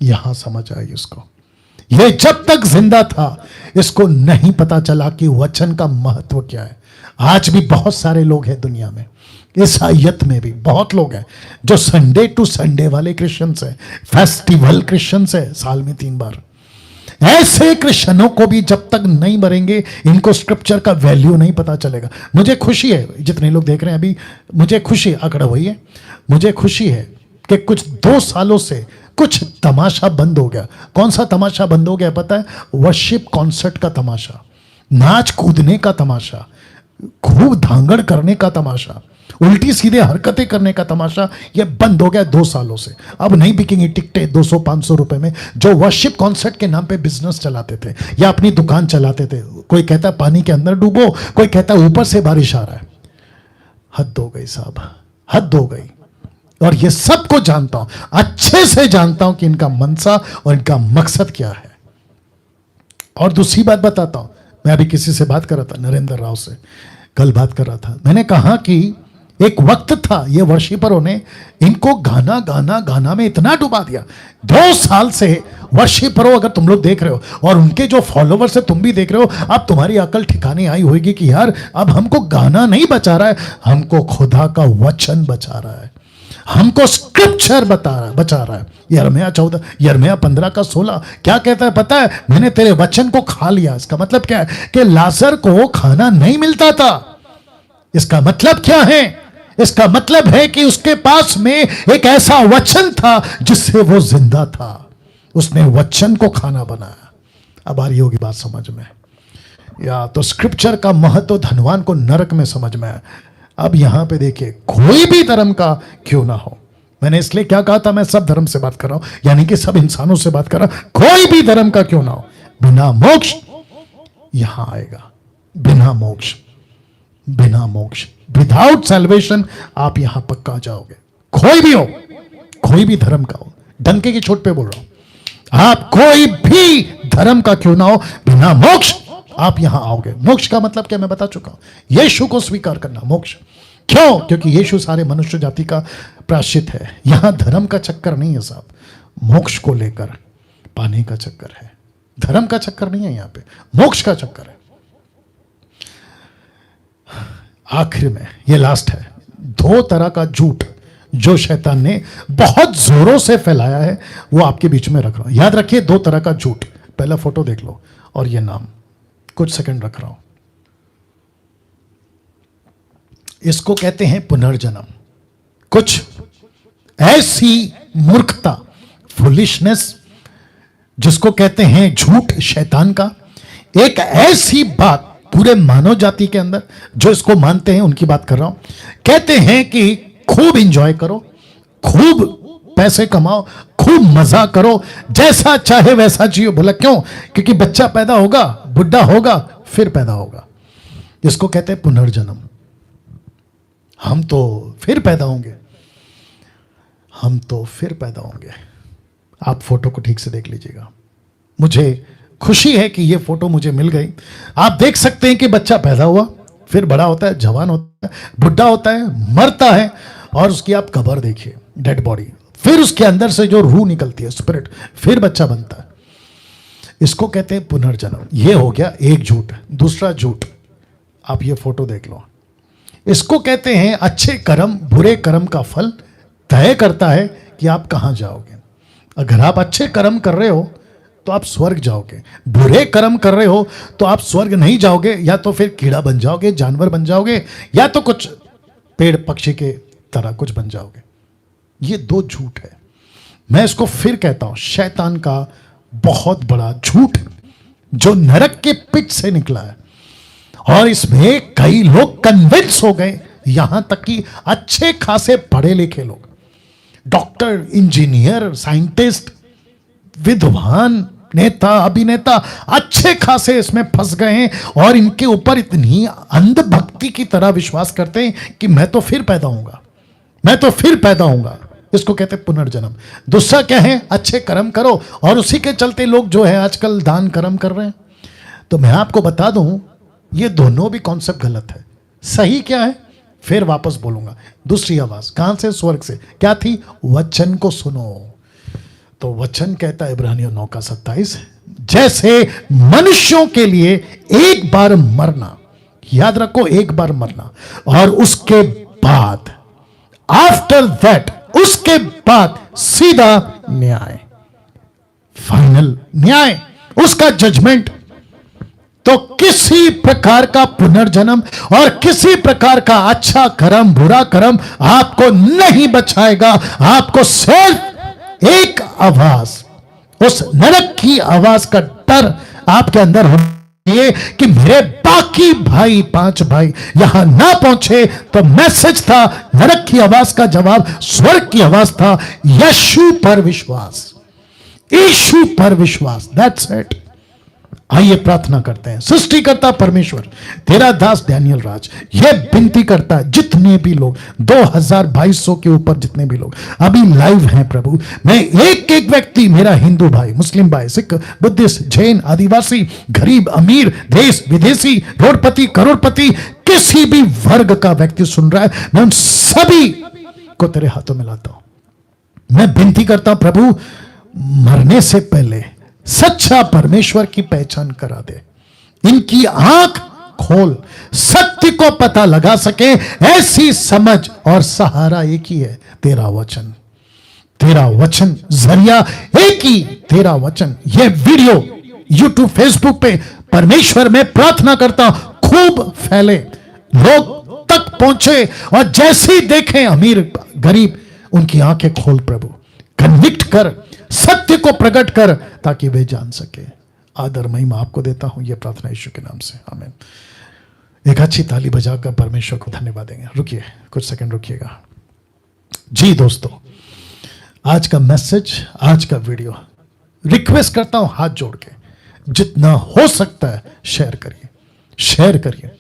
यहां समझ आई उसको। यह जब तक जिंदा था इसको नहीं पता चला कि वचन का महत्व क्या है। आज भी बहुत सारे लोग हैं दुनिया में, ईसाइयत में भी बहुत लोग हैं जो संडे टू संडे वाले क्रिश्चियंस हैं, फेस्टिवल क्रिश्चियंस हैं, साल में 3 बार। ऐसे क्रिश्चियनों को भी जब तक नहीं मरेंगे इनको स्क्रिप्चर का वैल्यू नहीं पता चलेगा। मुझे खुशी है, जितने लोग देख रहे हैं अभी, मुझे खुशी आंकड़ा हुई है, मुझे खुशी है कि कुछ 2 सालों से कुछ तमाशा बंद हो गया। कौन सा तमाशा बंद हो गया पता है? वर्शिप कॉन्सर्ट का तमाशा, नाच कूदने का तमाशा, खूब धांगड़ करने का तमाशा, उल्टी सीधे हरकतें करने का तमाशा, यह बंद हो गया 2 सालों से। अब नहीं बिकेंगी टिकटें 200-500 रुपए में। जो वर्शिप कॉन्सर्ट के नाम पे बिजनेस चलाते थे या अपनी दुकान चलाते थे, कोई कहता है पानी के अंदर डूबो, कोई कहता है ऊपर से बारिश आ रहा है। हद हो गई साहब, हद हो गई। और ये सबको जानता हूं, अच्छे से जानता हूं कि इनका मनसा और इनका मकसद क्या है। और दूसरी बात बताता हूं, मैं अभी किसी से बात कर रहा था, नरेंद्र राव से कल बात कर रहा था, मैंने कहा कि एक वक्त था ये वर्शिपरों ने इनको गाना गाना गाना में इतना डुबा दिया। 2 साल से वर्शिपरों, अगर तुम लोग देख रहे हो और उनके जो फॉलोवर्स है तुम भी देख रहे हो, अब तुम्हारी अकल ठिकाने आई होगी कि यार अब हमको गाना नहीं बचा रहा है, हमको खुदा का वचन बचा रहा है, हमको स्क्रिप्चर बचा रहा है। यिर्मयाह 15 का 16 क्या कहता है पता है? मैंने तेरे वचन को खा लिया। इसका मतलब क्या है? कि लाजर को खाना नहीं मिलता था। इसका मतलब क्या है? इसका मतलब है कि उसके पास में एक ऐसा वचन था जिससे वो जिंदा था। उसने वचन को खाना बनाया। अब आ रही होगी बात समझ में? या तो स्क्रिप्चर का महत्व धनवान को नरक में समझ में आया। अब यहां पे देखिए, कोई भी धर्म का क्यों ना हो, मैंने इसलिए क्या कहा था, मैं सब धर्म से बात कर रहा हूं, यानी कि सब इंसानों से बात कर रहा हूं। कोई भी धर्म का क्यों ना हो, बिना मोक्ष यहां आएगा। बिना मोक्ष, बिना मोक्ष, विदाउट सैल्वेशन आप यहां पक्का जाओगे। कोई भी हो, कोई भी धर्म का हो, डंके की चोट पे बोल रहा हूं, आप कोई भी धर्म का क्यों ना हो, बिना मोक्ष आप यहां आओगे। मोक्ष का मतलब क्या मैं बता चुका हूं। यीशु को स्वीकार करना मोक्ष। क्यों? क्योंकि यीशु सारे मनुष्य जाति का प्रायश्चित है। यहां धर्म का चक्कर नहीं है साहब, मोक्ष को लेकर पाने का चक्कर है। धर्म का चक्कर नहीं है, यहां पे मोक्ष का चक्कर है। आखिर में ये लास्ट है, 2 तरह का झूठ जो शैतान ने बहुत जोरों से फैलाया है वो आपके बीच में रख रहा हूं। याद रखिए 2 तरह का झूठ। पहला फोटो देख लो और ये नाम कुछ सेकंड रख रहा हूं। इसको कहते हैं पुनर्जन्म। कुछ ऐसी मूर्खता, फुलिशनेस, जिसको कहते हैं झूठ शैतान का, एक ऐसी बात पूरे मानव जाति के अंदर जो इसको मानते हैं उनकी बात कर रहा हूं। कहते हैं कि खूब एंजॉय करो, खूब पैसे कमाओ, खूब मजा करो, जैसा चाहे वैसा जियो। बोला क्यों? क्योंकि बच्चा पैदा होगा, बुढ़ा होगा, फिर पैदा होगा। इसको कहते हैं पुनर्जन्म। हम तो फिर पैदा होंगे, हम तो फिर पैदा होंगे। आप फोटो को ठीक से देख लीजिएगा। मुझे खुशी है कि ये फोटो मुझे मिल गई। आप देख सकते हैं कि बच्चा पैदा हुआ, फिर बड़ा होता है, जवान होता है, बुढ़ा होता है, मरता है, और उसकी आप कब्र देखिए, डेड बॉडी, फिर उसके अंदर से जो रूह निकलती है, स्पिरिट, फिर बच्चा बनता है। इसको कहते हैं पुनर्जन्म। ये हो गया एक झूठ। दूसरा झूठ, आप ये फोटो देख लो। इसको कहते हैं अच्छे कर्म बुरे कर्म का फल तय करता है कि आप कहां जाओगे। अगर आप अच्छे कर्म कर रहे हो तो आप स्वर्ग जाओगे, बुरे कर्म कर रहे हो तो आप स्वर्ग नहीं जाओगे, या तो फिर कीड़ा बन जाओगे, जानवर बन जाओगे, या तो कुछ पेड़ पक्षी के तरह कुछ बन जाओगे। ये 2 झूठ है। मैं इसको फिर कहता हूं, शैतान का बहुत बड़ा झूठ जो नरक के पिट से निकला है, और इसमें कई लोग कन्विंस हो गए, यहां तक कि अच्छे खासे पढ़े लिखे लोग, डॉक्टर, इंजीनियर, साइंटिस्ट, विद्वान, नेता, अभिनेता, अच्छे खासे इसमें फंस गए हैं, और इनके ऊपर इतनी अंधभक्ति की तरह विश्वास करते हैं कि मैं तो फिर पैदा होऊंगा, मैं तो फिर पैदा होऊंगा। इसको कहते हैं पुनर्जन्म। दूसरा क्या है? अच्छे कर्म करो, और उसी के चलते लोग जो है आजकल दान कर्म कर रहे हैं। तो मैं आपको बता दूं, ये दोनों भी कॉन्सेप्ट गलत है। सही क्या है फिर वापस बोलूंगा। दूसरी आवाज कहां से? स्वर्ग से। क्या थी? वचन को सुनो। तो वचन कहता है इब्रानियों 9:27, जैसे मनुष्यों के लिए एक बार मरना, याद रखो, एक बार मरना, और उसके बाद आफ्टर दैट, उसके बाद सीधा न्याय, फाइनल न्याय, उसका जजमेंट। तो किसी प्रकार का पुनर्जन्म और किसी प्रकार का अच्छा कर्म बुरा कर्म आपको नहीं बचाएगा। आपको सिर्फ एक आवाज, उस नरक की आवाज का डर आपके अंदर होना चाहिए कि मेरे बाकी भाई 5 भाई यहां ना पहुंचे। तो मैसेज था, नरक की आवाज का जवाब स्वर्ग की आवाज था, यीशु पर विश्वास, यीशु पर विश्वास। That's it. आइए प्रार्थना करते हैं। सृष्टिकर्ता परमेश्वर, तेरा दास डैनियल राज ये विनती करता है, जितने भी लोग 2200 के ऊपर जितने भी लोग अभी लाइव हैं प्रभु, मैं एक एक व्यक्ति, मेरा हिंदू भाई, मुस्लिम भाई, सिख, बुद्धिस्ट, जैन, आदिवासी, गरीब, अमीर, देश विदेशी, रोडपति, करोड़पति, किसी भी वर्ग का व्यक्ति सुन रहा है, मैं उन सभी को तेरे हाथों में लाता हूं। मैं विनती करता हूं प्रभु, मरने से पहले सच्चा परमेश्वर की पहचान करा दे, इनकी आंख खोल, सत्य को पता लगा सके, ऐसी समझ और सहारा एक ही है, तेरा वचन। तेरा वचन जरिया एक ही, तेरा वचन। यह वीडियो यूट्यूब, फेसबुक पे परमेश्वर में प्रार्थना करता हूं खूब फैले, लोग तक पहुंचे, और जैसे ही देखें अमीर गरीब, उनकी आंखें खोल प्रभु, कन्विक्ट कर, सत्य को प्रकट कर, ताकि वे जान सके। आदर महिमा आपको देता हूं, यह प्रार्थना यीशु के नाम से, आमीन। एक अच्छी ताली बजाकर परमेश्वर को धन्यवाद देंगे। रुकिए, कुछ सेकंड रुकिएगा। जी दोस्तों, आज का मैसेज, आज का वीडियो, रिक्वेस्ट करता हूं हाथ जोड़ के, जितना हो सकता है शेयर करिए, शेयर करिए,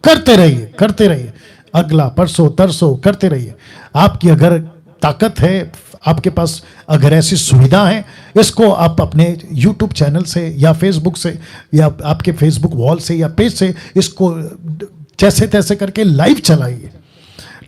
करते रहिए, करते रहिए, अगला परसों तरसों करते रहिए। आपकी अगर ताकत है, आपके पास अगर ऐसी सुविधा है, इसको आप अपने YouTube चैनल से या फेसबुक से या आपके फेसबुक वॉल से या पेज से इसको जैसे तैसे करके लाइव चलाइए,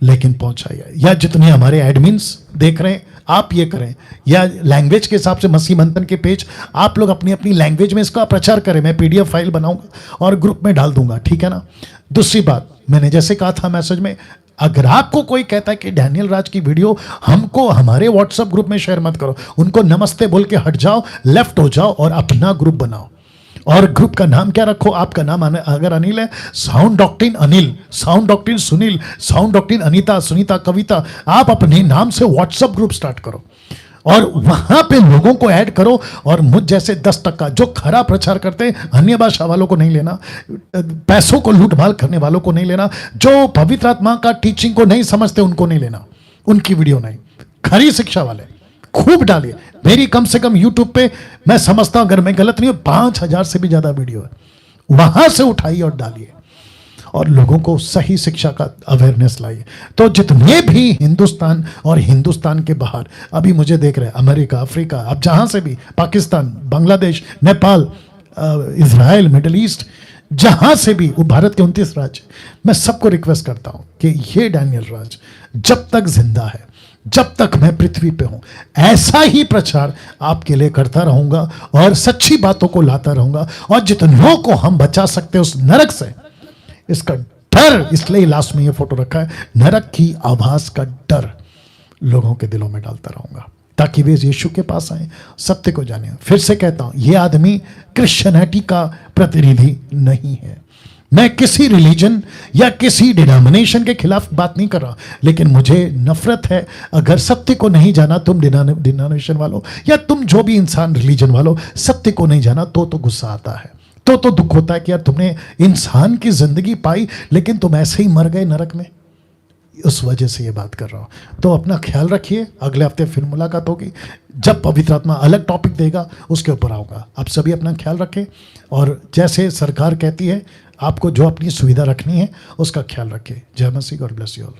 लेकिन पहुंचाइए। या जितने हमारे एडमिन्स देख रहे हैं, आप ये करें, या लैंग्वेज के हिसाब से मसीह मंथन के पेज आप लोग अपनी अपनी लैंग्वेज में इसका प्रचार करें। मैं PDF फाइल बनाऊंगा और ग्रुप में डाल दूंगा, ठीक है ना। दूसरी बात, मैंने जैसे कहा था मैसेज में, अगर आपको कोई कहता है कि डैनियल राज की वीडियो हमको हमारे व्हाट्सएप ग्रुप में शेयर मत करो, उनको नमस्ते बोल के हट जाओ, लेफ्ट हो जाओ और अपना ग्रुप बनाओ। और ग्रुप का नाम क्या रखो? आपका नाम अगर अनिल है, sound doctrine Anil, sound doctrine Sunil, sound doctrine Anita, Sunita, Kavita, आप अपने नाम से व्हाट्सएप ग्रुप स्टार्ट करो और वहां पे लोगों को ऐड करो। और मुझ जैसे 10% जो खरा प्रचार करते हैं, अन्य भाषा वालों को नहीं लेना, पैसों को लूटमाल करने वालों को नहीं लेना, जो पवित्र आत्मा का टीचिंग को नहीं समझते उनको नहीं लेना, उनकी वीडियो नहीं। खरी शिक्षा वाले खूब डालिए। मेरी कम से कम यूट्यूब पे, मैं समझता हूं अगर मैं गलत नहीं हूं, 5000 से भी ज्यादा वीडियो है, वहां से उठाइए और डालिए और लोगों को सही शिक्षा का अवेयरनेस लाइए। तो जितने भी हिंदुस्तान और हिंदुस्तान के बाहर अभी मुझे देख रहे हैं, अमेरिका, अफ्रीका, अब जहां से भी, Pakistan, Bangladesh, Nepal, Israel, middle east, जहां से भी, वो भारत के 29 राज्य, मैं सबको रिक्वेस्ट करता हूं कि ये डैनियल राज जब तक जिंदा है, जब तक मैं पृथ्वी पे हूं, ऐसा ही प्रचार आपके लिए करता रहूंगा और सच्ची बातों को लाता रहूंगा। और जितनों को हम बचा सकते हैं उस नरक से, इसका डर, इसलिए लास्ट में ये फोटो रखा है, नरक की आवाज का डर लोगों के दिलों में डालता रहूंगा, ताकि वे यीशु के पास आए, सत्य को जाने। फिर से कहता हूं, यह आदमी क्रिश्चियनिटी का प्रतिनिधि नहीं है। मैं किसी रिलीजन या किसी डिनोमिनेशन के खिलाफ बात नहीं कर रहा, लेकिन मुझे नफरत है अगर सत्य को नहीं जाना, तुम डिनोमिनेशन वालों या तुम जो भी इंसान रिलीजन वालों, सत्य को नहीं जाना तो गुस्सा आता है, तो दुख होता है कि यार तुमने इंसान की जिंदगी पाई लेकिन तुम ऐसे ही मर गए नरक में। उस वजह से ये बात कर रहा हूं। तो अपना ख्याल रखिए, अगले हफ्ते फिर मुलाकात होगी, जब पवित्र आत्मा अलग टॉपिक देगा उसके ऊपर आऊंगा। आप सभी अपना ख्याल रखें और जैसे सरकार कहती है आपको जो अपनी सुविधा रखनी है उसका ख्याल रखें। जय मसीह, गॉड ब्लेस यू ऑल।